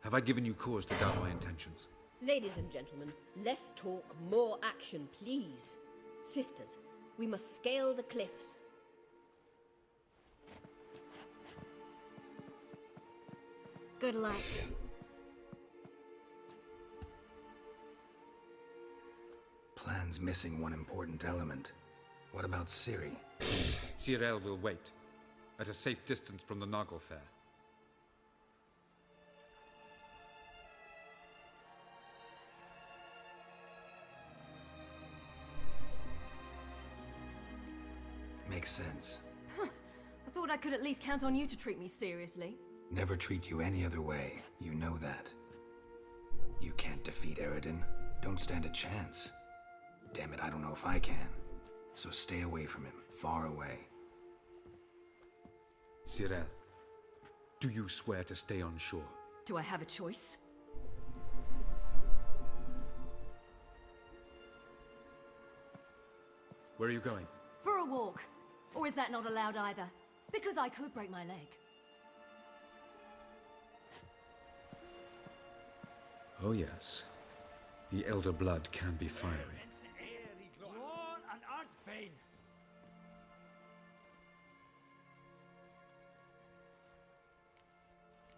Have I given you cause to doubt my intentions? Ladies and gentlemen, less talk, more action, please. Sisters, we must scale the cliffs. Good luck. Plan's missing one important element. What about Ciri? Cyril will wait, at a safe distance from the Nagel Fair. Makes sense. I thought I could at least count on you to treat me seriously. Never treat you any other way. You know that. You can't defeat Eredin. Don't stand a chance. Damn it, I don't know if I can. So stay away from him. Far away. Cyril, do you swear to stay on shore? Do I have a choice? Where are you going? For a walk. Or is that not allowed either? Because I could break my leg. Oh yes. The elder blood can be fiery.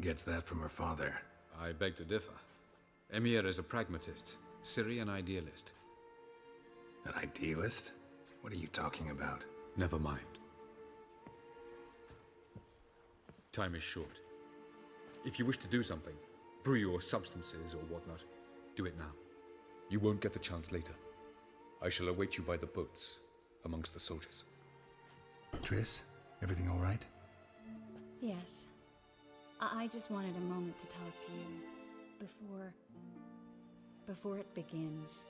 Gets that from her father. I beg to differ. Emir is a pragmatist, Ciri an idealist. An idealist? What are you talking about? Never mind. Time is short. If you wish to do something, brew your substances or whatnot, do it now. You won't get the chance later. I shall await you by the boats, amongst the soldiers. Triss, everything all right? Yes. I just wanted a moment to talk to you before it begins.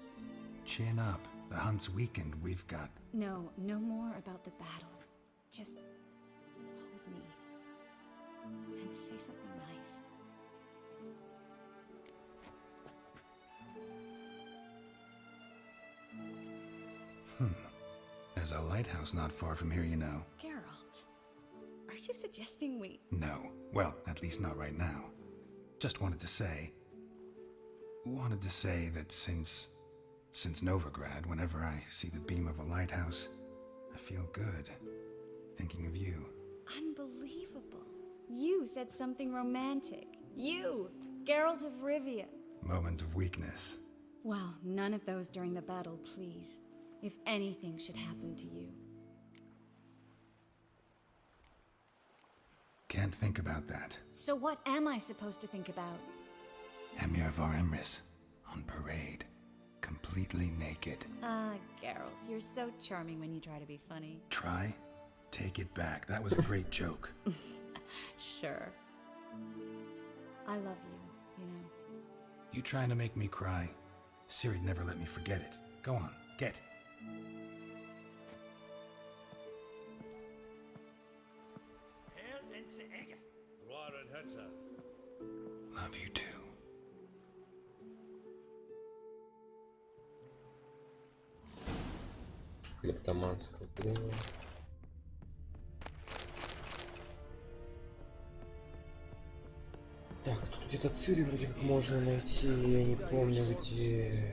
Chin up. The hunt's weakened. We've got... No more about the battle. Just hold me and say something nice. There's a lighthouse not far from here, you know. Geralt, are you suggesting we... No. Well, at least not right now. Just wanted to say that since Novigrad, whenever I see the beam of a lighthouse, I feel good. Thinking of you. Unbelievable. You said something romantic. You, Geralt of Rivia. Moment of weakness. Well, none of those during the battle, please. If anything should happen to you. Can't think about that. So what am I supposed to think about? Emir Var Emrys, on parade. Completely naked. Ah, Geralt, you're so charming when you try to be funny. Try? Take it back. That was a great joke. Sure. I love you, you know. You trying to make me cry? Ciri'd never let me forget it. Go on, get. Love you too. Клептоманское время. Так, тут где-то Цири вроде как можно найти, я не помню где.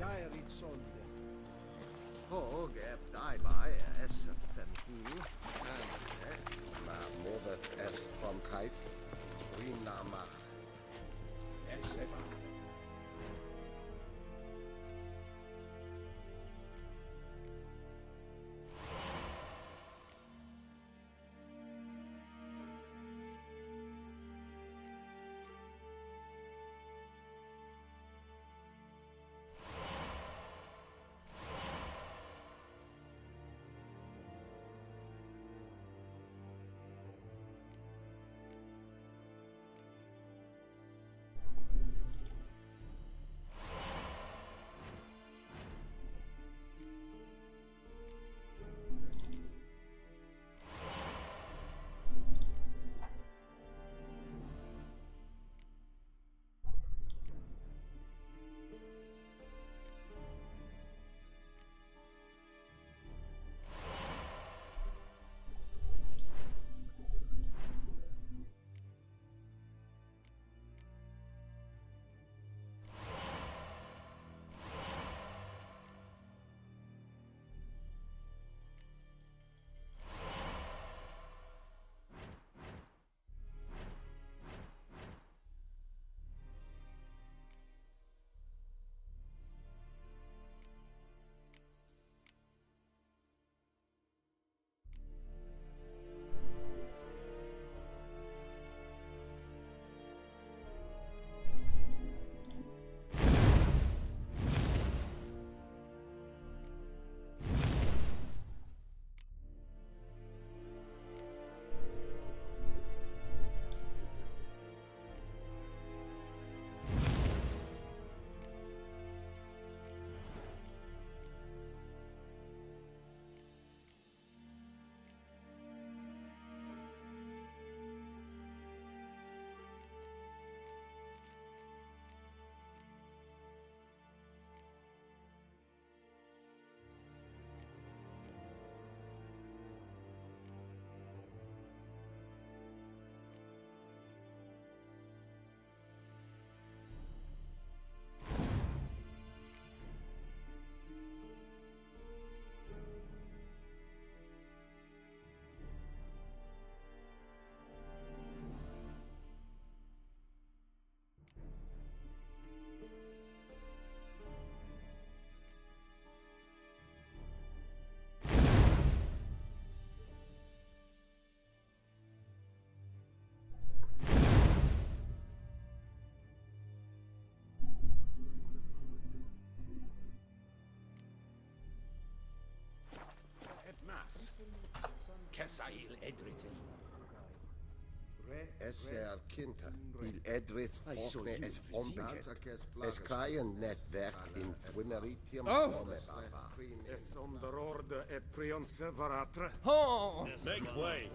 Kesail Edrithi. Esser Kinta, il Edris Fokne es Ombiket, es Kraien Netwerk in Wimeritium. Es onderorde e prion severatre. Oh! Make way!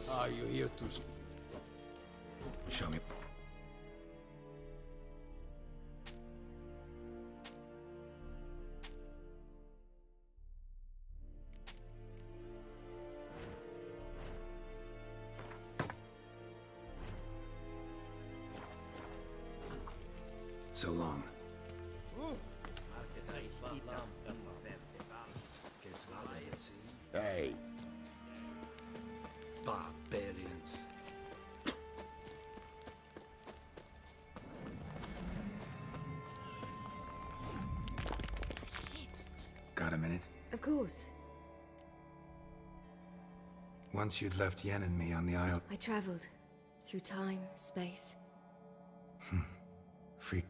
Are you here to... Show me. So long. Hey. Barbarians. Shit. Got a minute? Of course. Once you'd left Yen and me on the Isle... I traveled. Through time, space. Freak.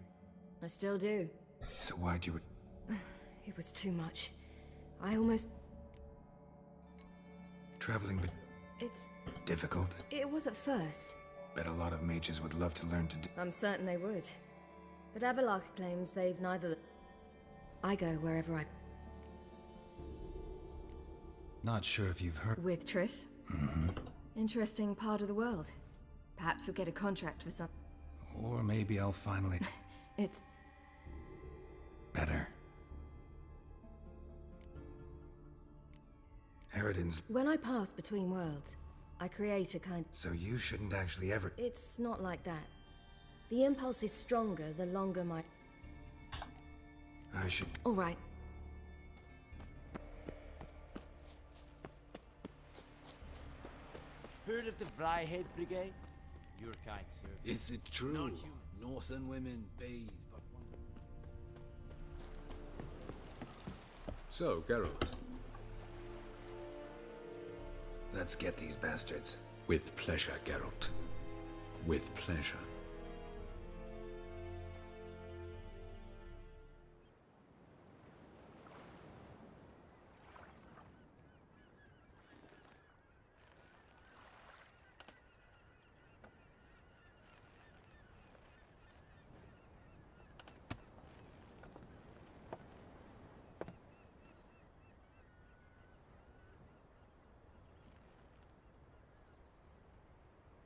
I still do. So why'd you... It was too much. I almost... Traveling, but... It's... difficult? It was at first. Bet a lot of mages would love to learn to do... I'm certain they would. But Avalok claims they've neither... I go wherever I... Not sure if you've heard... With Triss? Mm-hmm. Interesting part of the world. Perhaps you'll get a contract for some... Or maybe I'll finally... It's... better. Eridan's... When I pass between worlds, I create a kind... So you shouldn't actually ever... It's not like that. The impulse is stronger the longer my... I should... All right. Heard of the Vryhead Brigade? Your kind, sir. Is it true? Northern women bathe but one... So, Geralt. Let's get these bastards. With pleasure, Geralt. With pleasure.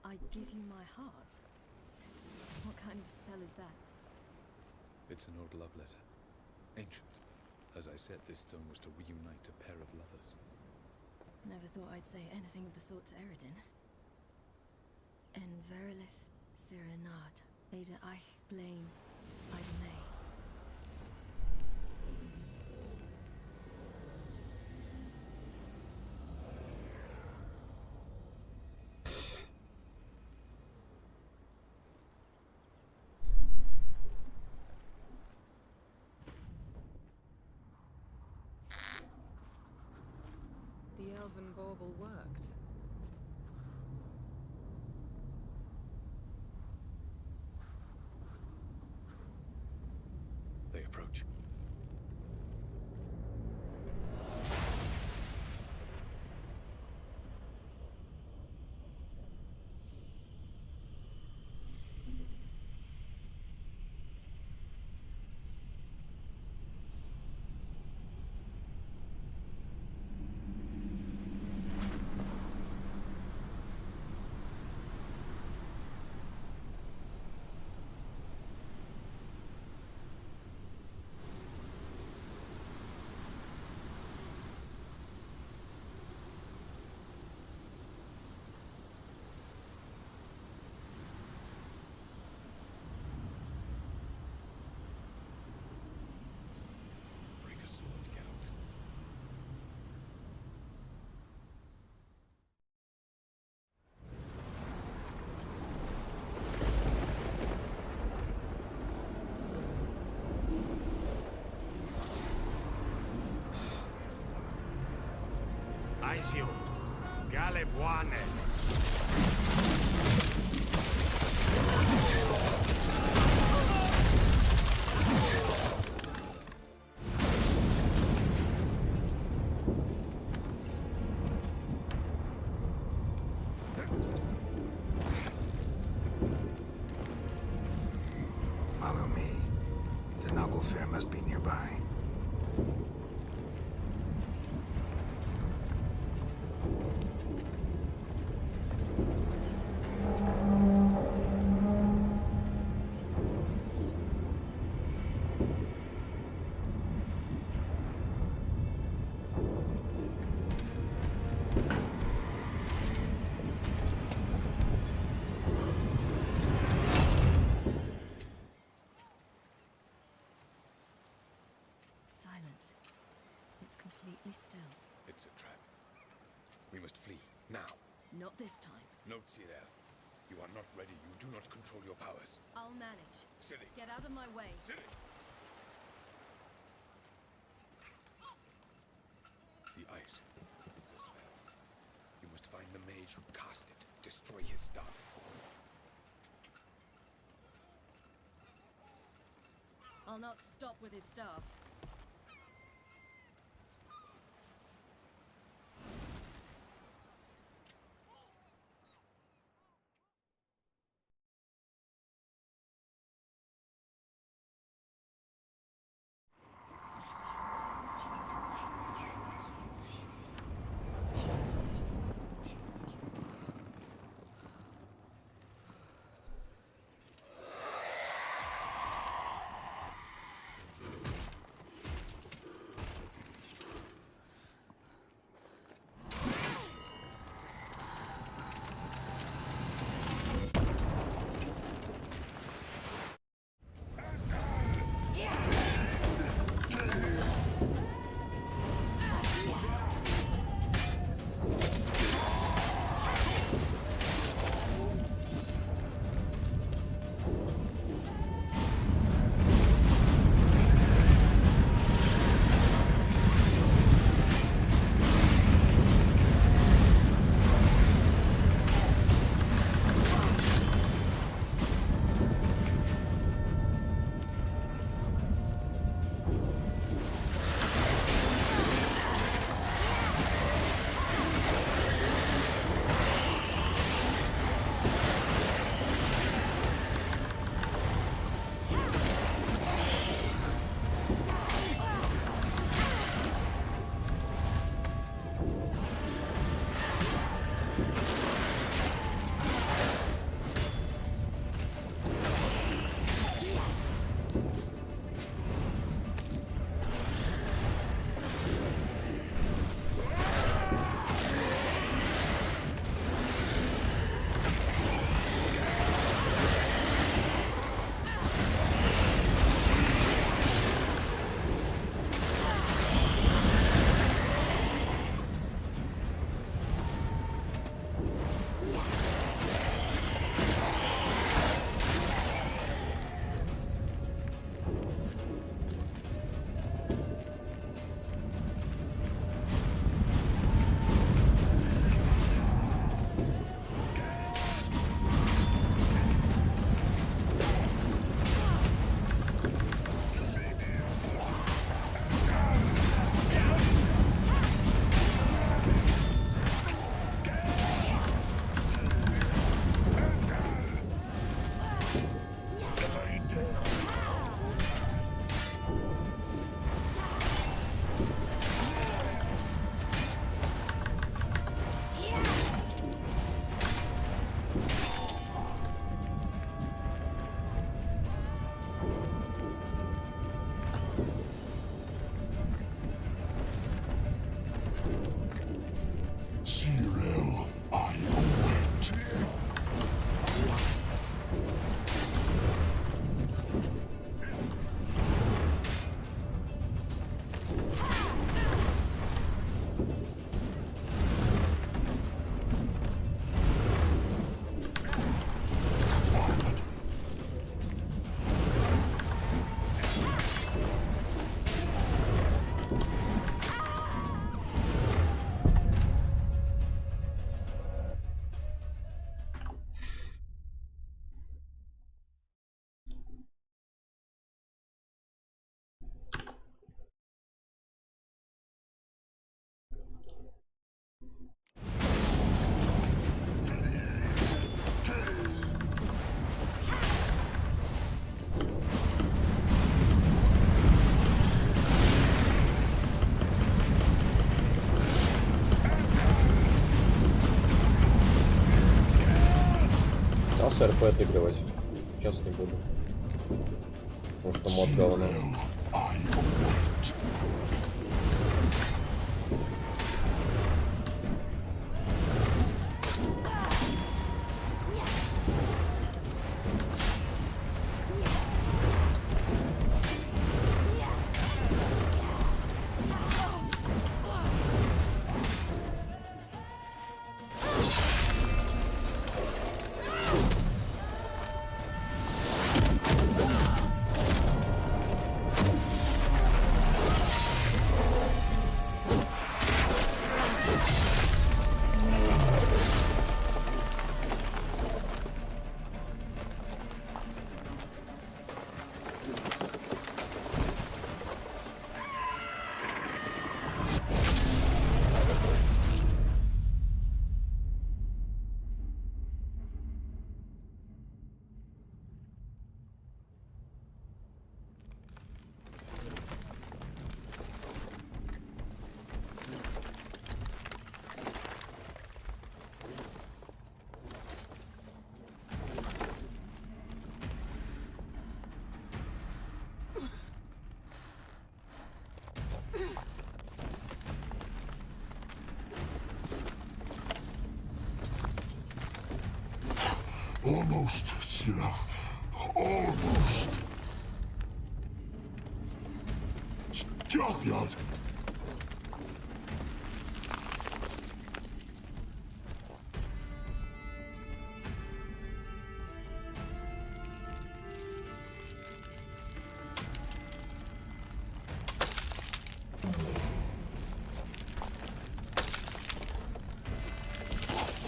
I give you my heart? What kind of spell is that? It's an old love letter. Ancient. As I said, this stone was to reunite a pair of lovers. Never thought I'd say anything of the sort to Eridan. En verilith Sirenad, Ada Eich Blaine, Ida May. The elven bauble worked. They approach. Break a sword, Geralt. Aizio. Galebuane. We must flee, now. Not this time. Note, Cyril. You are not ready. You do not control your powers. I'll manage. Ciri. Get out of my way. Ciri. The ice. It's a spell. You must find the mage who cast it. Destroy his stuff. I'll not stop with his staff. С РП отыгрывать. Сейчас не буду. Потому что мод говно. Almost, Sirach. Almost. Stjåthjad.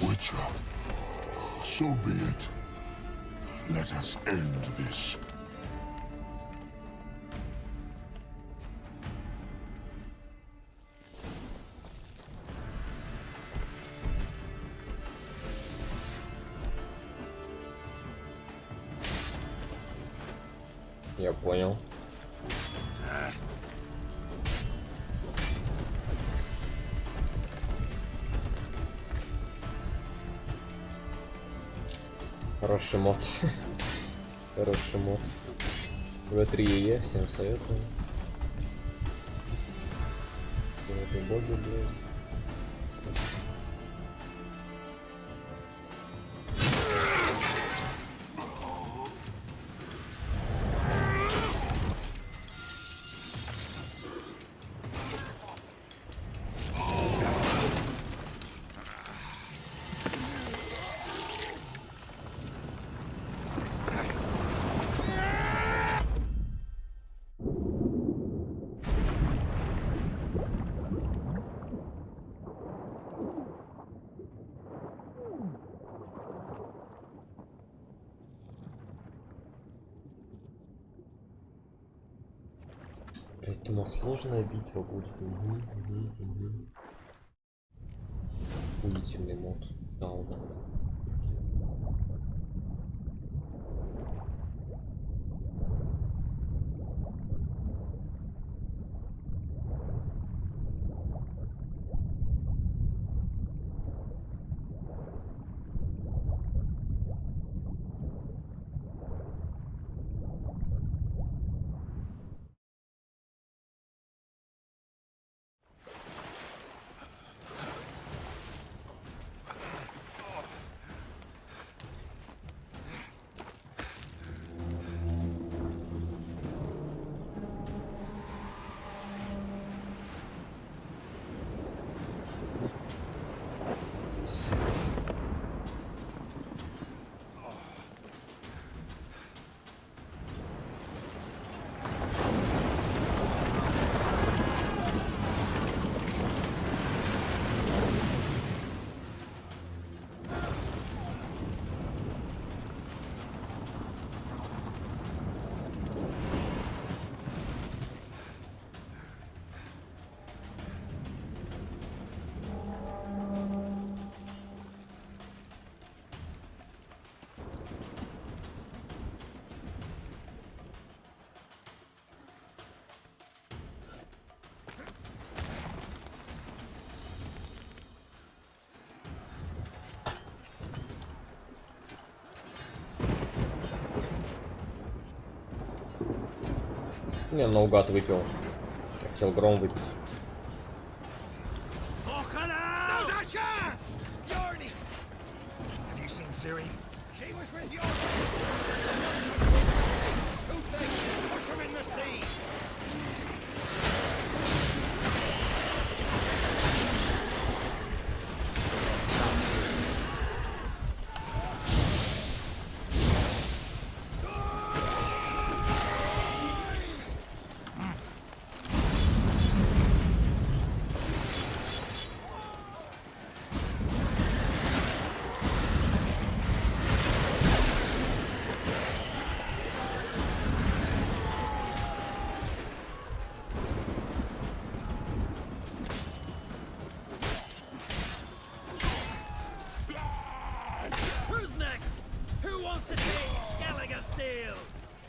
Witcher, so be it. Let us end this. Я понял. Хороший мод. Хороший мод. В3 всем советую. Вот и боги, блядь. Блять, думал, сложная битва будет. Удивительный мод. Да, да. Не, наугад выпил. Я хотел гром выпить.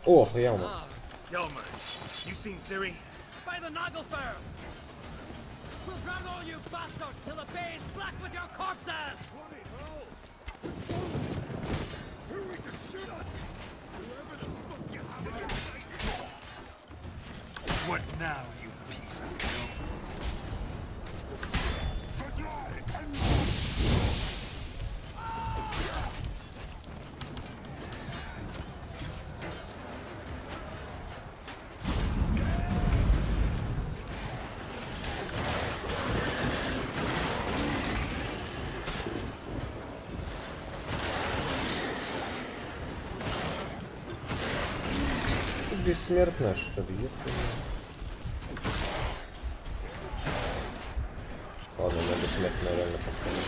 О, охуенно. Yo, man, you seen Siri? By the Nagelfur! We'll drown all you bastards till the bay is black with your corpses! Bloody hell! Who are we to shoot at? Whoever the fuck you have in your sight. What now, you piece of filth? бессмертная, что ли? Ёпта. Ладно, на бессмертная реально похоже.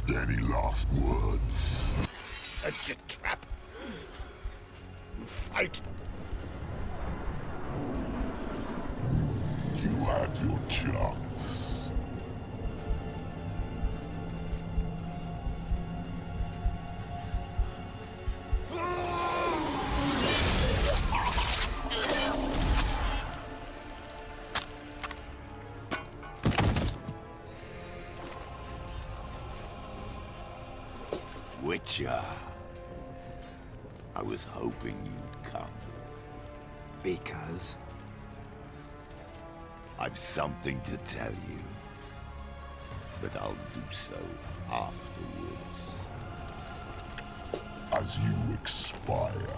Any last words? Set your trap. Fight. You had your chance. Witcher. I was hoping you'd come. Because? I've something to tell you. But I'll do so afterwards. As you expire.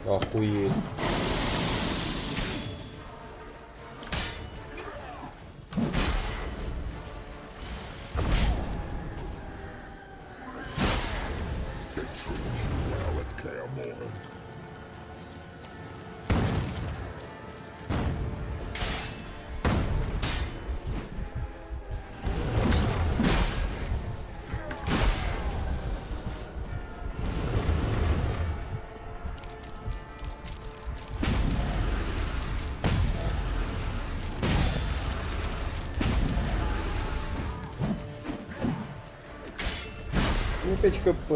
Охуеть. Ну 5 хп.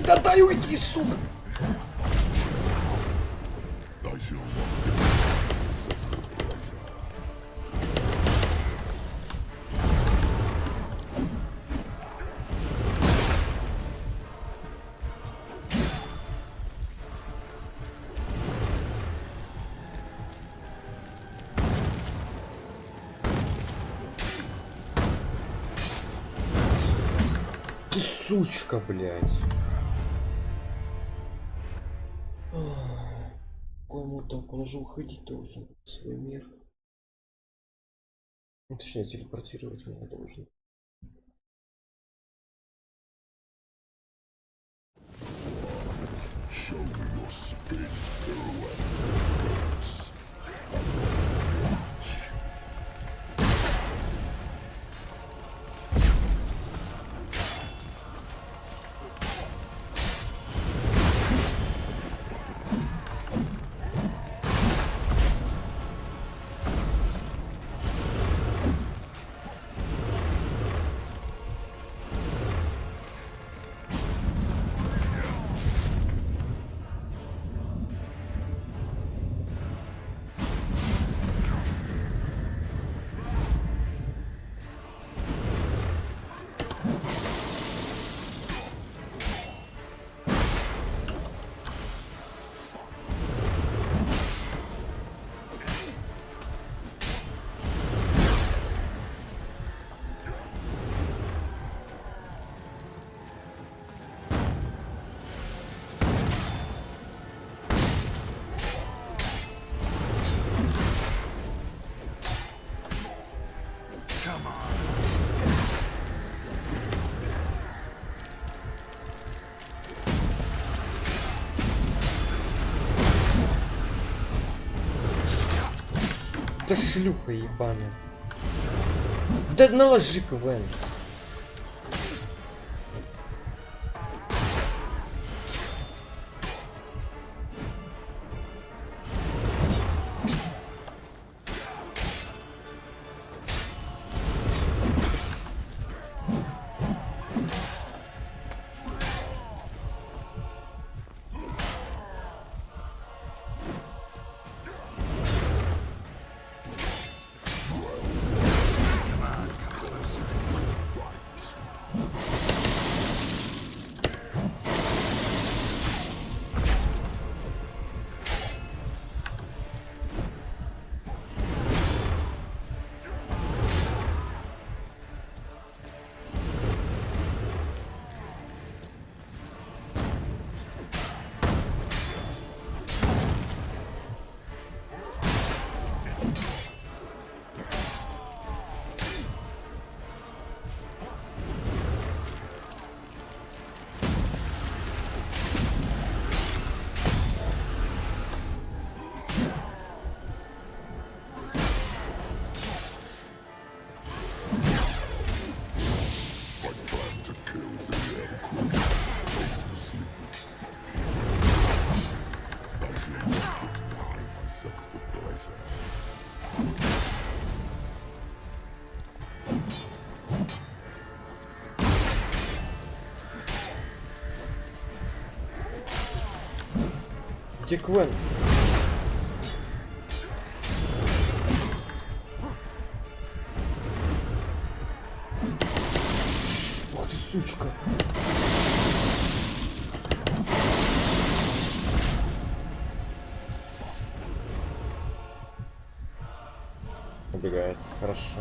Да дай уйти, сука! Ты сучка, блядь. Кому так? Он же уходить должен в свой мир. Точнее, телепортировать меня должен. Show me your spin, pirouettes, and ты шлюха ебаная. Да наложи КВН. Где Квен? Ух ты, сучка. Убегает. Хорошо.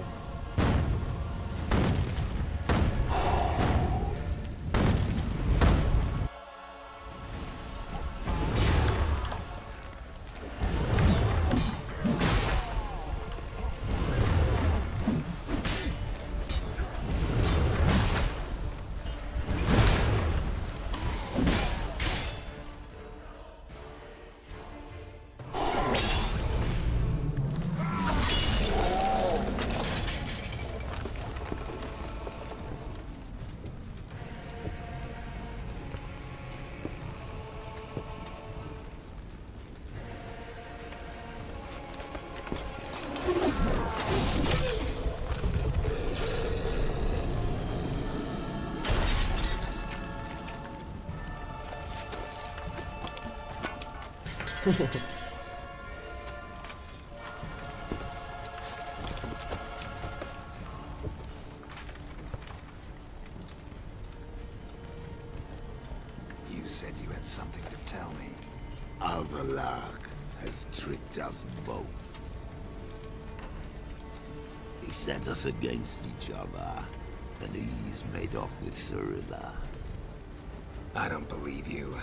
You said you had something to tell me. Avallac'h has tricked us both. He set us against each other, and he's made off with Cyrilla. I don't believe you.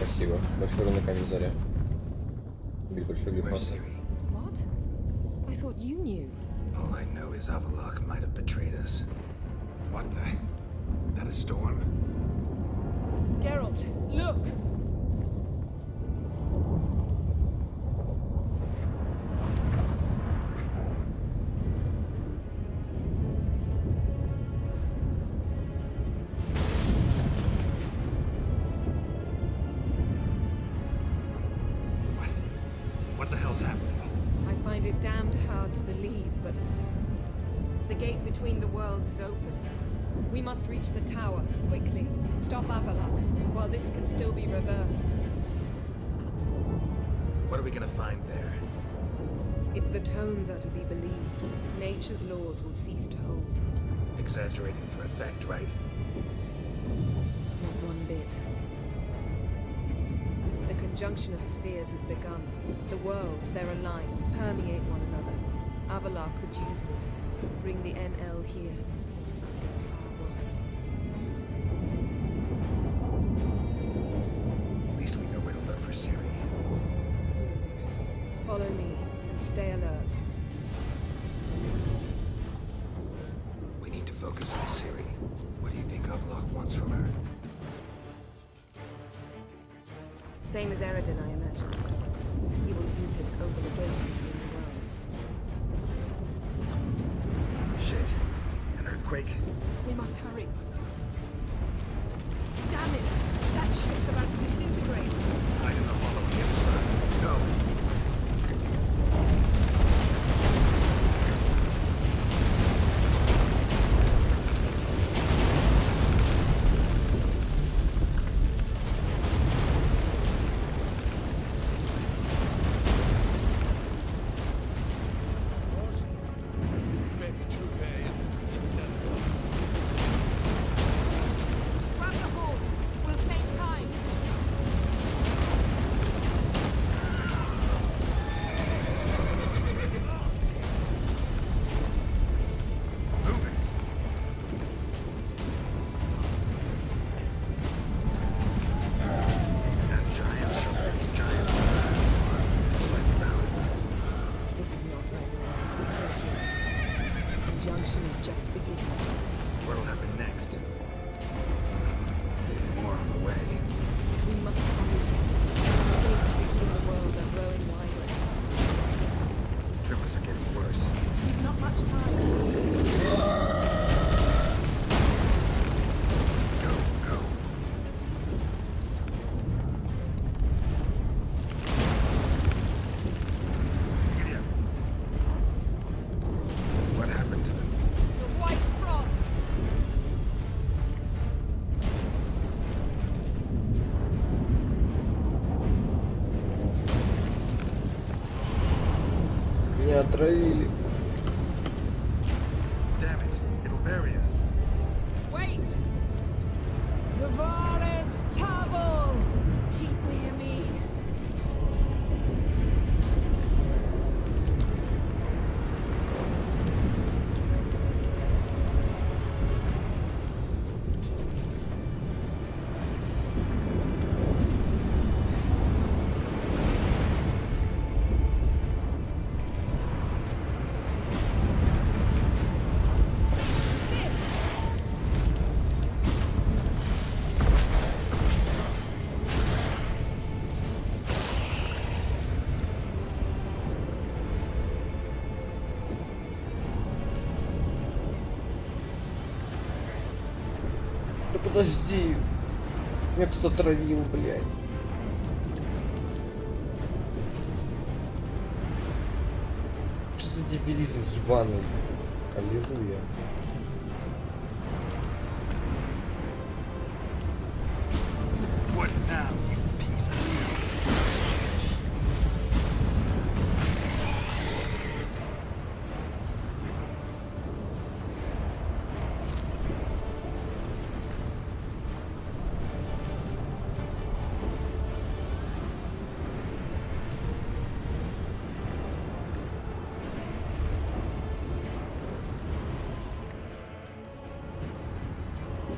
Спасибо. Большой на камень заря. Убить большой глифосат. What? I thought you knew. All I know is Avallac'h might have betrayed us. What the? That a storm? Geralt, look! What the hell's happening? I find it damned hard to believe, but the gate between the worlds is open. We must reach the tower, quickly. Stop Avallac'h, while this can still be reversed. What are we gonna find there? If the tomes are to be believed, nature's laws will cease to hold. Exaggerating for effect, right? Not one bit. conjunction of spheres has begun. The worlds, they're aligned, permeate one another. Avalar could use this, bring the NL here, or something far worse. At least we know where to look for Siri. Follow me, and stay alert. We need to focus on Siri. What do you think Avlok wants from her? Same as Eridan, I imagine. He will use it to open a gate between the worlds. Shit. An earthquake? We must hurry. Damn it! That ship's about to disintegrate! Hide in the hollow on the other side. Go! Grab the horse! We'll save time! Move it! That giant ship is giant. It's like balance. This is not going well. Not yet. The conjunction is just beginning. What'll happen next? More on the way. We must hurry. The gates between the worlds are growing wider. Tremors are getting worse. We've not much time. Go, go. Gideon. What happened to them? The white frost! Не отравили. Damn it. It'll bury us. Wait! Gavaris Tavel! Keep near me. Да подожди. Меня кто-то отравил, блядь. Что за дебилизм ебаный? Аллилуйя. What now, you piece of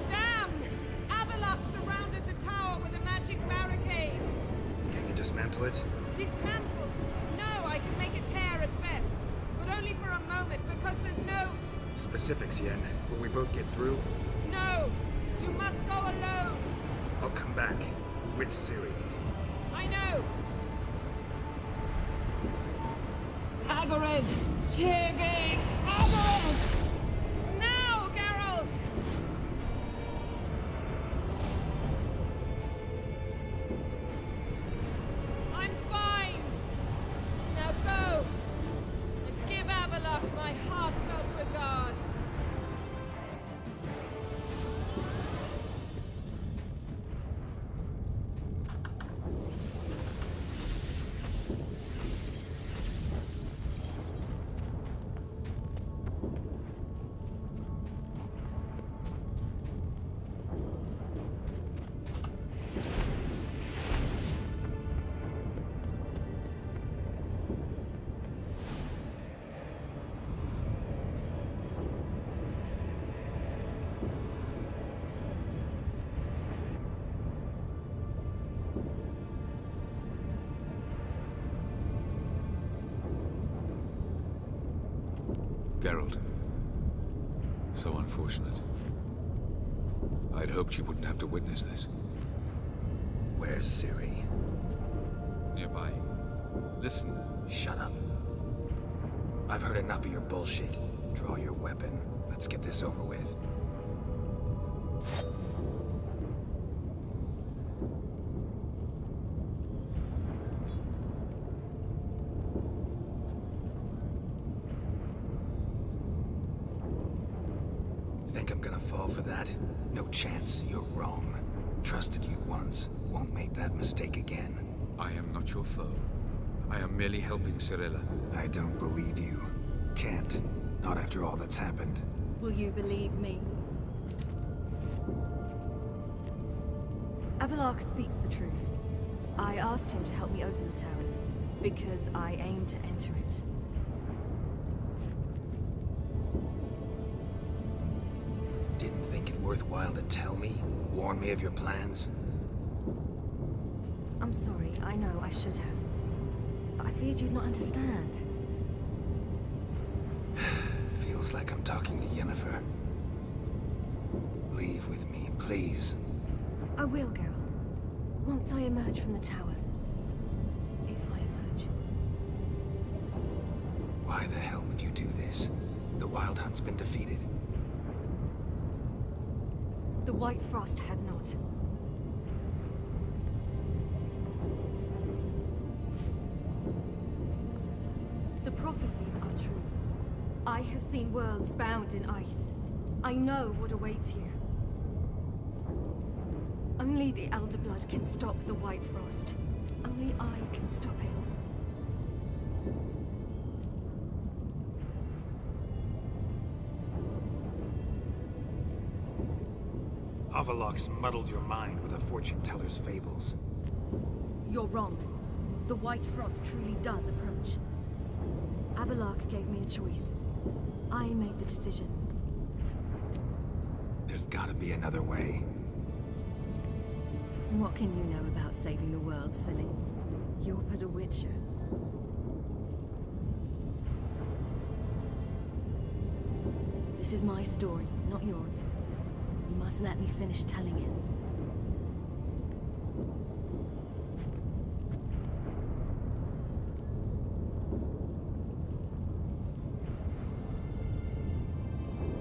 Damn! Avalok surrounded the tower with a magic barricade. Can you dismantle it? Dismantle? No, I can make a tear at best. But only for a moment, because there's no... Specifics, Yen. Will we both get through? No! You must go alone! I'll come back. With Siri. I know! Agared! Tiggy! Agared! Now, Geralt! I'm fine! Now go! And give Avalok my heartfelt regards! Geralt. So unfortunate. I'd hoped you wouldn't have to witness this. Where's Ciri? Nearby. Listen. Shut up. I've heard enough of your bullshit. Draw your weapon. Let's get this over with. Think I'm gonna fall for that? No chance. You're wrong. Trusted you once. Won't make that mistake again. I am not your foe. I am merely helping Cirilla. I don't believe you. Can't. Not after all that's happened. Will you believe me? Avalark speaks the truth. I asked him to help me open the tower, because I aim to enter it. Didn't think it worthwhile to tell me? Warn me of your plans? I'm sorry, I know I should have. But I feared you'd not understand. Feels like I'm talking to Yennefer. Leave with me, please. I will, Geralt. Once I emerge from the tower. If I emerge. Why the hell would you do this? The Wild Hunt's been defeated. The White Frost has not. The prophecies are true. I have seen worlds bound in ice. I know what awaits you. Only the Elder Blood can stop the White Frost. Only I can stop it. Avalox muddled your mind with a fortune-teller's fables. You're wrong. The White Frost truly does approach. Avalark gave me a choice. I made the decision. There's gotta be another way. What can you know about saving the world, silly? You're but a witcher. This is my story, not yours. You must let me finish telling it.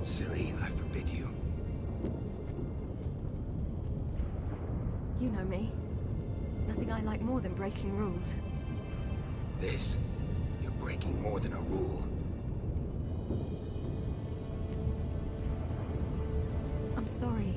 Ciri, I forbid you. You know me. Nothing I like more than breaking rules. This, you're breaking more than a rule. I'm sorry.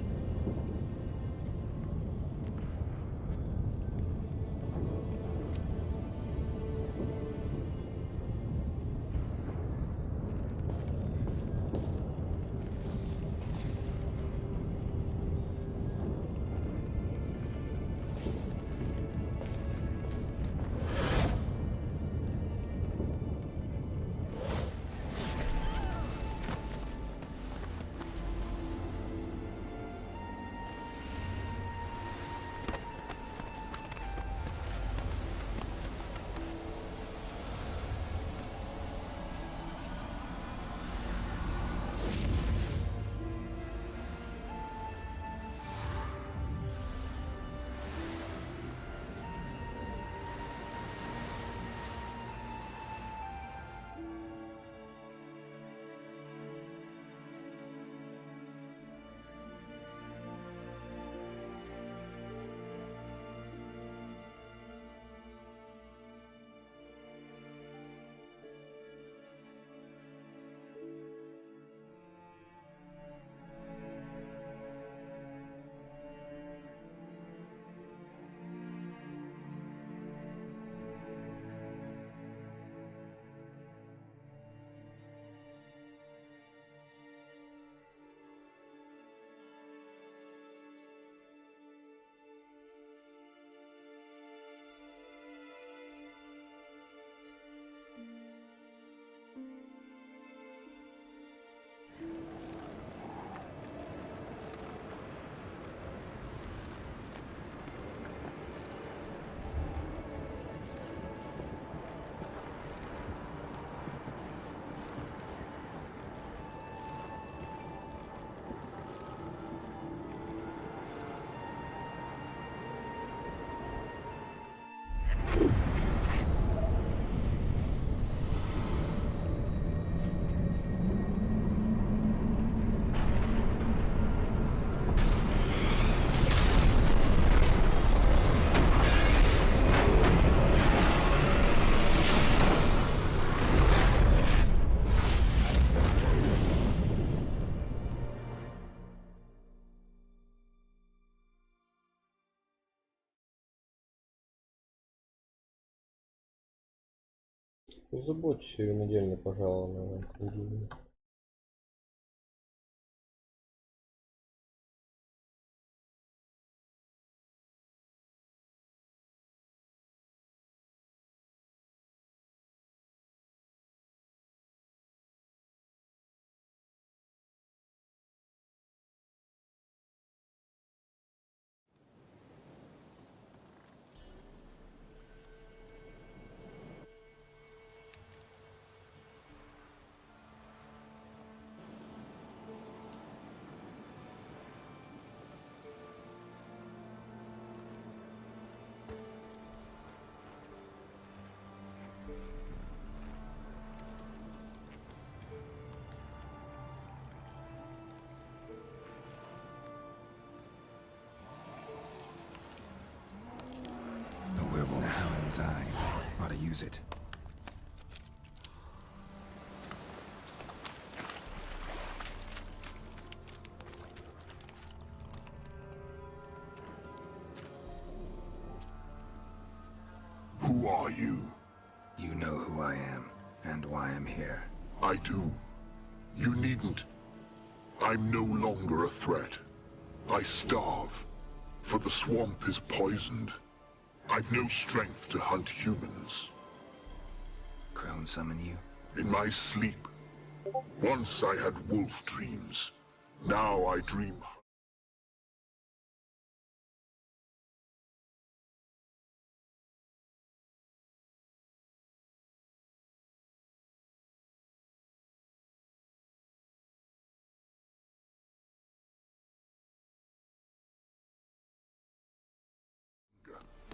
Не забудь винодельню, пожалуй, на книги. His eye. Ought to use it. Who are you? You know who I am, and why I'm here. I do. You needn't. I'm no longer a threat. I starve, for the swamp is poisoned. I've no strength to hunt humans. Crone summon you? In my sleep. Once I had wolf dreams. Now I dream...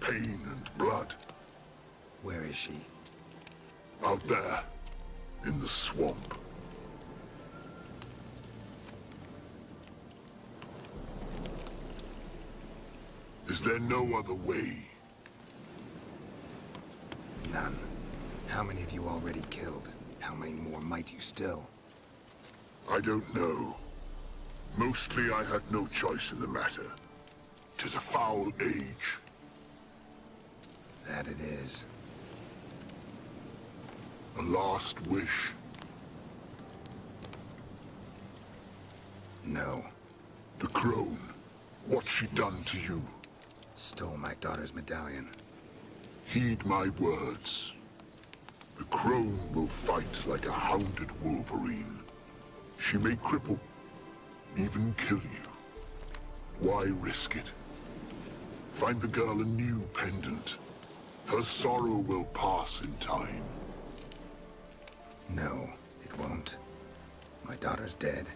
pain and blood. Where is she? Out there, in the swamp. Is there no other way? None. How many have you already killed? How many more might you still? I don't know. Mostly I had no choice in the matter. 'Tis a foul age. That it is. A last wish? No. The crone. What's she done to you? Stole my daughter's medallion. Heed my words. The crone will fight like a hounded wolverine. She may cripple, even kill you. Why risk it? Find the girl a new pendant. Her sorrow will pass in time. No, it won't. My daughter's dead.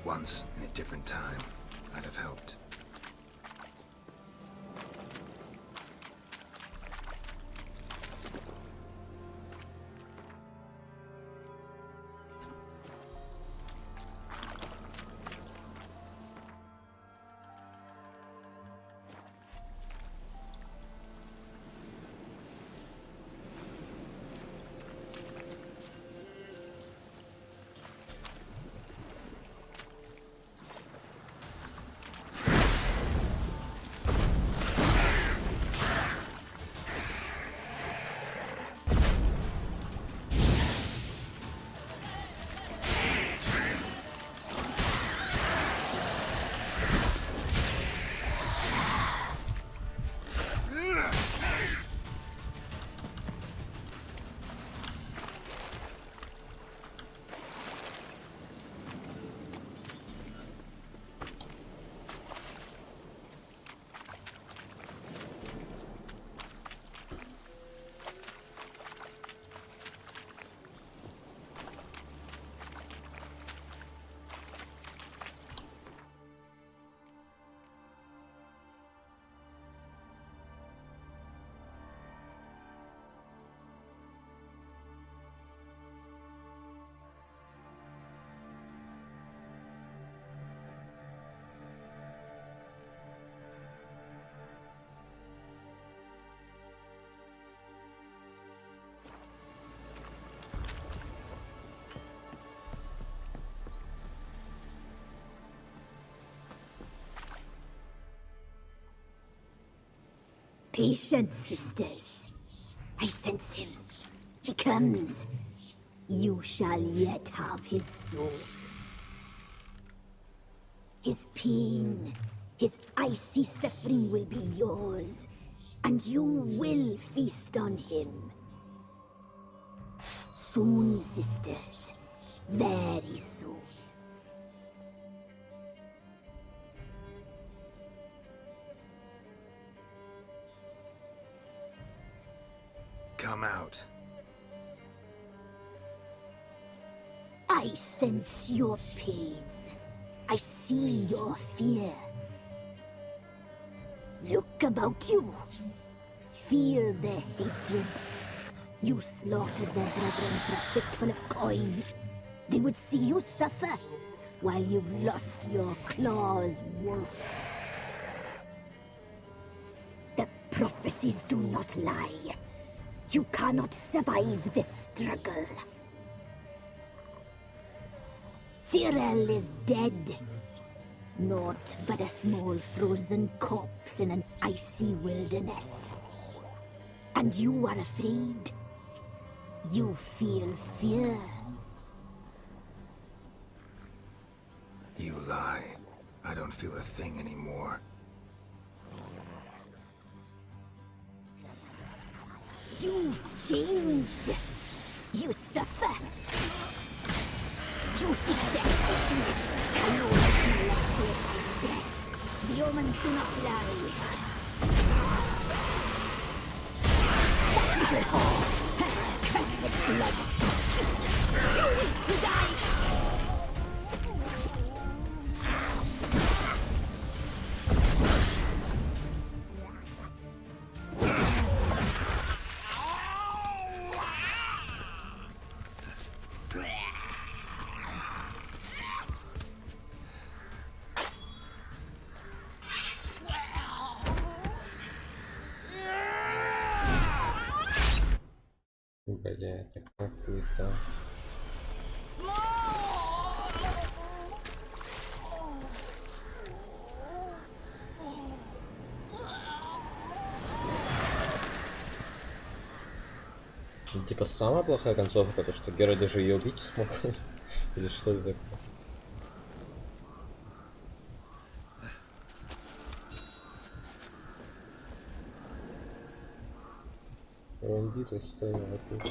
Once, in a different time, I'd have helped. Patience, sisters. I sense him. He comes. You shall yet have his soul. His pain, his icy suffering will be yours, and you will feast on him. Soon, sisters. Very soon. Come out. I sense your pain. I see your fear. Look about you. Feel their hatred. You slaughtered their brethren for a fistful of coin. They would see you suffer while you've lost your claws, wolf. The prophecies do not lie. You cannot survive this struggle. Tyrell is dead. Naught but a small frozen corpse in an icy wilderness. And you are afraid. You feel fear. You lie. I don't feel a thing anymore. You've changed. You suffer. You seek death, isn't it? I know that you left here by death. The omens do not lie. That little whore! Curse its blood! You wish to die! Бля, такая хуета. Ну, типа самая плохая концовка, то что Гера даже ее убить не смог. Или что это такое? Бандиты стоят тут.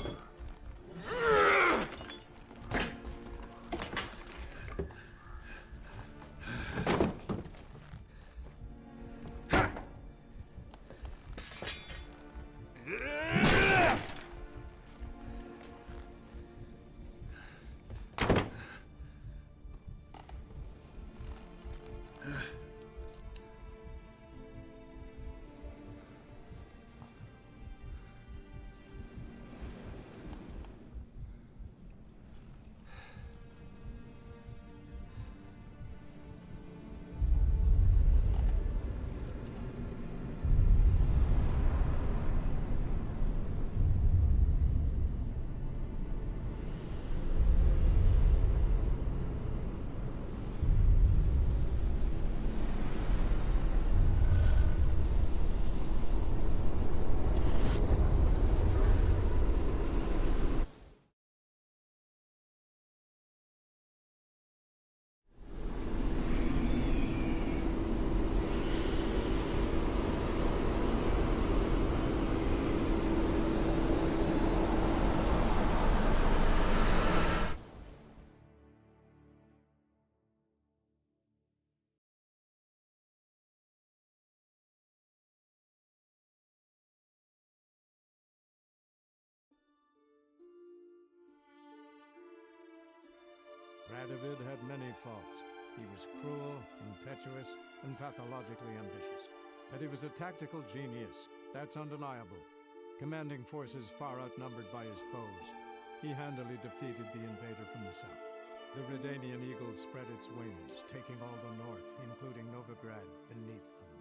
Radovid had many faults. He was cruel, impetuous, and pathologically ambitious. But he was a tactical genius, that's undeniable. Commanding forces far outnumbered by his foes, he handily defeated the invader from the south. The Redanian eagle spread its wings, taking all the north, including Novigrad, beneath them.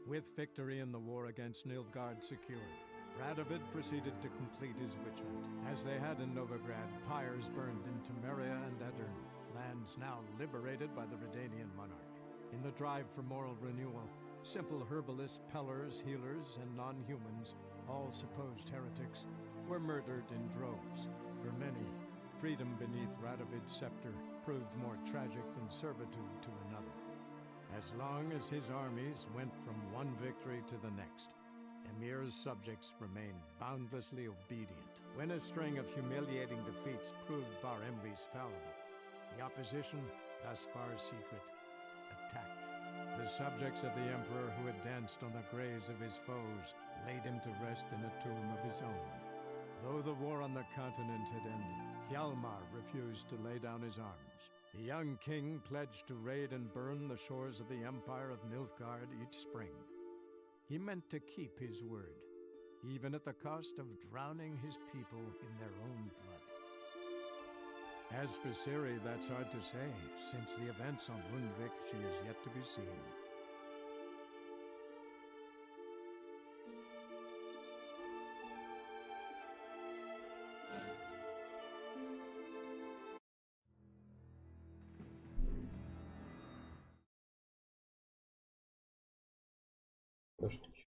With victory in the war against Nilfgaard secured, Radovid proceeded to complete his witch hunt. As they had in Novigrad, pyres burned in Temeria and Edirn, lands now liberated by the Redanian monarch. In the drive for moral renewal, Simple herbalists, pellers, healers, and non-humans, all supposed heretics, were murdered in droves. For many, freedom beneath Radovid's scepter proved more tragic than servitude to another. As long as his armies went from one victory to the next, Emir's subjects remained boundlessly obedient. When a string of humiliating defeats proved Var Emre's fallible, the opposition, thus far secret, attacked. The subjects of the Emperor who had danced on the graves of his foes laid him to rest in a tomb of his own. Though the war on the continent had ended, Hjalmar refused to lay down his arms. The young king pledged to raid and burn the shores of the Empire of Nilfgaard each spring. He meant to keep his word, even at the cost of drowning his people in their own blood. As for Ciri, that's hard to say, since the events on Undvik she is yet to be seen. Подожди.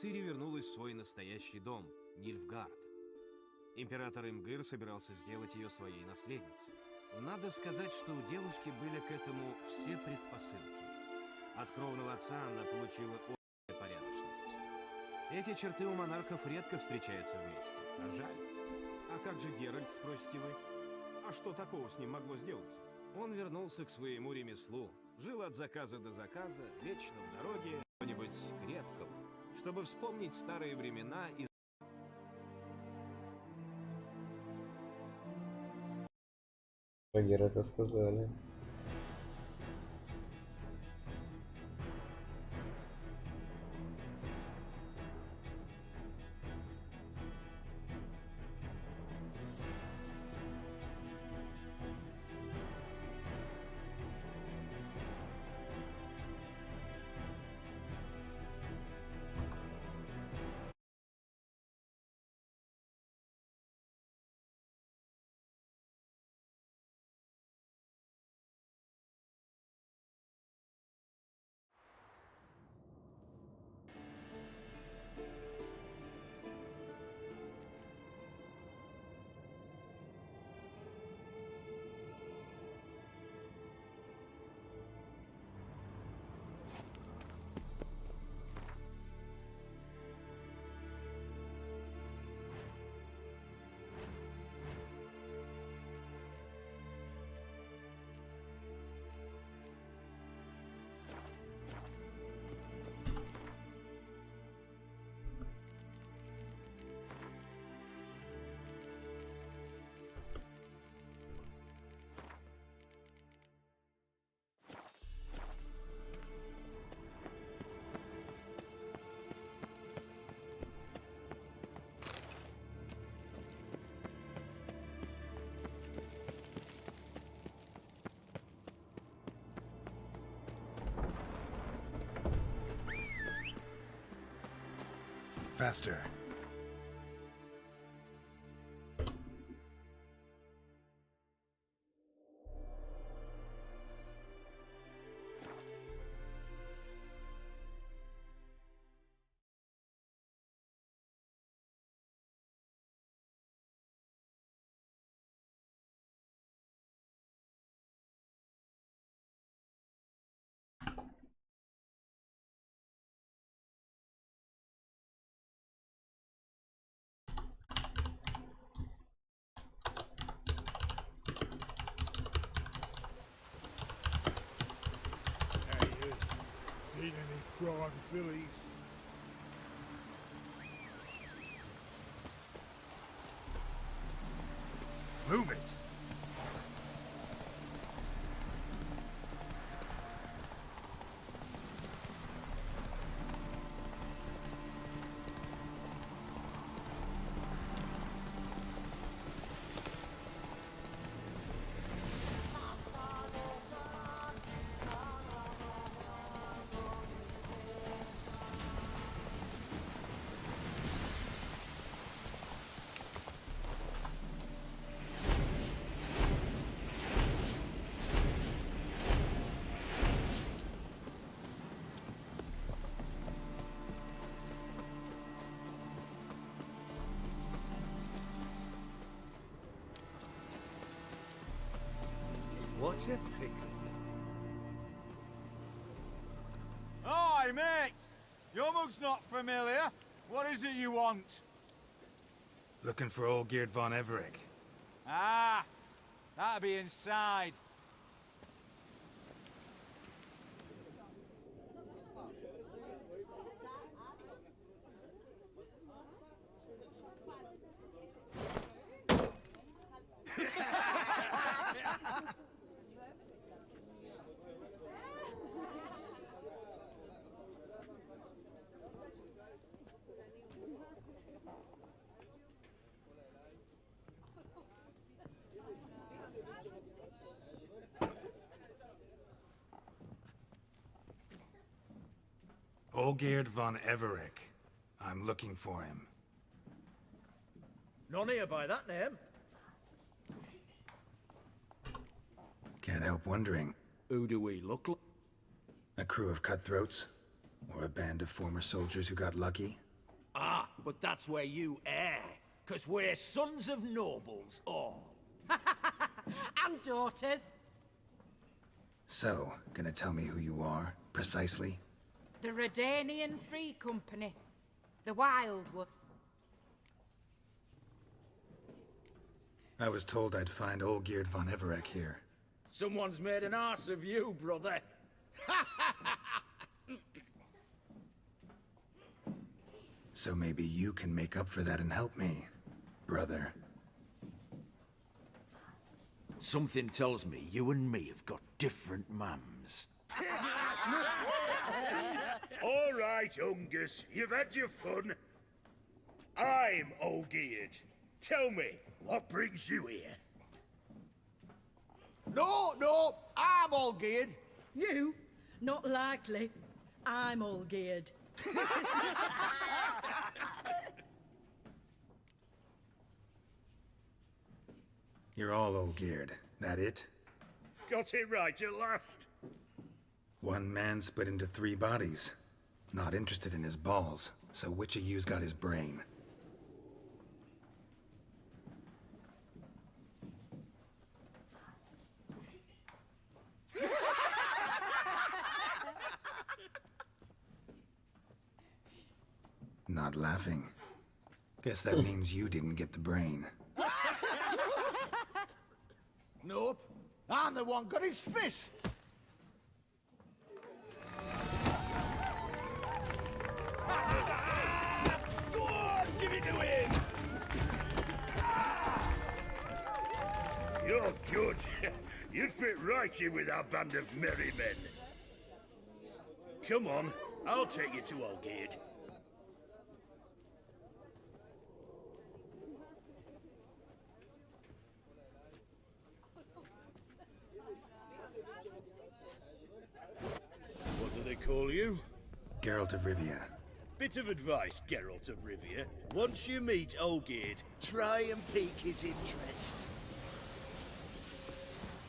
Цири вернулась в свой настоящий дом, Нильфгард. Император Имгыр собирался сделать ее своей наследницей. Надо сказать, что у девушки были к этому все предпосылки. От кровного отца она получила очень порядочность. Эти черты у монархов редко встречаются вместе, а жаль. А как же Геральт, спросите вы? А что такого с ним могло сделаться? Он вернулся к своему ремеслу, жил от заказа до заказа, вечно в дороге, чего-нибудь крепкого, чтобы вспомнить старые времена и... Багир это сказали. Faster. Seen any prawn fillies? Move it! Such a pickle. Hi, mate! Your mug's not familiar. What is it you want? Looking for Olgierd von Everec. Ah! That'll be inside. Olgierd von Everec. I'm looking for him. None here by that name. Can't help wondering. Who do we look like? A crew of cutthroats? Or a band of former soldiers who got lucky? Ah, but that's where you err. 'Cause we're sons of nobles, all. And daughters. So, gonna tell me who you are, precisely? The Redanian Free Company. The Wild One. I was told I'd find Olgierd von Everec here. Someone's made an arse of you, brother. So maybe you can make up for that and help me, brother. Something tells me you and me have got different mums. All right, Ungus, you've had your fun. I'm Olgierd. Tell me, what brings you here? No, I'm all geared. You? Not likely. I'm all geared. You're all Olgierd, that it? Got it right at last. One man split into 3 bodies. Not interested in his balls, so which of you's got his brain? Not laughing. Guess that means you didn't get the brain. Nope. I'm the one got his fists. Go on, give it to him! You're good. You'd fit right in with our band of merry men. Come on, I'll take you to Olgierd. What do they call you? Geralt of Rivia. Bit of advice, Geralt of Rivia. Once you meet Olgierd, try and pique his interest.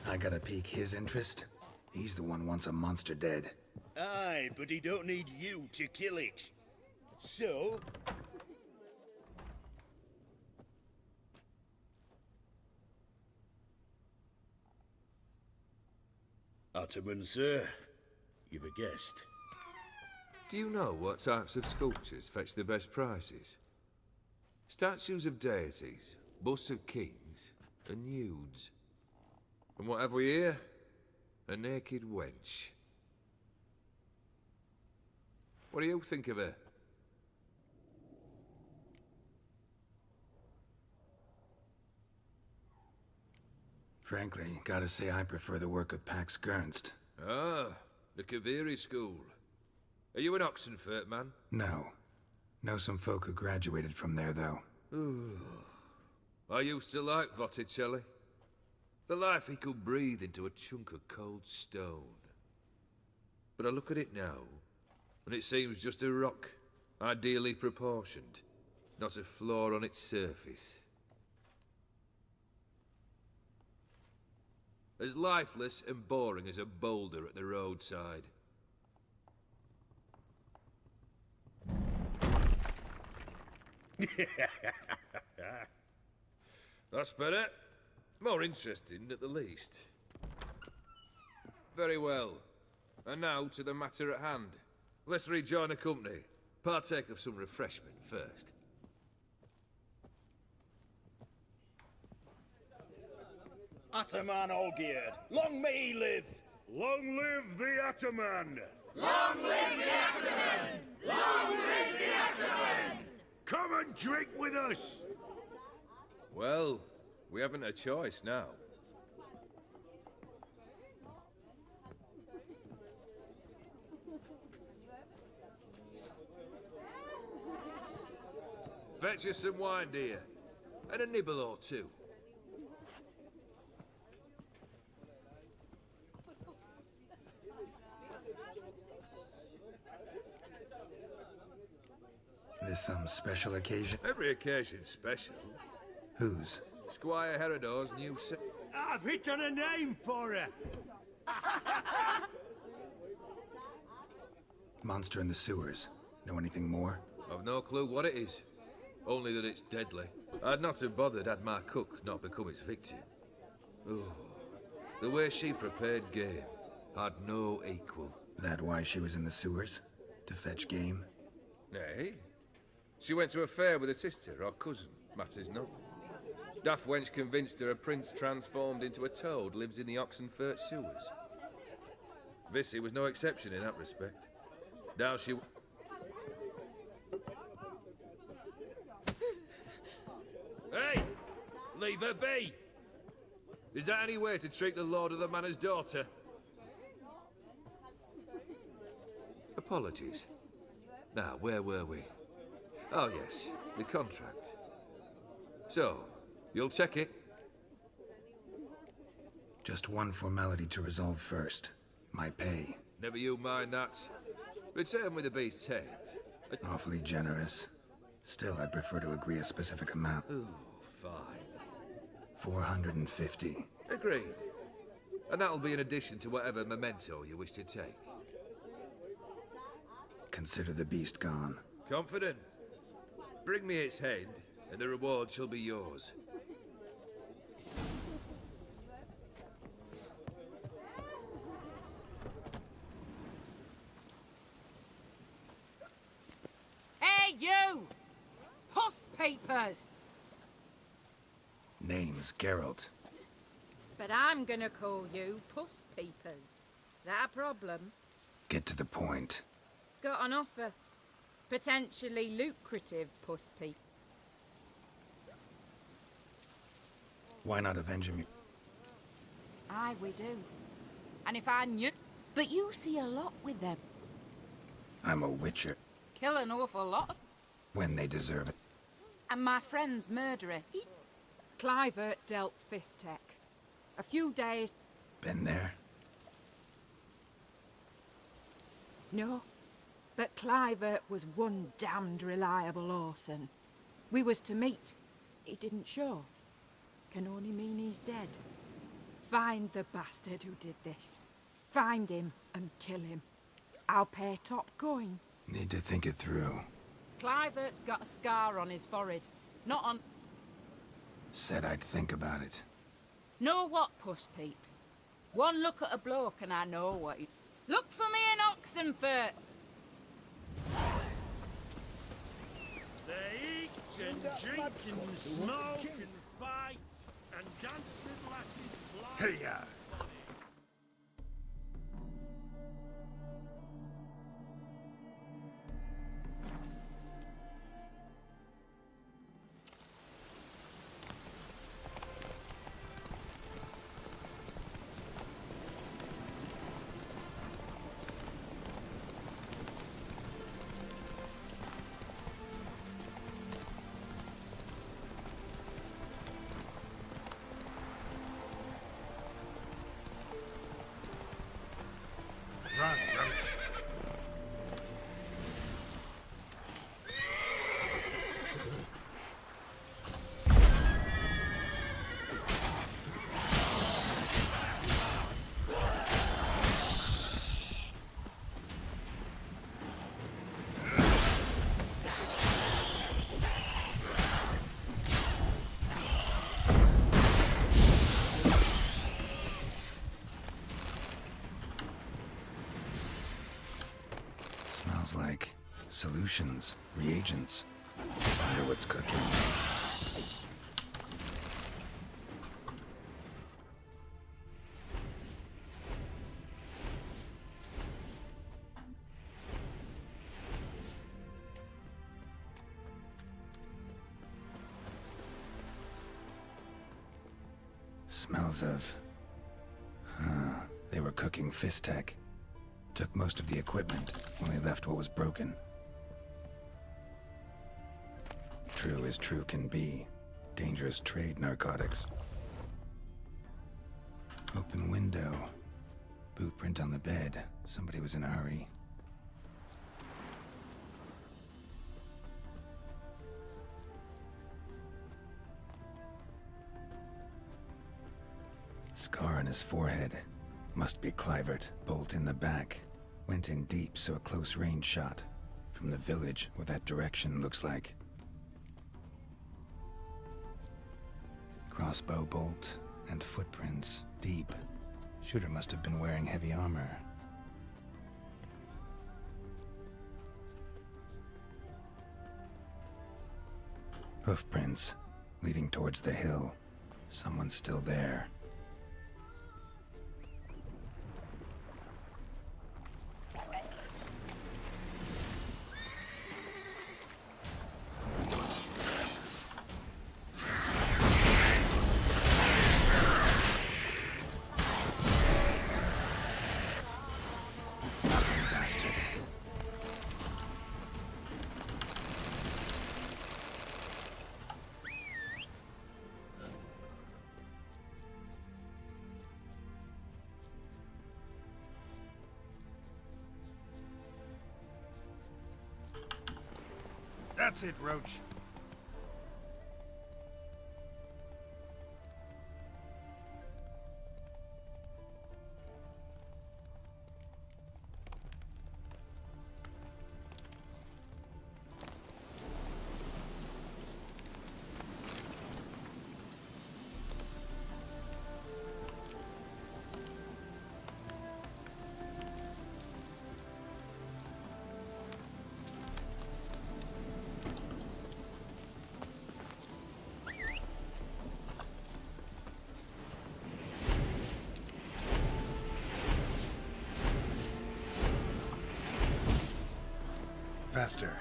I gotta pique his interest? He's the one wants a monster dead. Aye, but he don't need you to kill it. So... Ottoman, sir. You've a guest. Do you know what types of sculptures fetch the best prices? Statues of deities, busts of kings, and nudes. And what have we here? A naked wench. What do you think of her? Frankly, gotta say I prefer the work of Pax Gernst. Ah, the Kaviri school. Are you an Oxenfurt man? No. Know some folk who graduated from there, though. I used to like Botticelli. The life he could breathe into a chunk of cold stone. But I look at it now, and it seems just a rock, ideally proportioned, not a flaw on its surface. As lifeless and boring as a boulder at the roadside. That's better. More interesting, at the least. Very well. And now to the matter at hand. Let's rejoin the company. Partake of some refreshment first. Ataman Olgierd, long may he live! Long live the Ataman! Long live the Ataman! Long live the Ataman! Come and drink with us! Well, we haven't a choice now. Fetch us some wine, dear. And a nibble or two. This some special occasion? Every occasion's special. Whose? Squire Herodor's new se- I've hit on a name for her! Monster in the sewers. Know anything more? I've no clue what it is. Only that it's deadly. I'd not have bothered had my cook not become its victim. Oh, the way she prepared game had no equal. That why she was in the sewers? To fetch game? Nay. She went to a fair with a sister or cousin, matters not. Daft wench convinced her a prince transformed into a toad lives in the Oxenfurt sewers. Vissy was no exception in that respect. Now she... Hey! Leave her be! Is that any way to treat the lord of the manor's daughter? Apologies. Now, where were we? Oh yes, the contract. So, you'll check it? Just one formality to resolve first. My pay. Never you mind that. Return with the beast's head. Awfully generous. Still, I'd prefer to agree a specific amount. Ooh, fine. 450. Agreed. And that'll be in addition to whatever memento you wish to take. Consider the beast gone. Confident? Bring me its head, and the reward shall be yours. Hey, you! Puss papers! Name's Geralt. But I'm gonna call you Puss Peepers. That a problem? Get to the point. Got an offer. Potentially lucrative Puss Peep. Why not avenge him? Aye, we do. And if I knew... But you see a lot with them. I'm a witcher. Kill an awful lot. When they deserve it. And my friend's murderer, he... Clivert dealt fist tech. A few days... Been there? No. But Clivert was one damned reliable Orson. We was to meet. He didn't show. Can only mean he's dead. Find the bastard who did this. Find him and kill him. I'll pay top coin. Need to think it through. Clivert's got a scar on his forehead. Not on... Said I'd think about it. Know what, Puss Peeps? One look at a bloke and I know what he... Look for me in Oxenfurt! They eat and drink and smoke and fight and dance with lasses blind. Hey-ya! Solutions, reagents. Wonder what's cooking. Smells of... They were cooking Fistech. Took most of the equipment, only left what was broken. True as true can be. Dangerous trade narcotics. Open window. Boot print on the bed. Somebody was in a hurry. Scar on his forehead. Must be Clivert. Bolt in the back. Went in deep, so a close range shot. From the village, what that direction looks like. Crossbow bolt and footprints. Deep. Shooter must have been wearing heavy armor. Hoofprints. Leading towards the hill. Someone's still there. That's it, Roach. Faster.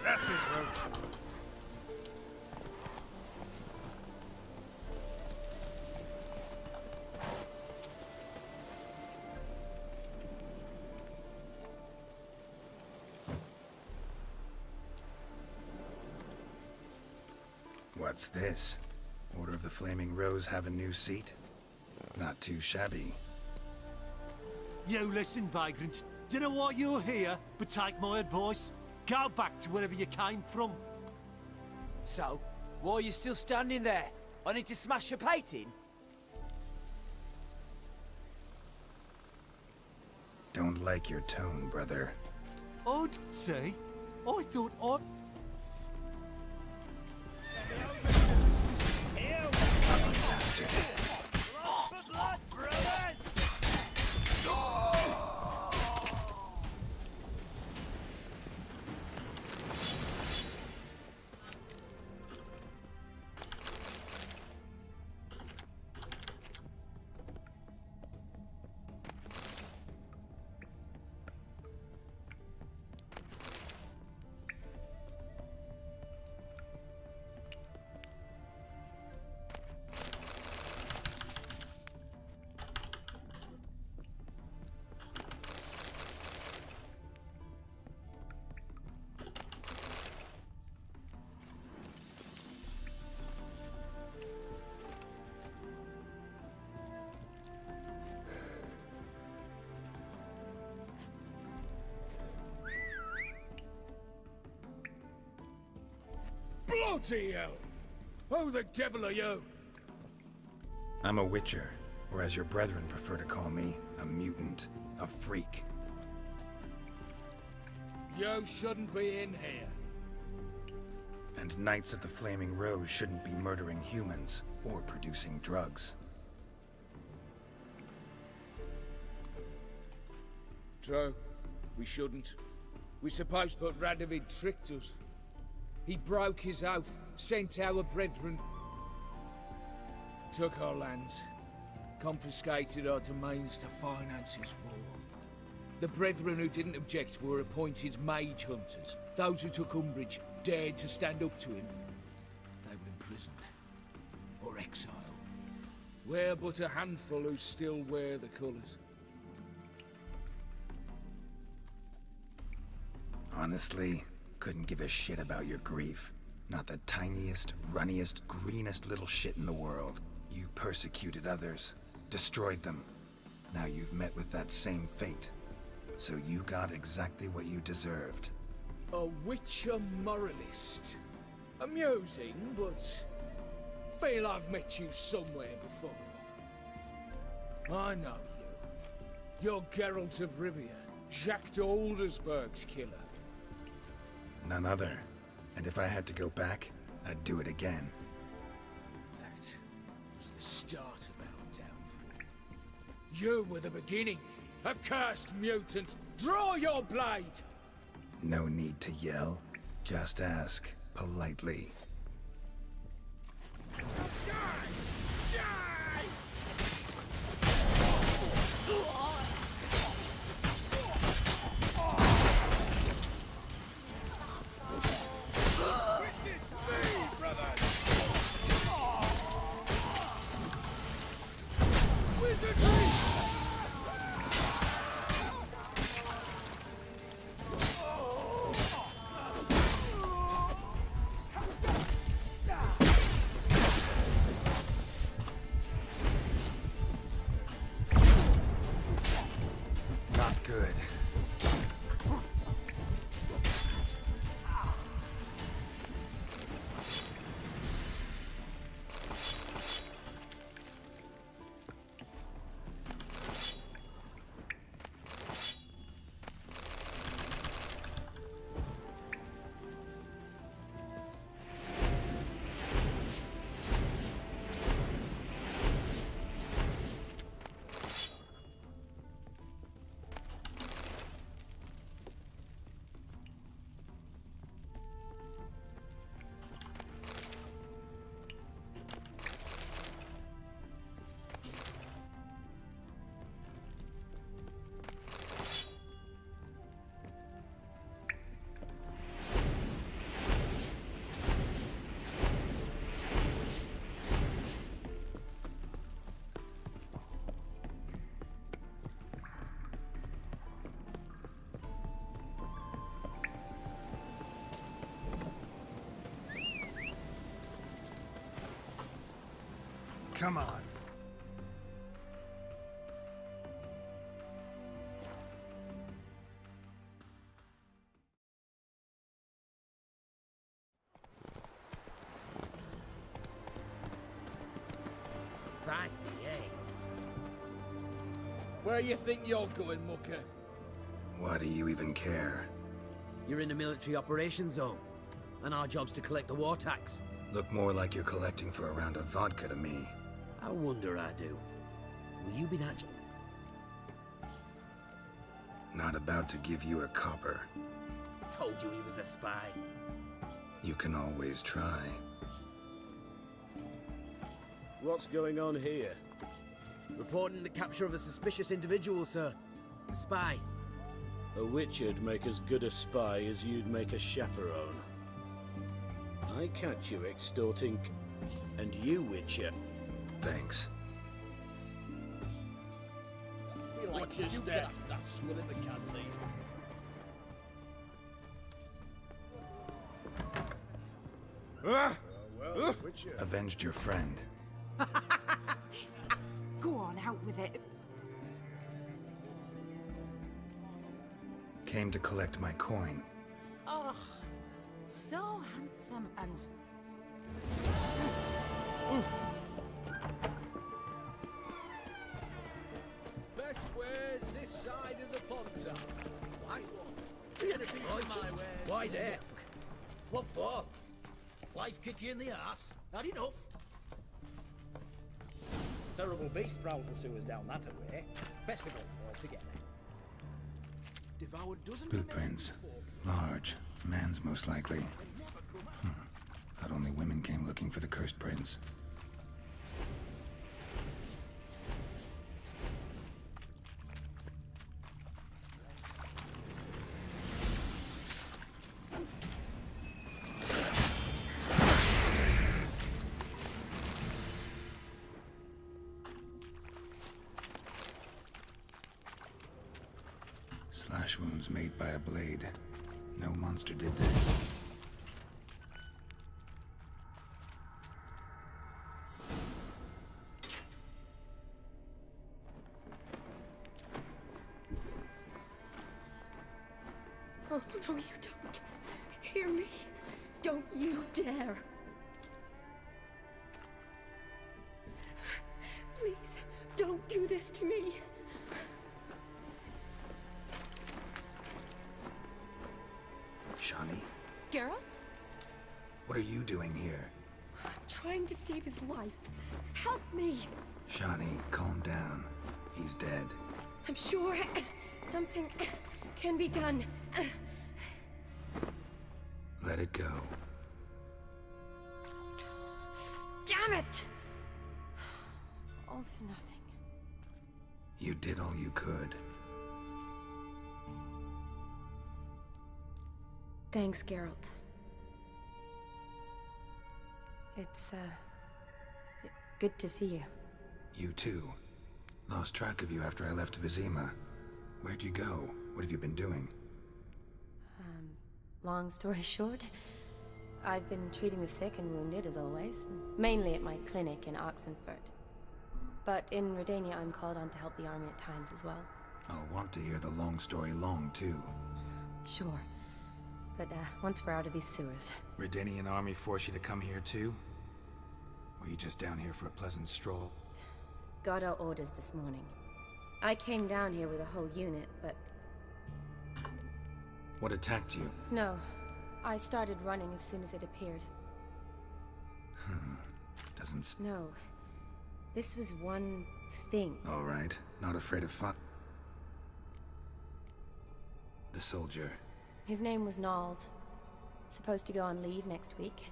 That's it, Roach. What's this? Order of the Flaming Rose have a new seat? Not too shabby. You listen, vagrant. Dunno why you're here, but take my advice. Go back to wherever you came from. So, why are you still standing there? I need to smash your painting? Don't like your tone, brother. I'd say. I thought I'd... Bloody hell! Who the devil are you? I'm a witcher, or as your brethren prefer to call me, a mutant, a freak. You shouldn't be in here. And Knights of the Flaming Rose shouldn't be murdering humans or producing drugs. True. We shouldn't. We're supposed, but Radovid tricked us. He broke his oath, sent our brethren, took our lands, confiscated our domains to finance his war. The brethren who didn't object were appointed mage hunters. Those who took umbrage, dared to stand up to him. They were imprisoned or exiled. We're but a handful who still wear the colours. Honestly, couldn't give a shit about your grief. Not the tiniest, runniest, greenest little shit in the world. You persecuted others, destroyed them. Now you've met with that same fate. So you got exactly what you deserved. A witcher moralist. Amusing, but feel I've met you somewhere before. I know you. You're Geralt of Rivia, Jacques de Aldersberg's killer. None other. And if I had to go back, I'd do it again. That was the start of our downfall. You were the beginning. A cursed mutant! Draw your blade! No need to yell. Just ask, politely. Witness me, brothers! Wizard! Not good. Come on. Fancy, eh? Where you think you're going, mucker? Why do you even care? You're in the military operations zone, and our job's to collect the war tax. Look more like you're collecting for a round of vodka to me. I wonder I do. Will you be that? Not about to give you a copper. Told you he was a spy. You can always try. What's going on here? Reporting the capture of a suspicious individual, sir. A spy. A witcher'd make as good a spy as you'd make a chaperone. I catch you extorting... and you, Witcher. Thanks. Watch your step. Swill in the canteen. Well, Witcher. Avenged your friend. Go on, out with it. Came to collect my coin. Oh, so handsome and Best wares this side of the ponton. Why? Anything for my wares. Why there? What for? Life kick you in the ass? Not enough. Terrible beast prowls the sewers down that way. Best of all altogether. Devoured dozens Boot prints. Large. Man's most likely. Thought only women came looking for the cursed prince. Slash wounds made by a blade. No monster did this. Oh, no, you don't. Hear me? Don't you dare. Please, don't do this to me. Shani, Geralt? what are you doing here? I'm trying to save his life. Help me. Shani, calm down. He's dead. I'm sure something can be done. Let it go. Damn it! All for nothing. You did all you could. Thanks, Geralt. It's, good to see you. You too. Lost track of you after I left Vizima. Where'd you go? What have you been doing? Long story short, I've been treating the sick and wounded, as always. Mainly at my clinic in Oxenfurt. But in Redania, I'm called on to help the army at times as well. I'll want to hear the long story long, too. Sure. But, once we're out of these sewers. Redanian army force you to come here, too? Or you just down here for a pleasant stroll? Got our orders this morning. I came down here with a whole unit, but... What attacked you? No. I started running as soon as it appeared. Doesn't... No. This was one thing. All right. Not afraid of fuck. The soldier. His name was Knowles. Supposed to go on leave next week.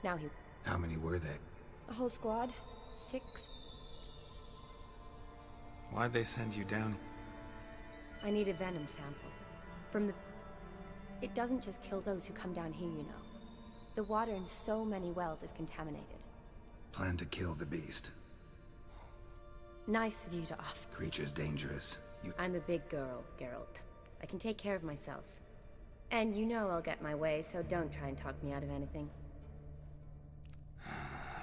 Now he... How many were they? A whole squad. 6. Why'd they send you down? I need a venom sample. From the... It doesn't just kill those who come down here, you know. The water in so many wells is contaminated. Plan to kill the beast. Nice of you to offer. Creature's dangerous. I'm a big girl, Geralt. I can take care of myself. And you know I'll get my way, so don't try and talk me out of anything.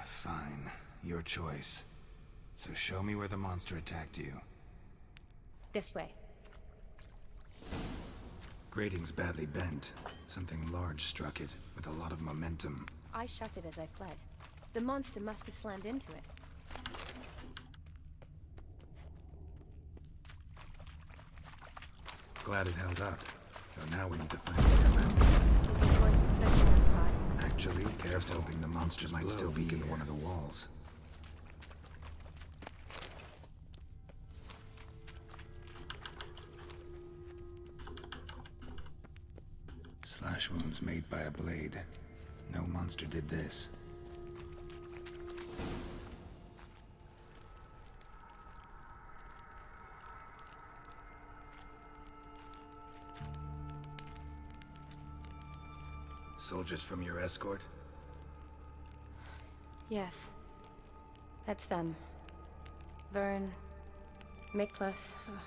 Fine. Your choice. So show me where the monster attacked you. This way. Grating's badly bent. Something large struck it, with a lot of momentum. I shut it as I fled. The monster must have slammed into it. Glad it held up. Though now we need to find a way around it. Is it worth searching outside? Actually, careful, hoping the monster might still be in one of the walls. Slash wounds made by a blade. No monster did this. Soldiers from your escort? Yes. That's them. Vern, Miklas. Oh,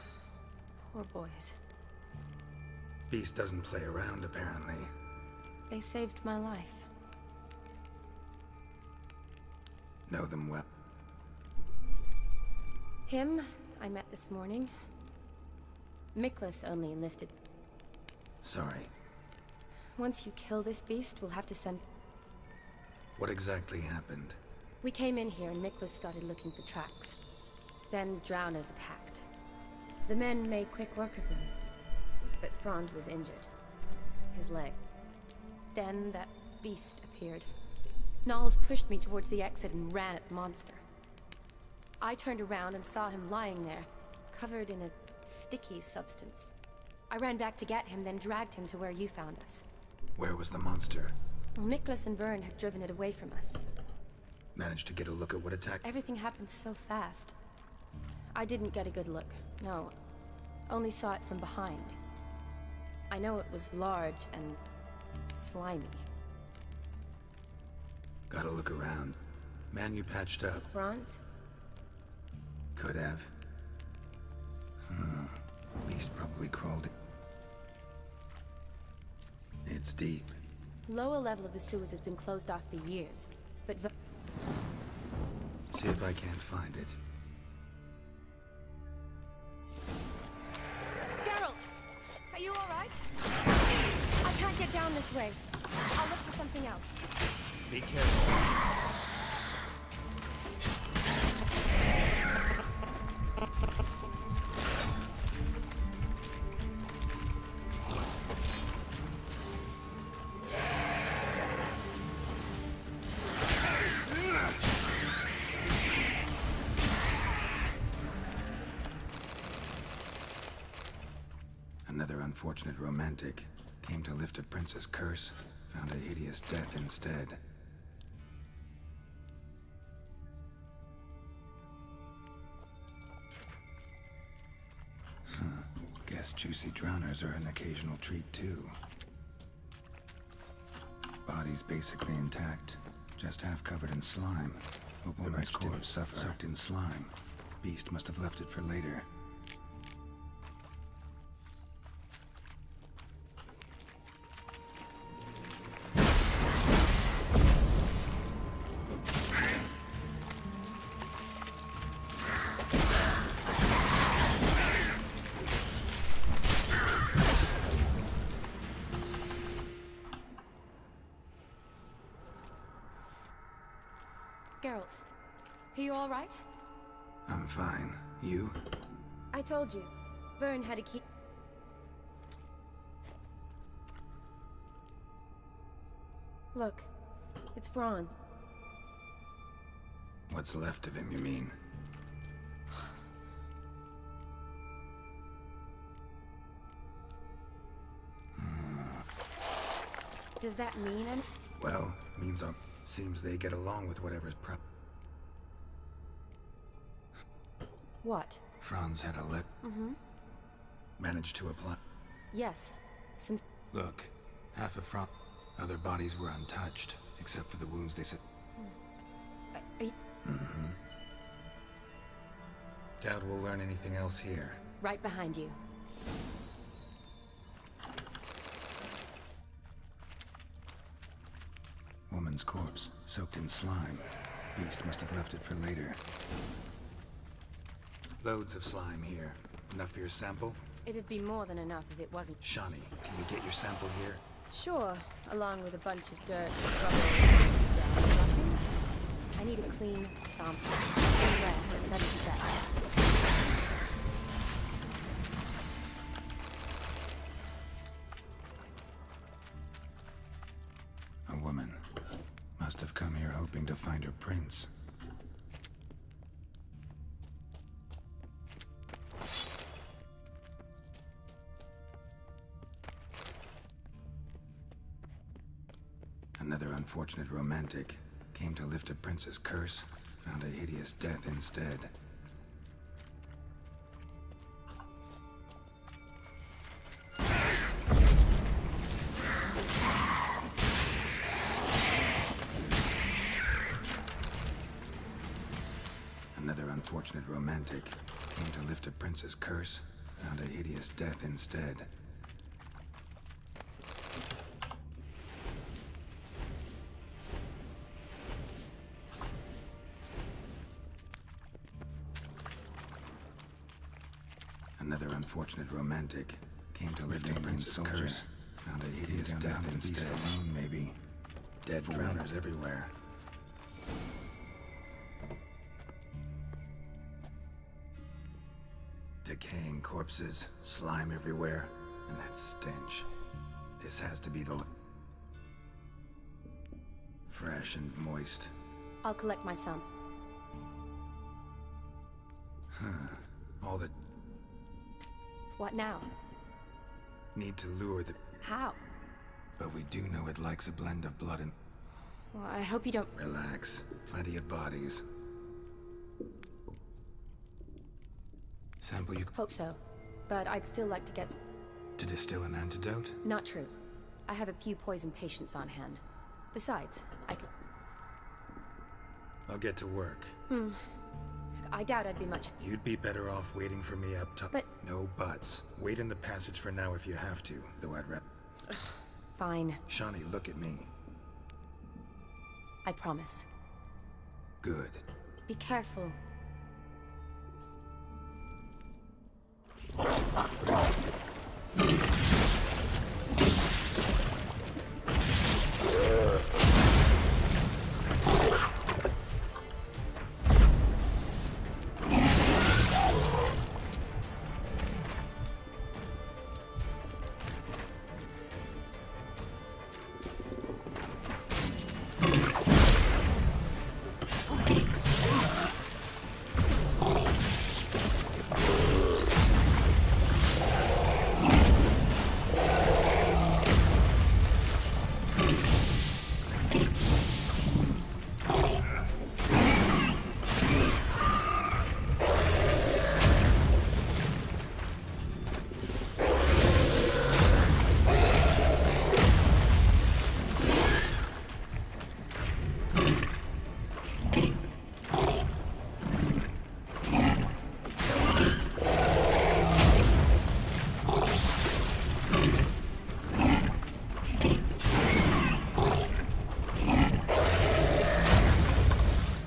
poor boys. Beast doesn't play around, apparently. They saved my life. Know them well. Him, I met this morning. Miklas only enlisted. Sorry. Once you kill this beast, we'll have to send... What exactly happened? We came in here and Nicholas started looking for tracks. Then drowners attacked. The men made quick work of them. But Franz was injured. His leg. Then that beast appeared. Knowles pushed me towards the exit and ran at the monster. I turned around and saw him lying there, covered in a sticky substance. I ran back to get him, then dragged him to where you found us. Where was the monster? Well, Nicholas and Vern had driven it away from us. Managed to get a look at what attacked? Everything happened so fast. I didn't get a good look, no. Only saw it from behind. I know it was large and slimy. Gotta look around. Man you patched up. Franz? Could have. Beast probably crawled in. It's deep. Lower level of the sewers has been closed off for years, but See if I can't find it. Geralt! Are you alright? I can't get down this way. I'll look for something else. Be careful. Another unfortunate romantic came to lift a prince's curse, found a hideous death instead. Guess juicy drowners are an occasional treat too. Body's basically intact, just half covered in slime. Woman's corpse soaked in slime. Beast must have left it for later. Geralt, are you alright? I'm fine. You? I told you. Vern had a key. Look, it's Franz. What's left of him, you mean? Does that mean anything? Well, means seems they get along with whatever's What? Franz had a lip. Managed to apply. Yes. Some. Look, half of Franz. Other bodies were untouched, except for the wounds they said. Doubt we'll learn anything else here. Right behind you. Woman's corpse, soaked in slime. Beast must have left it for later. Loads of slime here. Enough for your sample? It'd be more than enough if it wasn't. Shawnee, can you get your sample here? Sure, along with a bunch of dirt, rubble, rotting. I need a clean sample. That'd be better. A woman. Must have come here hoping to find her prince. Another unfortunate romantic came to lift a prince's curse, found a hideous death instead. Another unfortunate romantic came to lift a prince's curse, found a hideous death instead. Another unfortunate romantic came to lift a prince's curse, found a hideous death instead. Maybe. Dead drowners everywhere. Decaying corpses, slime everywhere, and that stench. This has to be the... fresh and moist. I'll collect my son. All the... What now? need to lure the... How? But we do know it likes a blend of blood and... Well, I hope you don't... Relax. Plenty of bodies. Sample you... Hope so. But I'd still like to get... To distill an antidote? Not true. I have a few poison patients on hand. Besides, I could... I'll get to work. I doubt I'd be much... You'd be better off waiting for me up top. But... No buts. Wait in the passage for now if you have to, though I'd rather... Fine. Shawnee, look at me. I promise. Good. Be careful.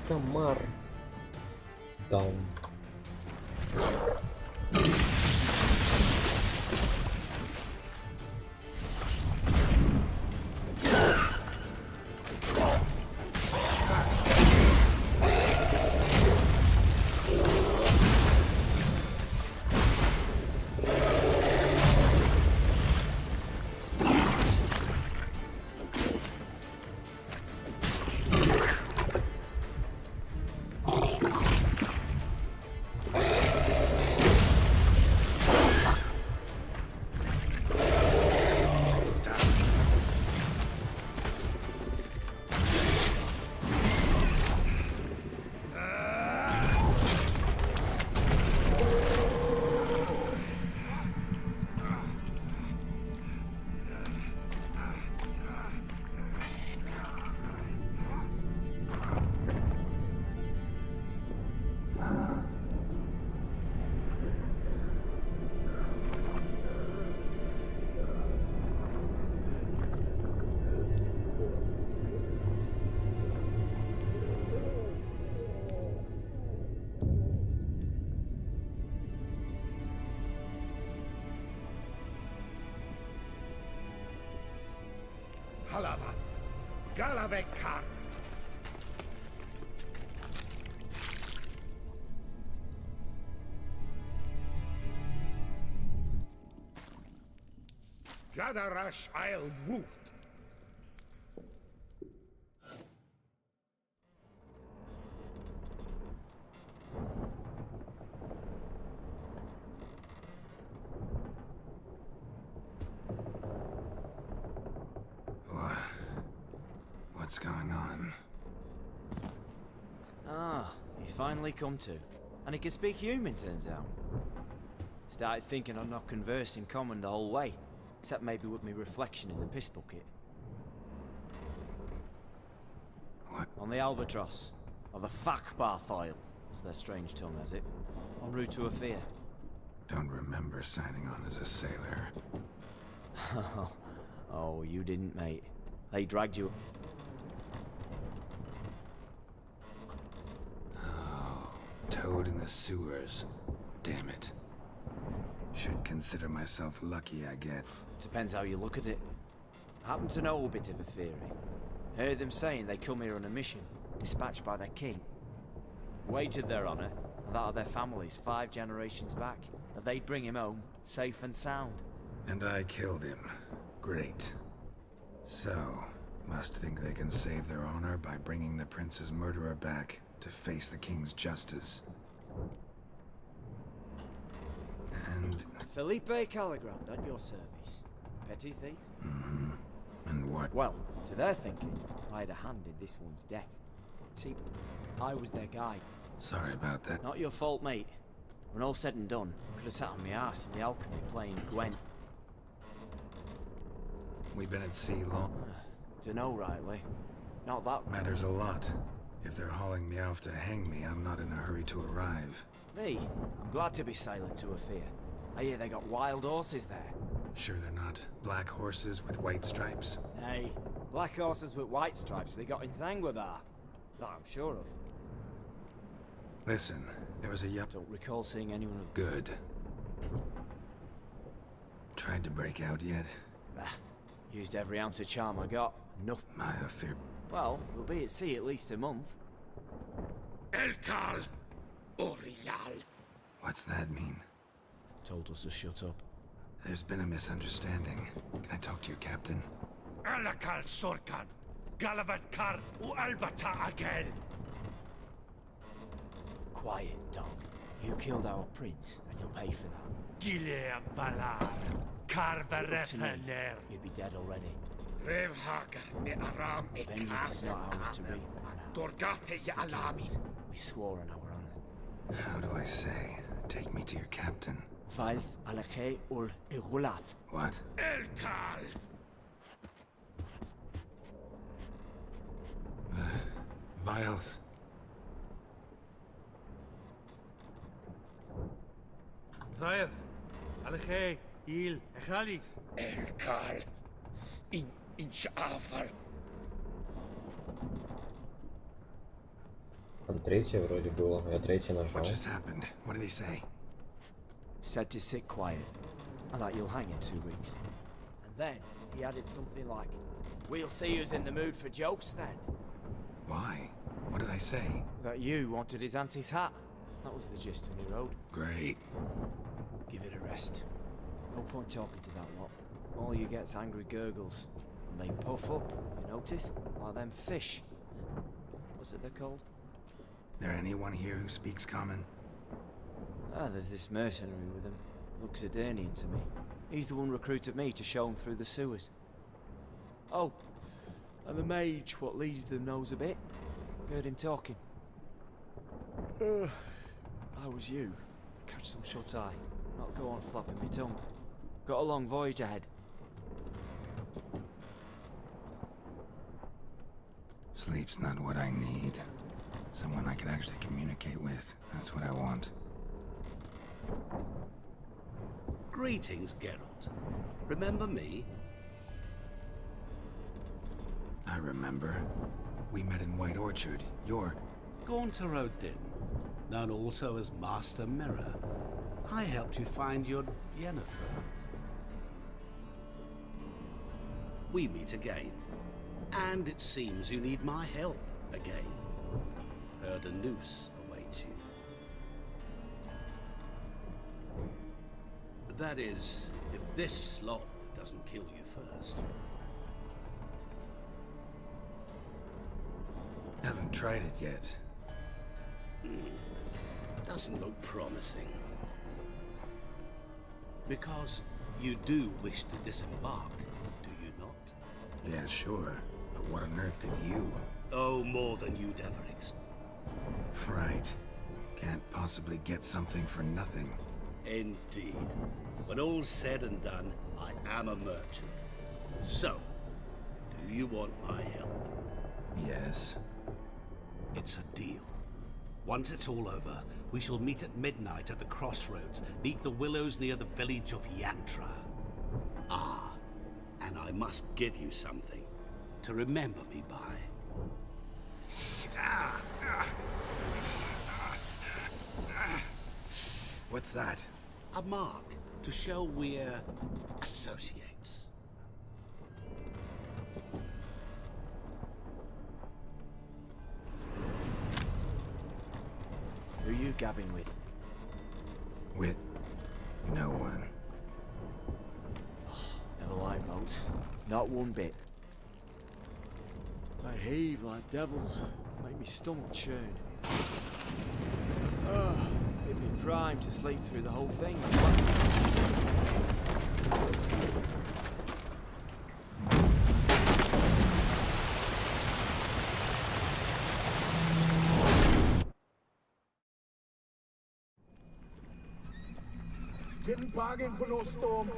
Комар. Даун. Halavath, Galavekar. Gadarash I'll Voot. What's going on? Ah, he's finally come to. And he can speak human, turns out. Started thinking I'd not conversed in common the whole way, except maybe with me reflection in the piss bucket. What? On the Albatross, or the Fakbarthoil, as their strange tongue has it, en route to Afir. Don't remember signing on as a sailor. Oh, you didn't, mate. They dragged you... Toad in the sewers. Damn it. Should consider myself lucky, I get. Depends how you look at it. I happen to know a bit of a theory. Heard them saying they come here on a mission, dispatched by their king. Wagered their honor, and that of their families 5 generations back, that they'd bring him home safe and sound. And I killed him. Great. So, must think they can save their honor by bringing the prince's murderer back to face the king's justice. And... Felipe Caligrand at your service. Petty thief? Mm-hmm. And what? Well, to their thinking, I had a hand in this one's death. See, I was their guide. Sorry about that. Not your fault, mate. When all said and done, could have sat on my arse in the alchemy playing Gwen. We've been at sea long. Dunno rightly. Not that matters a lot. If they're hauling me off to hang me, I'm not in a hurry to arrive. Me? I'm glad to be silent to a fear. I hear they got wild horses there. Sure they're not black horses with white stripes? Hey, black horses with white stripes they got in Zanguibar. That I'm sure of. Listen, there was a young... Don't recall seeing anyone of... Good. Tried to break out yet? Bah. Used every ounce of charm I got. Nothing. My affair. Well, we'll be at sea at least a month. El Cal Orial. What's that mean? Told us to shut up. There's been a misunderstanding. Can I talk to your captain? Alakal Sorkan. Galavat Kar U Albata again. Quiet, dog. You killed our prince, and you'll pay for that. Gileam Valar. Carverethener. You'd be dead already. Revhagar ne Aram e Vengeance is not ours to reap, Anna. Dorgate ya Alami. We swore on our honor. How do I say? Take me to your captain. Valth Alakhe ul Igulath. What? El Cal. Vilth. Vilth. Alakhe. Il. Echalif. El Cal. In Sha'afar. Там третье вроде было, я третье нажал. What just happened? What did he say? Said to sit quiet, and that you'll hang in 2 weeks. And then he added something like, "We'll see who's in the mood for jokes then." Why? What did I say? That you wanted his auntie's hat. That was the gist of the road. Great. Give it a rest. No point talking to that lot. All you get's angry gurgles. And they puff up, you notice? Like them fish. What's it they're called? There anyone here who speaks common? Ah, there's this mercenary with him. Looks Adernian to me. He's the one recruited me to show him through the sewers. Oh, and the mage what leads them knows a bit. Heard him talking. I was you. Catch some shut-eye. Not go on flapping my tongue. Got a long voyage ahead. Sleep's not what I need. Someone I can actually communicate with. That's what I want. Greetings, Geralt. Remember me? I remember. We met in White Orchard. You're... Gaunter Odin, known also as Master Mirror. I helped you find your Yennefer. We meet again. And it seems you need my help again. Heard a noose awaits you. That is, if this slop doesn't kill you first. Haven't tried it yet. Doesn't look promising. Because you do wish to disembark, do you not? Yeah, sure. But what on earth could you? Oh, more than you'd ever expect. Right. Can't possibly get something for nothing. Indeed. When all's said and done, I am a merchant. So, do you want my help? Yes. It's a deal. Once it's all over, we shall meet at midnight at the crossroads, beneath the willows near the village of Yantra. Ah, and I must give you something to remember me by. What's that? A mark to show we're associates. Who you gabbing with? With no one. Never liked boats. Not one bit. They heave like devils. Make me stomach churn. Hit me prime to sleep through the whole thing. Didn't bargain for no storm.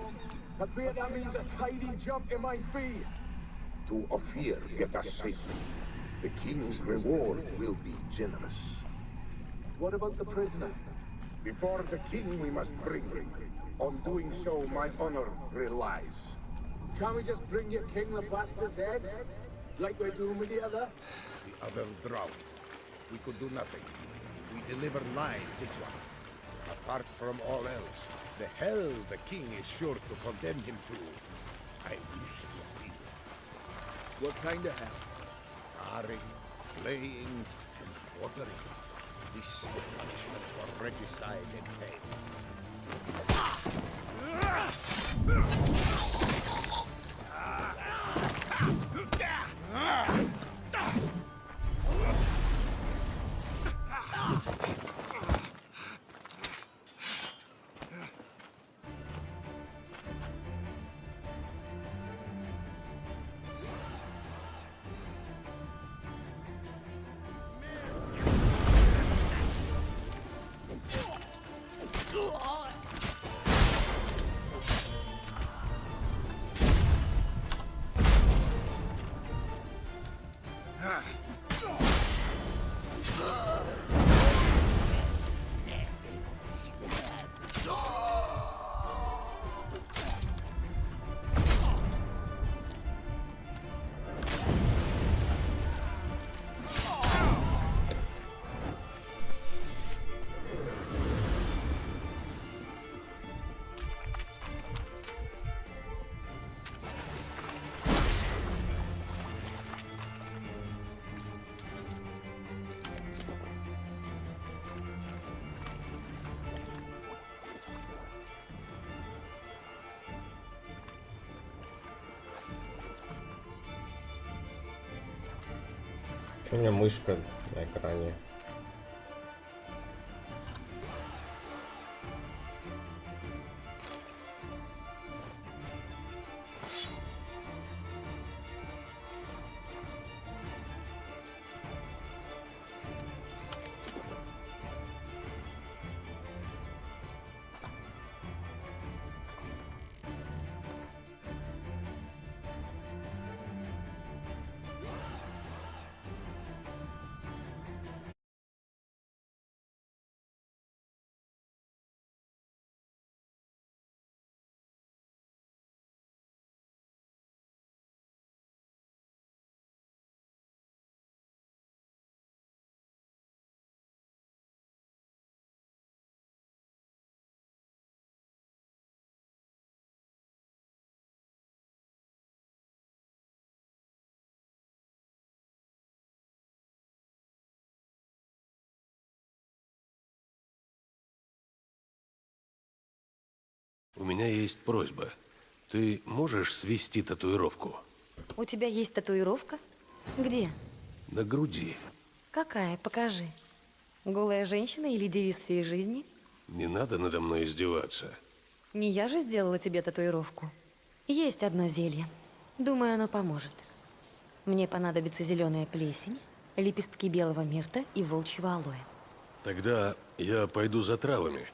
I fear that means a tidy jump in my fee. To Ophir, get us safely. The king's reward will be generous. What about the prisoner? Before the king, we must bring him. On doing so, my honor relies. Can't we just bring your king the bastard's head? Like we're doing with the other? The other drowned. We could do nothing. We deliver live this one. Apart from all else, the hell the king is sure to condemn him to. I wish to see it. What kind of hell? Tarring, flaying, and quartering. This is the punishment for regicide and pains. У меня мышка на экране. У меня есть просьба. Ты можешь свести татуировку? У тебя есть татуировка? Где? На груди. Какая? Покажи. Голая женщина или девиз всей жизни? Не надо надо мной издеваться. Не я же сделала тебе татуировку. Есть одно зелье. Думаю, оно поможет. Мне понадобится зеленая плесень, лепестки белого мирта и волчьего алоэ. Тогда я пойду за травами.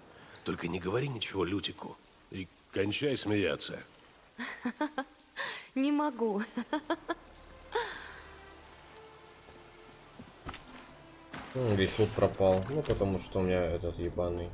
Только не говори ничего Лютику. И кончай смеяться. Не могу. Весь лут пропал. Ну, потому что у меня этот ебаный.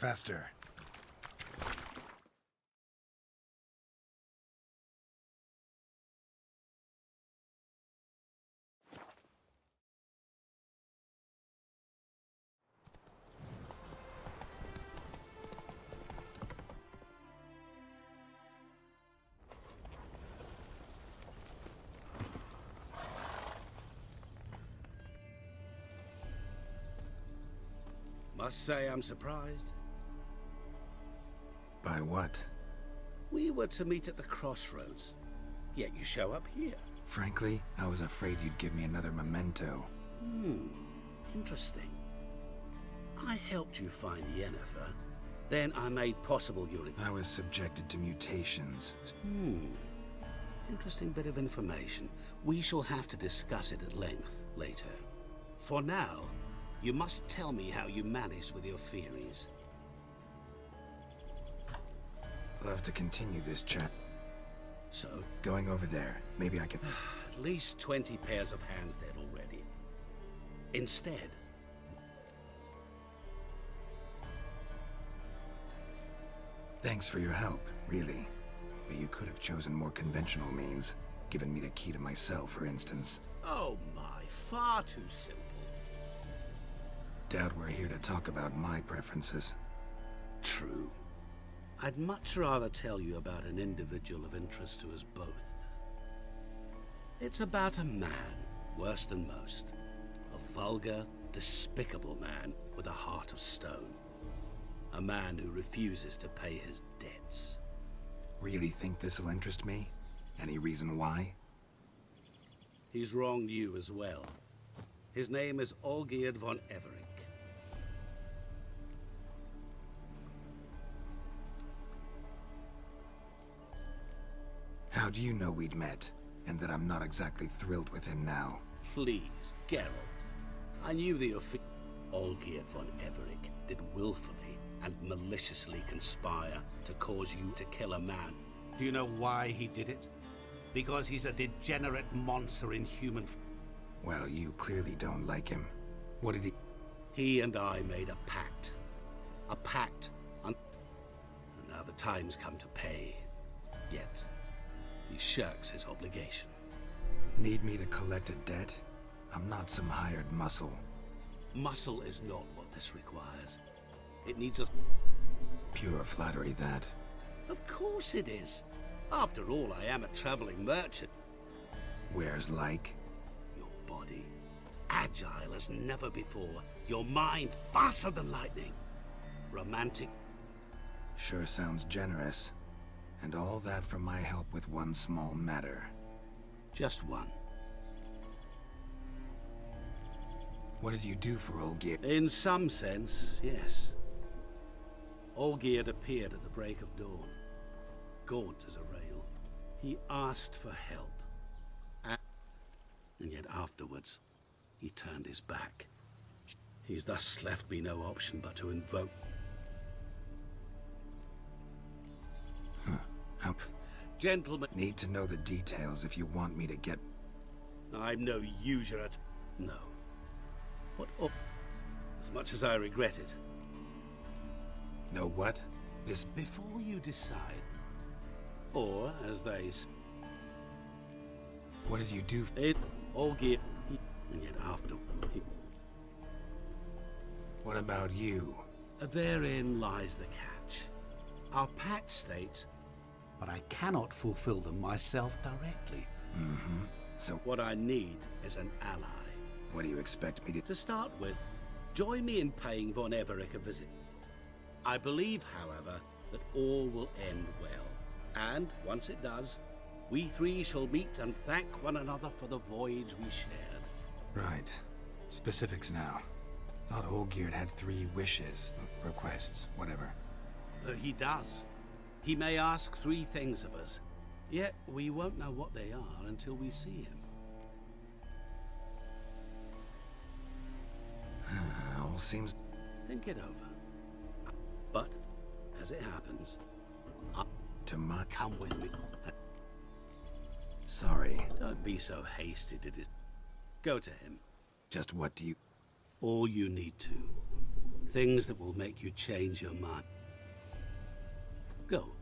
faster. Must say I'm surprised. By what? We were to meet at the crossroads, yet you show up here. Frankly, I was afraid you'd give me another memento. Interesting. I helped you find Yennefer, then I made possible your... I was subjected to mutations. Interesting bit of information. We shall have to discuss it at length later. For now, you must tell me how you managed with your theories. I'll have to continue this chat. So? Going over there. Maybe I can... At least 20 pairs of hands there already. Instead... Thanks for your help, really. But you could have chosen more conventional means. Given me the key to myself, for instance. Oh my, far too simple. Doubt we're here to talk about my preferences. True. I'd much rather tell you about an individual of interest to us both. It's about a man, worse than most. A vulgar, despicable man with a heart of stone. A man who refuses to pay his debts. Really think this'll interest me? Any reason why? He's wronged you as well. His name is Olgierd von Everec. How do you know we'd met, and that I'm not exactly thrilled with him now? Please, Geralt. I knew the Olgierd von Everec did willfully and maliciously conspire to cause you to kill a man. Do you know why he did it? Because he's a degenerate monster in human... Well, you clearly don't like him. What did he... He and I made a pact. A pact. And now the time's come to pay. Yet, he shirks his obligation. Need me to collect a debt? I'm not some hired muscle. Muscle is not what this requires. It needs a... Pure flattery, that. Of course it is. After all, I am a traveling merchant. Where's like? Your body, agile as never before. Your mind, faster than lightning. Romantic. Sure sounds generous. And all that for my help with one small matter. Just one. What did you do for Olgierd? In some sense, yes. Olgierd appeared at the break of dawn, gaunt as a rail. He asked for help. And yet afterwards, he turned his back. He's thus left me no option but to invoke... Help. Gentlemen... Need to know the details if you want me to get... I'm no usurer. No. What? Oh, as much as I regret it. Know what? This... Before you decide. Or, as they say... What did you do? It... Olgierd... And yet after... What about you? Therein lies the catch. Our pact states... But I cannot fulfill them myself directly. So what I need is an ally. What do you expect me to... To start with, join me in paying von Everec a visit. I believe, however, that all will end well. And, once it does, we three shall meet and thank one another for the voyage we shared. Right. Specifics now. Thought Olgierd had 3 wishes, requests, whatever. He does. He may ask 3 things of us, yet we won't know what they are until we see him. All seems... Think it over. But, as it happens, to my... Come with me. Sorry. Don't be so hasty to Go to him. Just what do you... All you need to. Things that will make you change your mind. Go.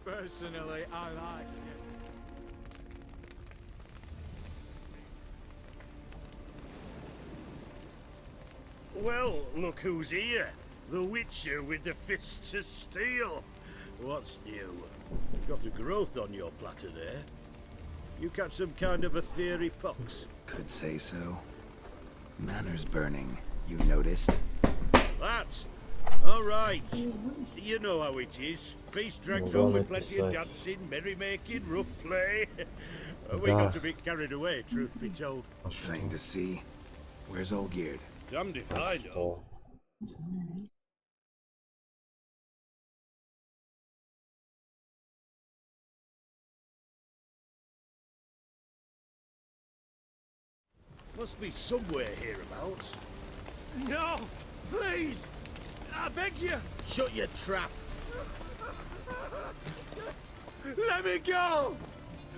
Personally, I like it. Well, look who's here. The Witcher with the fists of steel. What's new? Got a growth on your platter there. You catch some kind of a fiery pox? Could say so. Manners burning, you noticed? That? All right. You know how it is. Feast drags home with plenty of dancing, merrymaking, rough play. We got a bit carried away, truth be told. Plain to see. Where's Olgierd? Damned if I know. Must be somewhere hereabouts. No! Please! I beg you! Shut your trap! Let me go!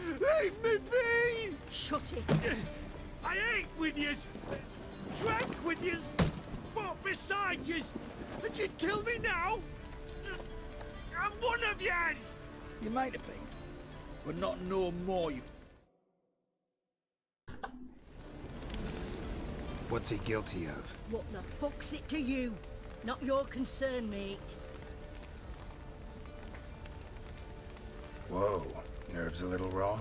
Leave me be! Shut it! I ate with yous! Drank with yous! Fought beside yous! And you'd kill me now? I'm one of yous! You might have been, but not no more. You. What's he guilty of? What the fuck's it to you? Not your concern, mate. Whoa, nerves a little raw?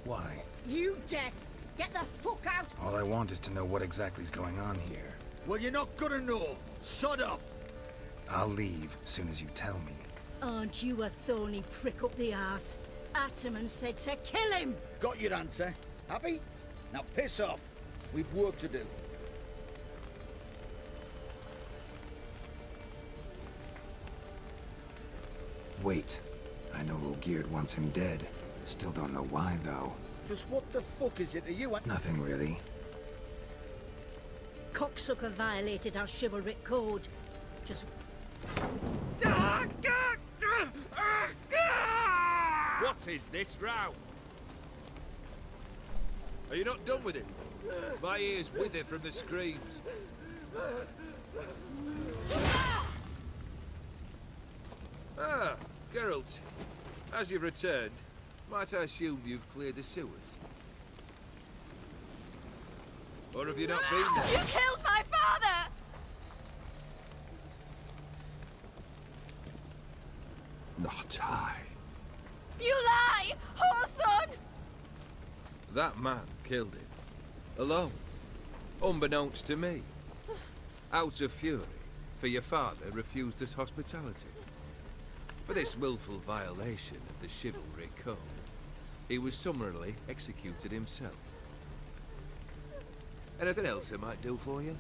Why? You deaf! Get the fuck out! All I want is to know what exactly is going on here. Well, you're not gonna know. Sod off. I'll leave soon as you tell me. Aren't you a thorny prick up the arse? Ataman said to kill him! Got your answer. Happy? Now piss off. We've work to do. Wait. I know Olgierd wants him dead. Still don't know why, though. Just what the fuck is it to you? Nothing really. Cocksucker violated our chivalric code. Just... What is this row? Are you not done with it? My ears wither from the screams. Ah, Geralt. As you've returned, might I assume you've cleared the sewers? Or have you not been there? You killed my father! Not I. You lie! Whoreson! That man killed him. Alone. Unbeknownst to me. Out of fury, for your father refused us hospitality. For this willful violation of the chivalry code, he was summarily executed himself. Anything else I might do for you?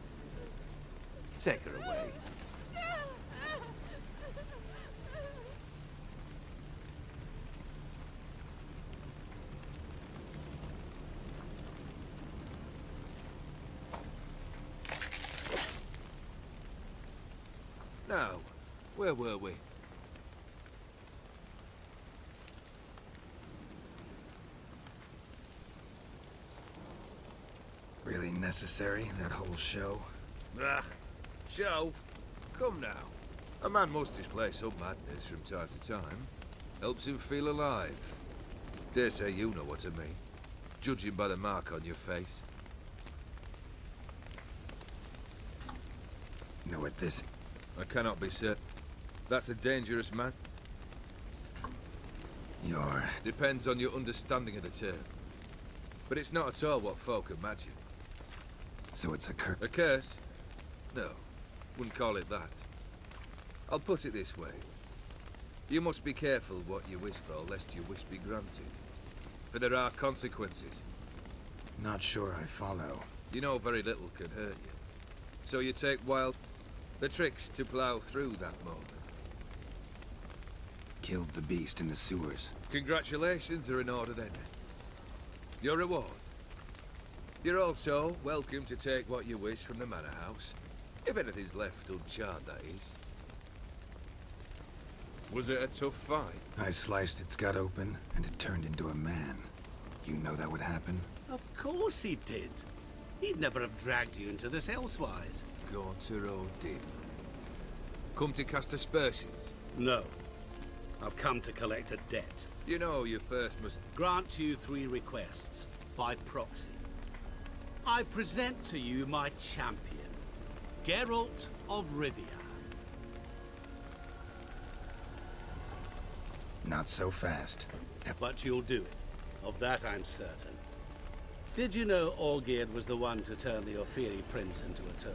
Take her away. Now, where were we? Really necessary, that whole show? Ah, show? Come now. A man must display some madness from time to time. Helps him feel alive. Dare say you know what I mean. Judging by the mark on your face. Know what this... I cannot be certain. That's a dangerous man. You're... Depends on your understanding of the term. But it's not at all what folk imagine. So it's a curse? A curse? No, wouldn't call it that. I'll put it this way. You must be careful what you wish for, lest your wish be granted. For there are consequences. Not sure I follow. You know very little can hurt you. So you take the tricks to plow through that moment. Killed the beast in the sewers. Congratulations are in order then. Your reward. You're also welcome to take what you wish from the manor house. If anything's left uncharred, that is. Was it a tough fight? I sliced its gut open, and it turned into a man. You know that would happen? Of course he did. He'd never have dragged you into this elsewise. Gaunter Odin. Come to cast aspersions? No. I've come to collect a debt. You know you first must... Grant you 3 requests, by proxy. I present to you my champion, Geralt of Rivia. Not so fast. But you'll do it. Of that I'm certain. Did you know Olgierd was the one to turn the Ophiri prince into a toad?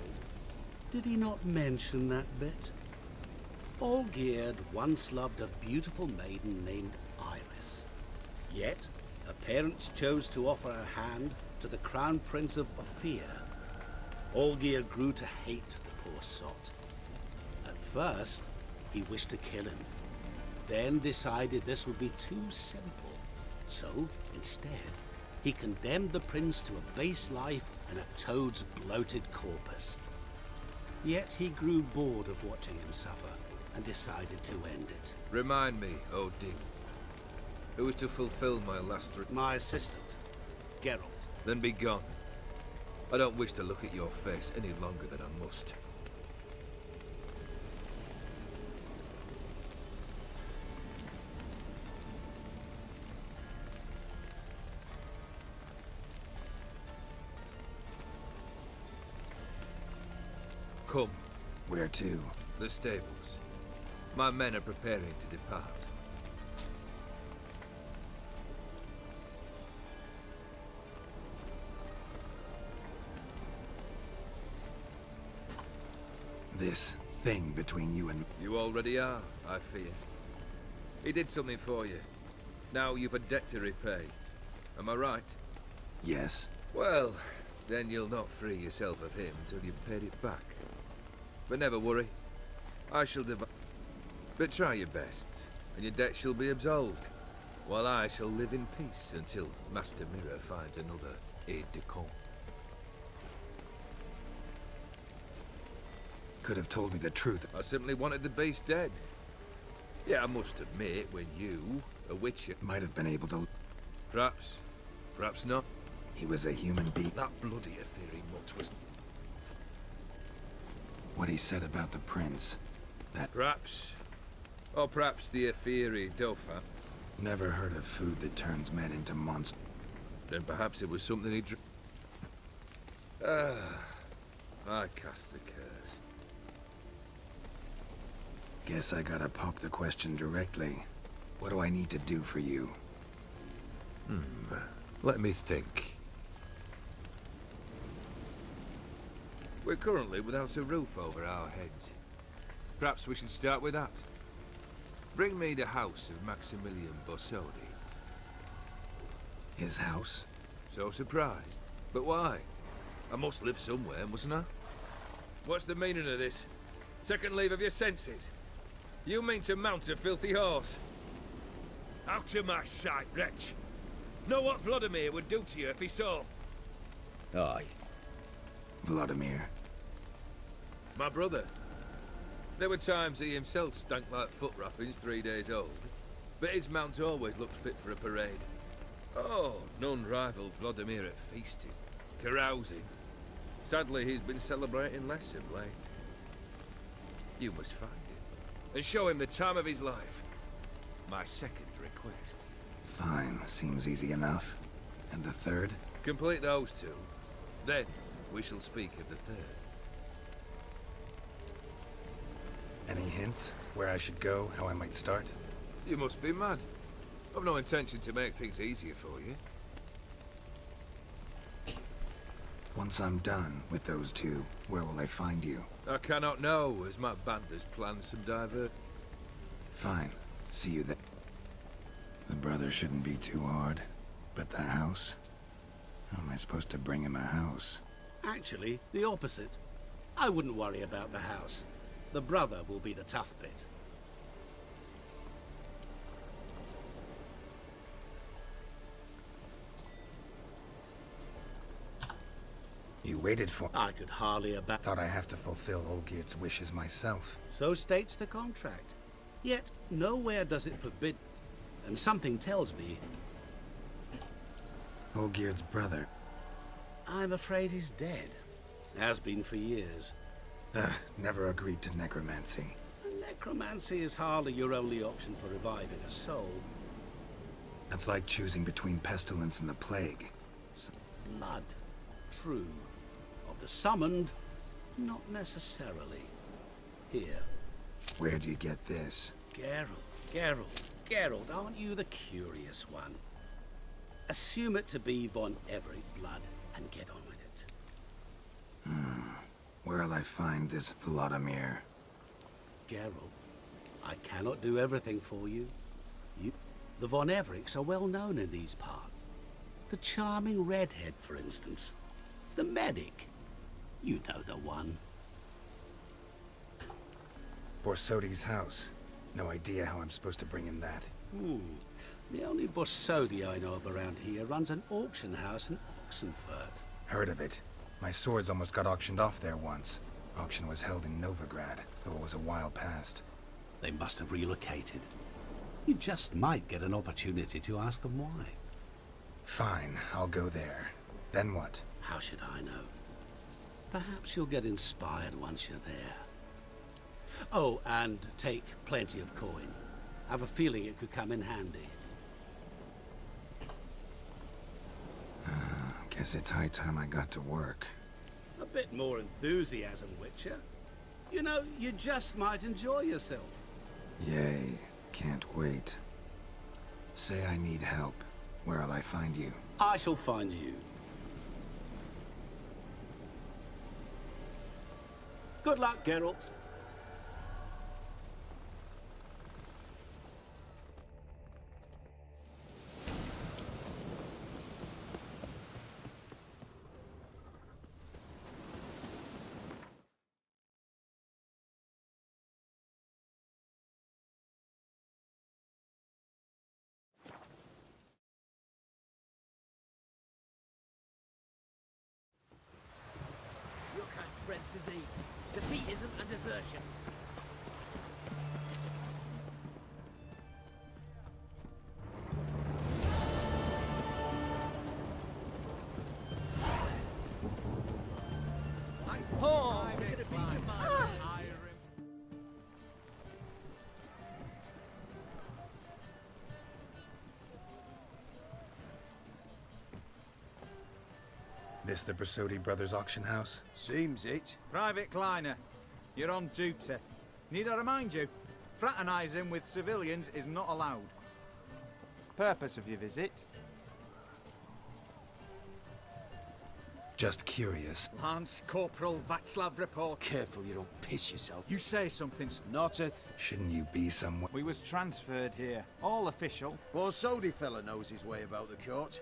Did he not mention that bit? Olgierd once loved a beautiful maiden named Iris. Yet, her parents chose to offer her hand to the Crown Prince of Ophir. Olgierd grew to hate the poor sot. At first, he wished to kill him. Then decided this would be too simple. So, instead, he condemned the prince to a base life and a toad's bloated corpus. Yet he grew bored of watching him suffer and decided to end it. Remind me, Odin. Who was to fulfill my last three? My assistant, Geralt. Then be gone. I don't wish to look at your face any longer than I must. Come. Where to? The stables. My men are preparing to depart. This thing between you and... You already are, I fear. He did something for you. Now you've a debt to repay. Am I right? Yes. Well, then you'll not free yourself of him till you've paid it back. But never worry. I shall But try your best, and your debt shall be absolved, while I shall live in peace until Master Mirror finds another aide-de-camp. Could have told me the truth. I simply wanted the beast dead. Yeah, I must admit, when you, a witcher... Might have been able to... Perhaps. Perhaps not. He was a human being. That bloody Ophiri mutt was... What he said about the prince. That... Perhaps. Or perhaps the Ophiri Dauphin. Never heard of food that turns men into monsters. Then perhaps it was something he I cast the curse. Guess I gotta pop the question directly. What do I need to do for you? Let me think. We're currently without a roof over our heads. Perhaps we should start with that. Bring me the house of Maximilian Bossodi. His house? So surprised. But why? I must live somewhere, mustn't I? What's the meaning of this? Second leave of your senses? You mean to mount a filthy horse? Out of my sight, wretch! Know what Vladimir would do to you if he saw? Aye. Vladimir. My brother. There were times he himself stank like foot wrappings 3 days old, but his mount always looked fit for a parade. Oh, none rivaled Vladimir at feasting, carousing. Sadly, he's been celebrating less of late. You must find him, and show him the time of his life. My second request. Fine, seems easy enough. And the third? Complete those two. Then, we shall speak of the third. Any hints? Where I should go? How I might start? You must be mad. I've no intention to make things easier for you. Once I'm done with those two, where will I find you? I cannot know, as my band has planned some divert. Fine. See you then. The brother shouldn't be too hard. But the house? How am I supposed to bring him a house? Actually, the opposite. I wouldn't worry about the house. The brother will be the tough bit. You waited for... I could hardly Thought I have to fulfill Olgierd's wishes myself. So states the contract. Yet nowhere does it forbid, and something tells me Olgierd's brother. I'm afraid he's dead. Has been for years. Never agreed to necromancy. Necromancy is hardly your only option for reviving a soul. That's like choosing between pestilence and the plague. Blood, true. Of the summoned, not necessarily. Here. Where'd you get this? Geralt, aren't you the curious one? Assume it to be von Everett blood and get on with it. Where'll I find this Vladimir? Geralt, I cannot do everything for you. The von Evericks are well known in these parts. The charming redhead, for instance. The medic. You know the one. Borsodi's house. No idea how I'm supposed to bring him that. The only Borsodi I know of around here runs an auction house in Oxenfurt. Heard of it. My swords almost got auctioned off there once. Auction was held in Novigrad, though it was a while past. They must have relocated. You just might get an opportunity to ask them why. Fine, I'll go there. Then what? How should I know? Perhaps you'll get inspired once you're there. Oh, and take plenty of coin. I have a feeling it could come in handy. Guess it's high time I got to work. A bit more enthusiasm, Witcher. You know, you just might enjoy yourself. Yay, can't wait. Say I need help. Where'll I find you? I shall find you. Good luck, Geralt. Your kind spreads disease. Defeat isn't a desertion. This the Borsodi Brothers auction house? Seems it. Private Kleiner, you're on duty. Need I remind you, fraternizing with civilians is not allowed. Purpose of your visit? Just curious. Lance Corporal Václav report. Careful you don't piss yourself. You say something, Noteth. Shouldn't you be somewhere? We was transferred here. All official. Borsodi fella knows his way about the court.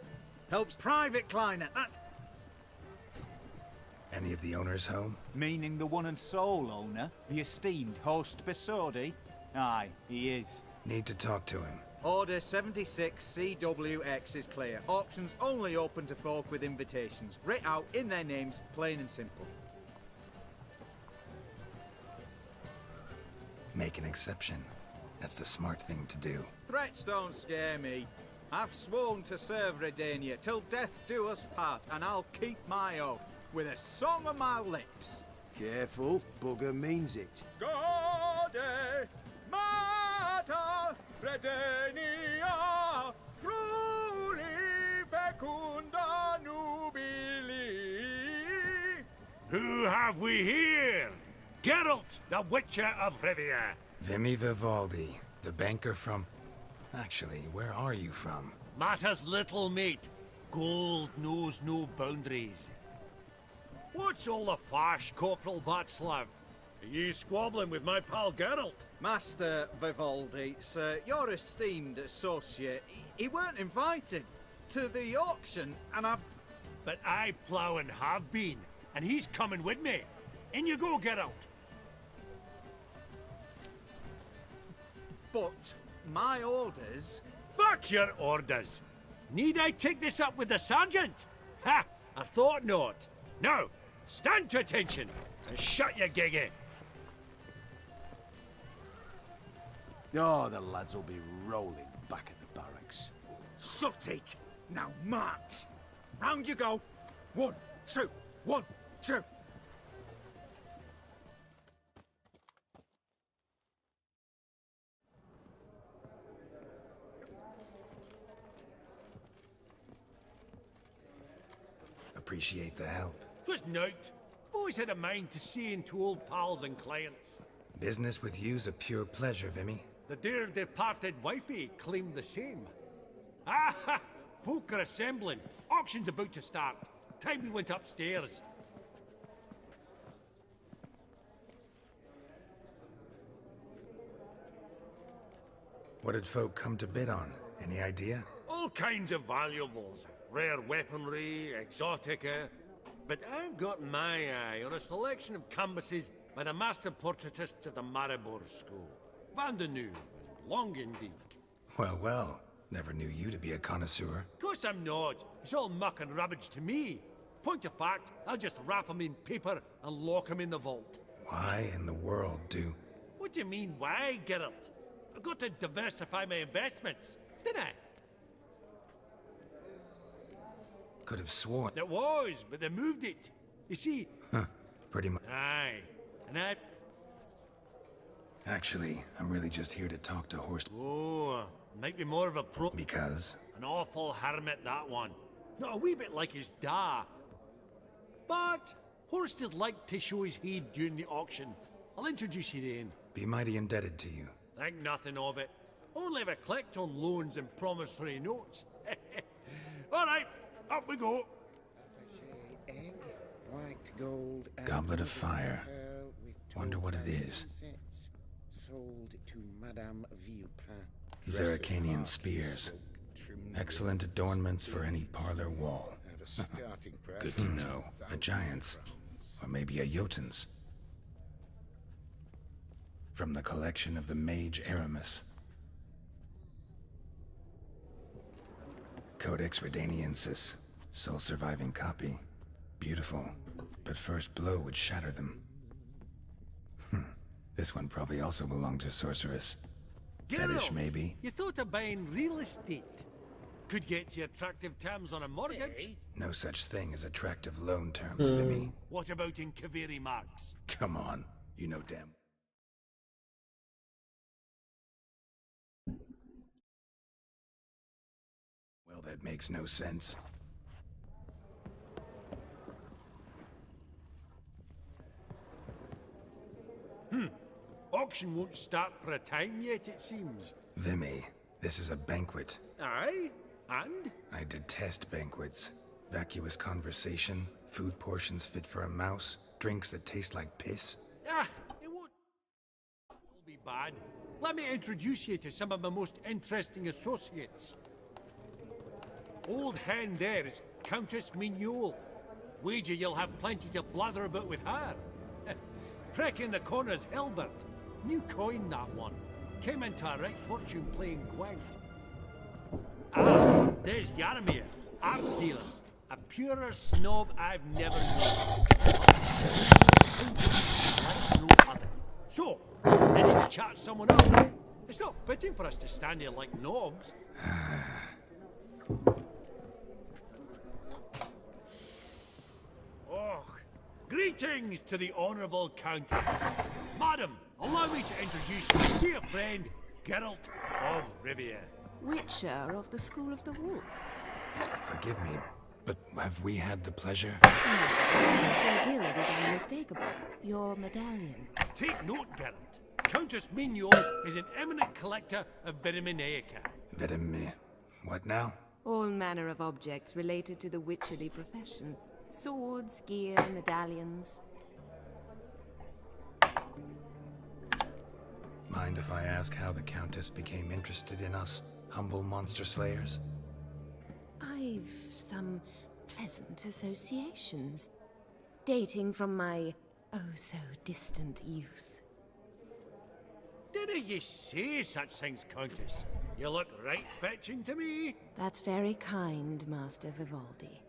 Helps Private Kleiner, that... Any of the owners home? Meaning the one and sole owner, the esteemed host Borsodi? Aye, he is. Need to talk to him. Order 76 CWX is clear. Auctions only open to folk with invitations. Writ out in their names, plain and simple. Make an exception. That's the smart thing to do. Threats don't scare me. I've sworn to serve Redania till death do us part, and I'll keep my oath. With a song on my lips. Careful, bugger means it. Gode Mater Redania truly fecunda nubili. Who have we here? Geralt, the Witcher of Rivia. Vimy Vivaldi, the banker from... Actually, where are you from? Matters little, mate. Gold knows no boundaries. What's all the fash, Corporal Václav? Are you squabbling with my pal Geralt? Master Vivaldi, sir, your esteemed associate, he weren't invited to the auction, and I've... But I plough and have been, and he's coming with me. In you go, Geralt. But my orders... Fuck your orders. Need I take this up with the sergeant? Ha! I thought not. Now, stand to attention and shut your giggy. Oh, the lads will be rolling back at the barracks. Sut it! Now march! Round you go! 1, 2, 1, 2! Appreciate the help. Twas nowt. I've always had a mind to see into old pals and clients. Business with you's a pure pleasure, Vimy. The dear departed wifey claimed the same. Ah ha! Folk are assembling. Auction's about to start. Time we went upstairs. What did folk come to bid on? Any idea? All kinds of valuables. Rare weaponry, exotica. But I've got my eye on a selection of canvases by the master portraitists of the Maribor School. Van de Nieuw and Longendijk. Well, well. Never knew you to be a connoisseur. Of course I'm not. It's all muck and rubbish to me. Point of fact, I'll just wrap them in paper and lock them in the vault. Why in the world do... What do you mean, why, Geralt? I've got to diversify my investments, didn't I? Could have sworn... There was, but they moved it. You see... Huh, pretty much... Aye. And I... Actually, I'm really just here to talk to Horst... Oh, might be more of a pro... Because... An awful hermit, that one. Not a wee bit like his da. But Horst is like to show his head during the auction. I'll introduce you then. Be mighty indebted to you. Think nothing of it. Only if I collect on loans and promissory notes. All right, up we go. Egg, white gold, and Goblet of fire. Wonder what it is. Sold to Madame Villepin. Zeracanian spears. Excellent adornments for any parlor wall. Good to know. A giant's. Or maybe a Jotun's. From the collection of the mage Aramis. Codex Redaniensis. Sole surviving copy. Beautiful. But first blow would shatter them. This one probably also belonged to Sorceress. Fetish, maybe? You thought of buying real estate. Could get you attractive terms on a mortgage. No such thing as attractive loan terms, Vimy. What about in Kaveri marks? Come on, you know damn. Well, that makes no sense. Auction won't start for a time yet, it seems. Vimy, this is a banquet. Aye? And? I detest banquets. Vacuous conversation, food portions fit for a mouse, drinks that taste like piss. Ah, it won't all be bad. Let me introduce you to some of my most interesting associates. Old hen there is Countess Mignol. Wager you'll have plenty to blather about with her. Prick in the corner's Hilbert. New coin, that one. Came into a right fortune playing Gwent. Ah, there's Yaramir, art dealer. A purer snob I've never known. Like no other. So, ready to chat someone up? It's not fitting for us to stand here like knobs. Oh, greetings to the Honourable Countess. Madam, allow me to introduce my dear friend, Geralt of Rivia. Witcher of the School of the Wolf. Forgive me, but have we had the pleasure? But your guild is unmistakable. Your medallion. Take note, Geralt. Countess Mignol is an eminent collector of Vitaminaica. What now? All manner of objects related to the witcherly profession. Swords, gear, medallions. Mind if I ask how the Countess became interested in us, humble monster slayers? I've some pleasant associations, dating from my oh-so-distant youth. Didn't you say such things, Countess? You look right fetching to me. That's very kind, Master Vivaldi.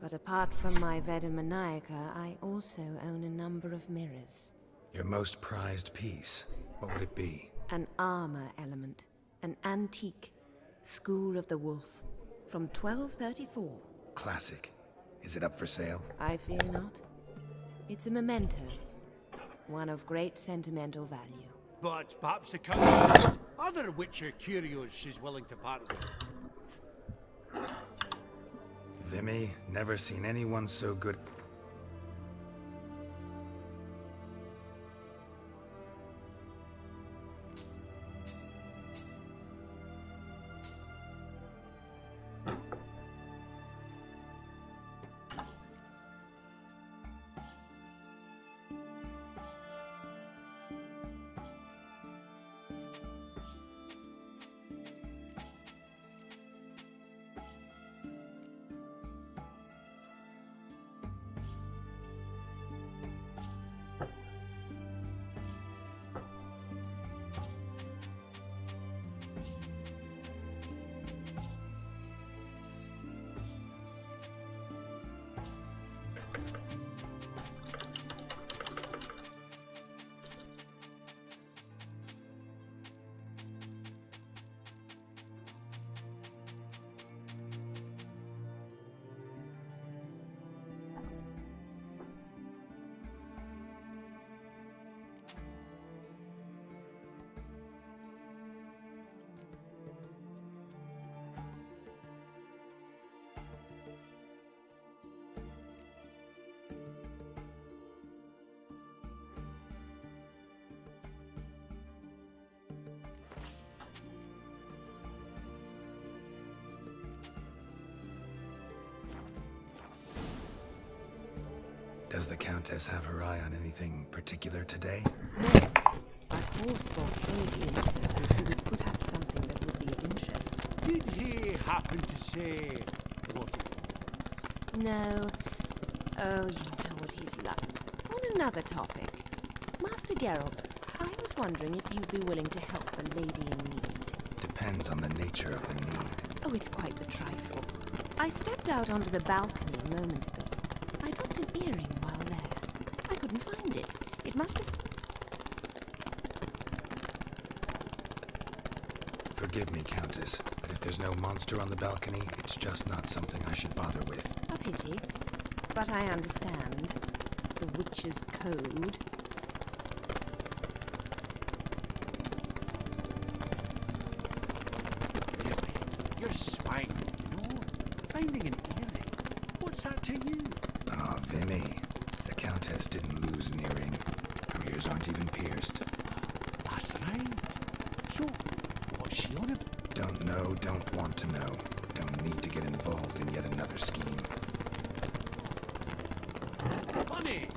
But apart from my Vedamaniaca, I also own a number of mirrors. Your most prized piece, what would it be? An armor element. An antique. School of the Wolf. From 1234. Classic. Is it up for sale? I fear not. It's a memento. One of great sentimental value. But perhaps the Countess has other Witcher curios she's willing to part with. Vimy, never seen anyone so good. Does the Countess have her eye on anything particular today? No, but Horsebox said he insisted he would put up something that would be of interest. Did he happen to say what it was? No. Oh, you know what he's like. On another topic. Master Geralt, I was wondering if you'd be willing to help a lady in need. Depends on the nature of the need. Oh, it's quite the trifle. I stepped out onto the balcony a moment ago. I dropped an earring while there. I couldn't find it. It must have... Forgive me, Countess, but if there's no monster on the balcony, it's just not something I should bother with. A pity. But I understand. The witch's code. You're swine, you know? Finding an earring. What's that to you? Ah, Vimy. The Countess didn't lose an earring. Her ears aren't even pierced. That's right. So, what's she on about? Don't know, don't want to know. Don't need to get involved in yet another scheme. Funny!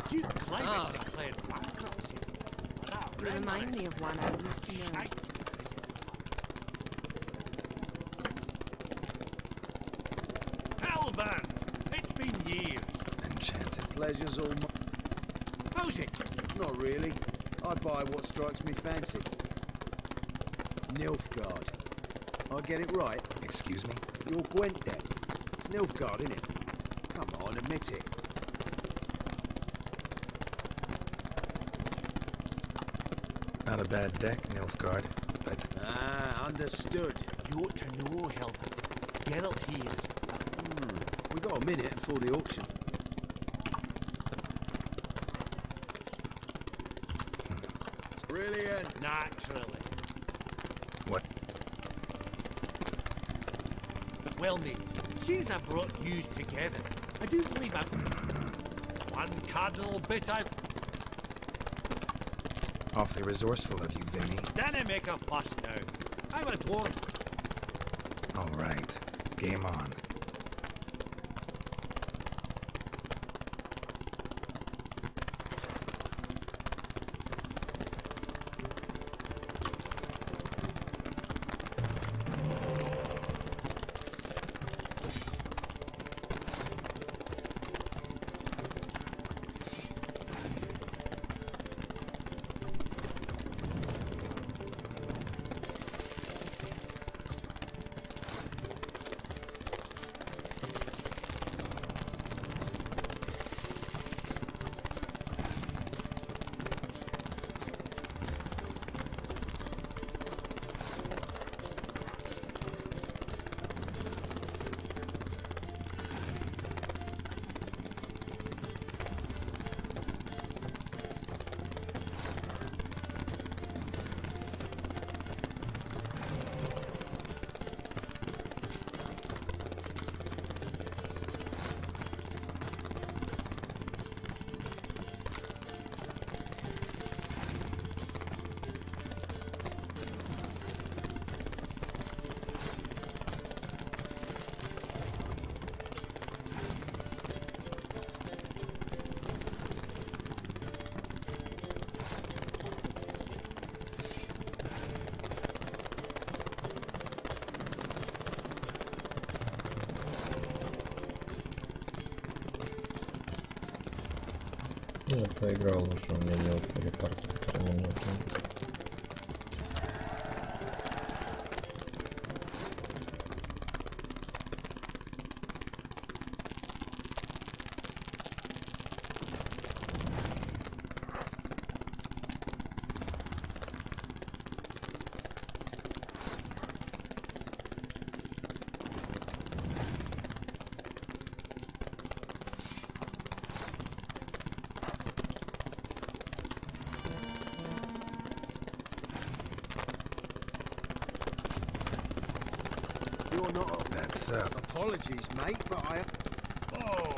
Duke Clement declared bankruptcy. You remind me of one I used to know. Hellband! It's been years. Enchanted. Pleasure's all mine. How's it? Not really. I buy what strikes me fancy. Nilfgaard. I get it right? Excuse me? You're Gwent then. It's Nilfgaard, innit? Come on, admit it. Not a bad deck, Nilfgaard, but... Ah, understood. You ought to know, Hellband. Geralt here is... We got a minute before the auction. Brilliant. Naturally. What? Well, mate, since I brought yous together, I do believe I've... one cardinal bit I've... Awfully resourceful of you, Vimy. Dinna make a fuss now. I'm a dwarf. All right. Game on. Я поиграл уже, у меня не открыли карту, которую мне нужно. You're not. That's Apologies, mate, but I. Oh.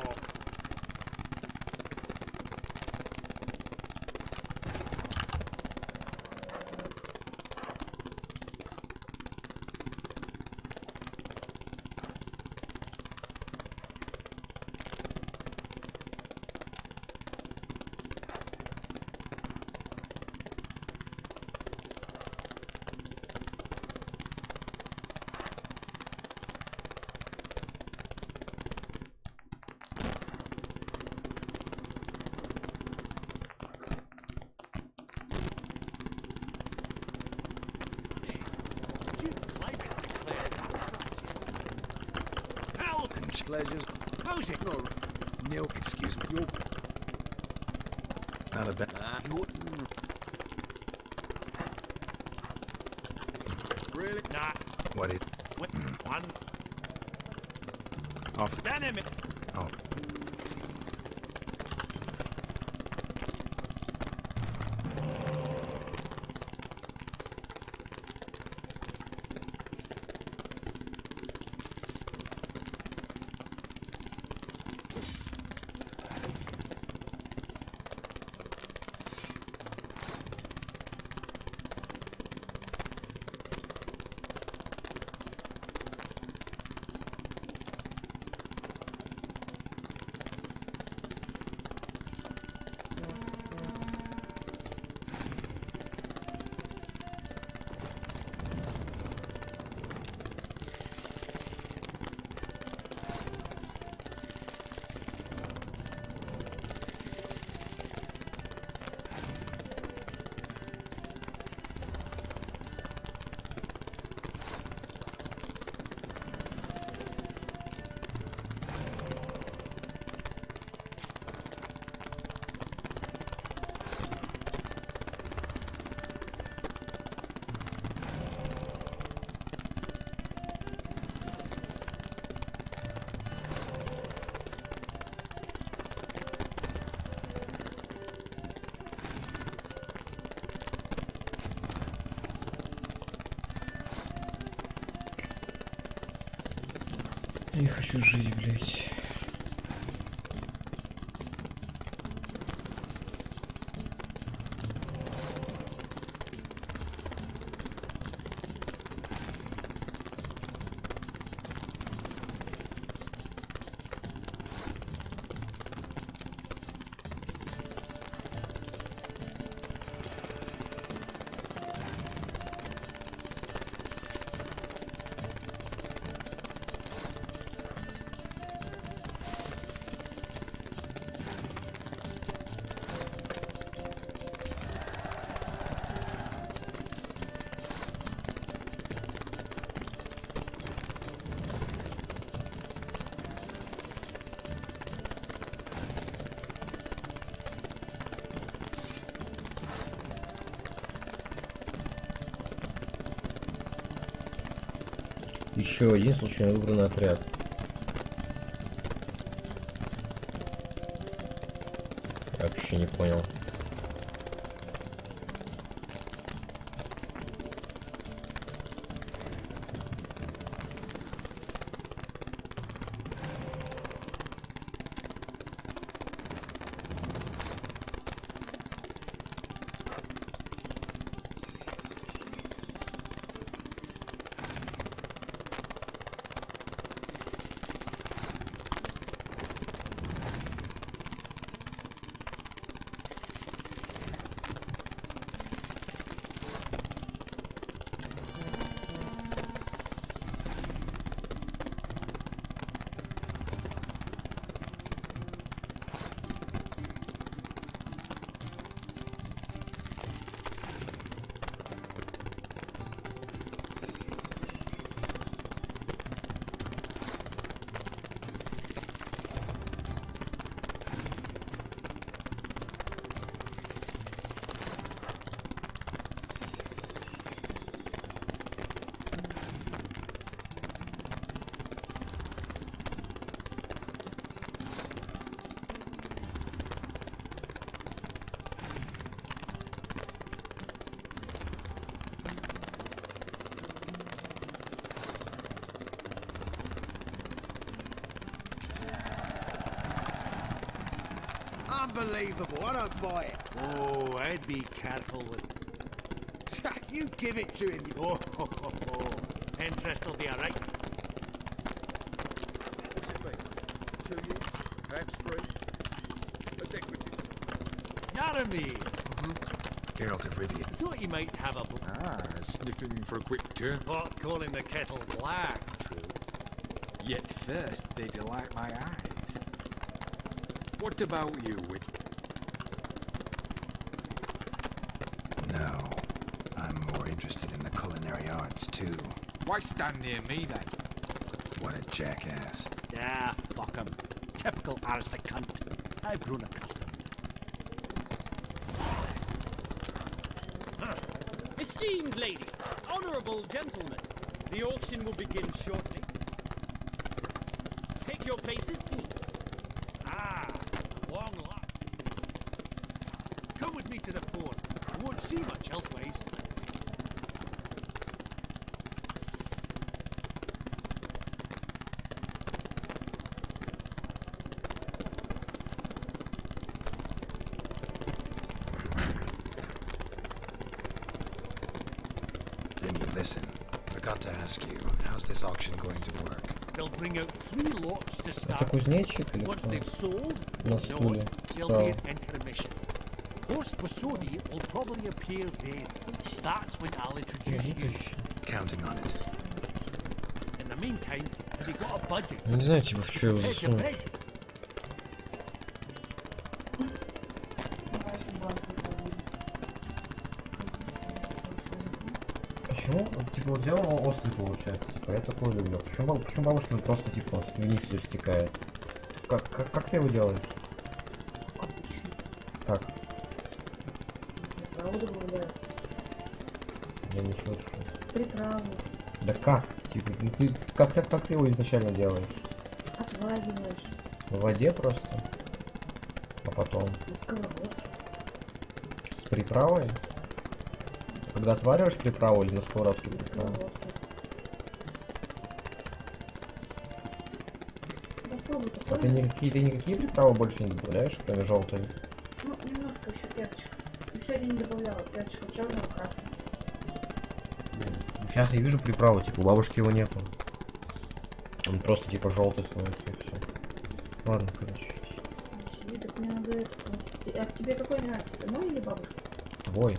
Pleasures. Who's it? No, Neil, excuse me. you're. Not a bad. You're. Really? Nah. What is? One. Off. Stand him. Oh. Я не хочу жить, блядь. Еще один случайно выбранный отряд. Я вообще не понял. Unbelievable. I don't buy it. Oh, I'd be careful with... You give it to him. Oh, interest will be all right. What's it been? 2 years? Perhaps 3? Antiquities. Yaramir! Geralt of Rivia. Thought you might have a... Sniffing for a quick turn. Pot calling the kettle black, true. Yet first they delight my eyes. What about you, Witch? No. I'm more interested in the culinary arts, too. Why stand near me, then? What a jackass. Ah, fuck him. Typical aristocrat cunt. I've grown accustomed. Esteemed ladies, honourable gentlemen, the auction will begin shortly. Take your places, please. Ah, long luck. Come with me to the port. I won't see much elsewise. Listen, forgot to ask you, how's this auction going to work? They'll bring out 3 lots to start. Это кузнечик или Once кто? they've sold, На стуле. there'll be an intermission. Host Posodi will probably appear then. That's when I'll introduce you. Counting on it. In the meantime, have you got a budget? Не знаю, типа, в что его Head to засунуть. bed. Почему, типа, вот взял он острый получается, типа, я такое люблю. Почему бабушка просто, типа, вниз все стекает? Как ты его делаешь? Как? Я не слышу. Приправу. Да как? Типа, ну ты, как ты его изначально делаешь? Отвариваешь. В воде просто? А потом? На сковородке. С приправой? Когда отвариваешь приправу или на сковородке приправу? А ты никакие приправы больше не добавляешь, кроме желтой? Ну, немножко еще перчика. Еще я не добавляла перчика черного, красного. Сейчас я вижу приправу, типа у бабушки его нету. Он просто типа желтый становится и все. Ладно, короче. Так мне надо это. А тебе какой нравится? Мой или бабушка? Твой.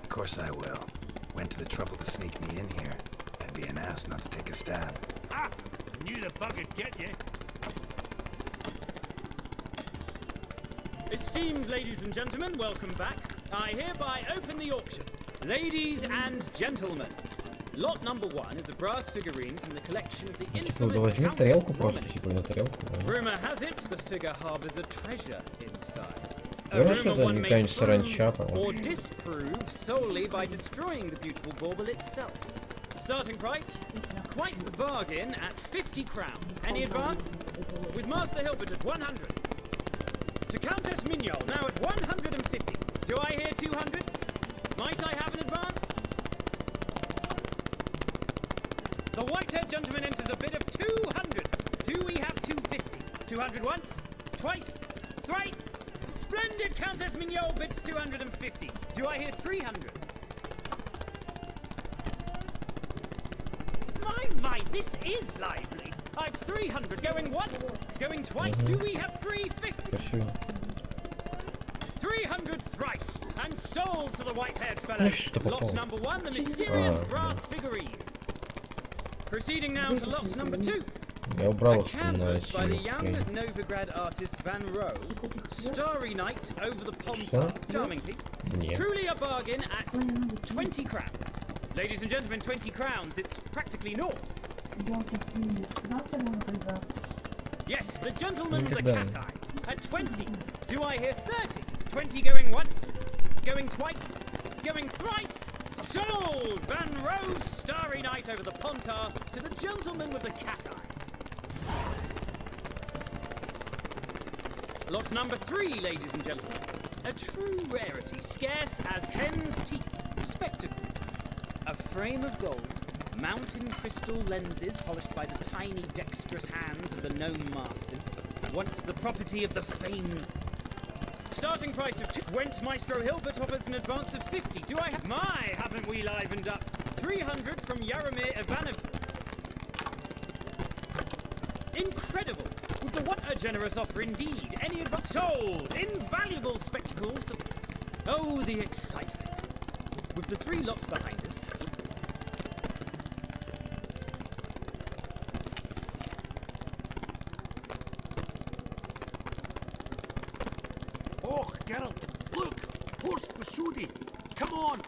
Of course I will. Went to the trouble to sneak me in here. I'd be an ass not to take a stab. Ah! Knew the bug would get you. Esteemed ladies and gentlemen, welcome back. I hereby open the auction. Ladies and gentlemen, lot number 1 is a brass figurine from the collection of the infamous возьми Count тарелку of просто, Romany. типа на тарелку. Rumor has it the figure harbors a treasure inside. A Говорят, что rumor это one may какая-нибудь саранча, prove по-моему. or disprove solely by destroying the beautiful bauble itself. Starting price? Quite the bargain at 50 crowns. Any advance? With Master Hilbert at 100. To Countess Mignol, now at 150. Do I hear 200? Might I have an advance? The white-haired gentleman enters a bid of 200. Do we have 250? 200 once? Twice? Thrice? Splendid Countess Mignol bids 250. Do I hear 300? My, this is lively. I've 300 going once, going twice. Do we have 350? 300 thrice, and sold to the white-haired fellow. Lot number 1, the mysterious brass figurine. Proceeding now to lot number 2. Я убрал A их на canvas by the синюю young хрень. Novigrad artist Van Rohe. Starry Night over the pond. Что? Charming piece. Нет. Truly a bargain at 20 crowns. Ladies and gentlemen, 20 crowns, it's practically naught. Yes, the gentleman with the Никогда. cat eyes. At 20. Do I hear 30? 20 going once, going twice, going thrice. Sold! Van Rohe's Starry Night over the Pontar to the gentleman with the cat eyes. Lot number 3, ladies and gentlemen. A true rarity, scarce as hen's teeth. Spectacles. A frame of gold. Mountain crystal lenses polished by the tiny dexterous hands of the gnome masters. Once the property of the famed. Starting price of Went Maestro Hilbert offers an advance of 50. Do I have... My, haven't we livened up? 300 from Yaromir Ivanov. Incredible! With the what a generous offer indeed. Any advance... Sold! Invaluable spectacles. Oh, the excitement. With the 3 lots behind us... Oh, Geralt, look! Horse Masudi! Come on!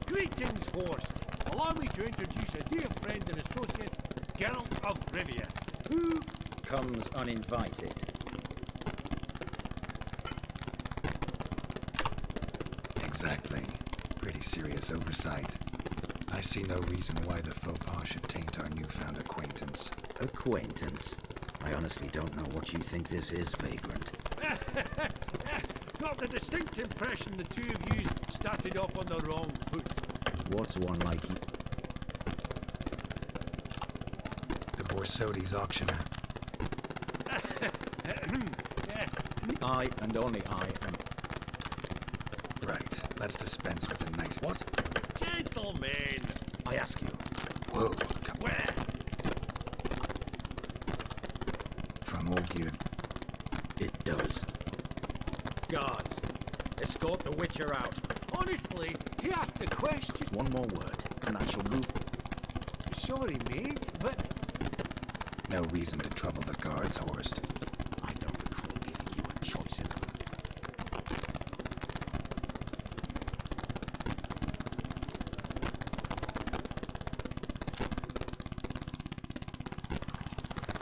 Greetings, horse! Allow me to introduce a dear friend and associate, Geralt of Rivia, who... comes uninvited. Exactly. Pretty serious oversight. I see no reason why the faux pas should taint our newfound acquaintance. Acquaintance? I honestly don't know what you think this is, Vagrant. Got the distinct impression the two of you started off on the wrong foot. What's one like you? The Borsodi's auctioneer. I, and only I, am... Right. Let's dispense with the nice... What? Gentlemen! I ask you. Whoa. Where? From Olgierd. It does. Guards, escort the Witcher out. Honestly, he asked a question. One more word, and I shall move... Sorry, mate, but... No reason to trouble the guards, Horst. I don't recall giving you a choice in them.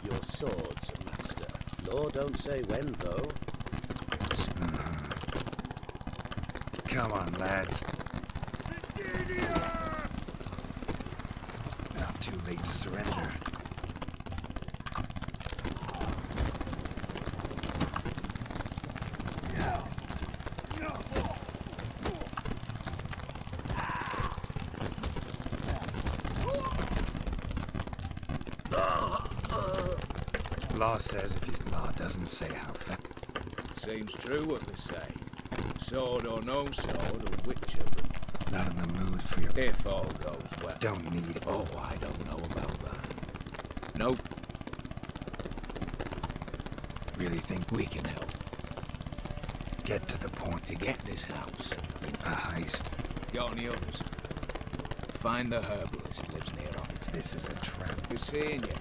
Your swords, master. Law don't say when, though. Come on, lads. Not too late to surrender. Law says if his law doesn't say how fast. Seems true what they say. Sword or no sword, or Witcher, but not in the mood for your... If all goes well. Don't need it. Oh, I don't know about that. Nope. Really think We can help. get to the point To get this house. a heist? Got any others? Find the herbalist lives near on. If this is a trap, Be seeing you.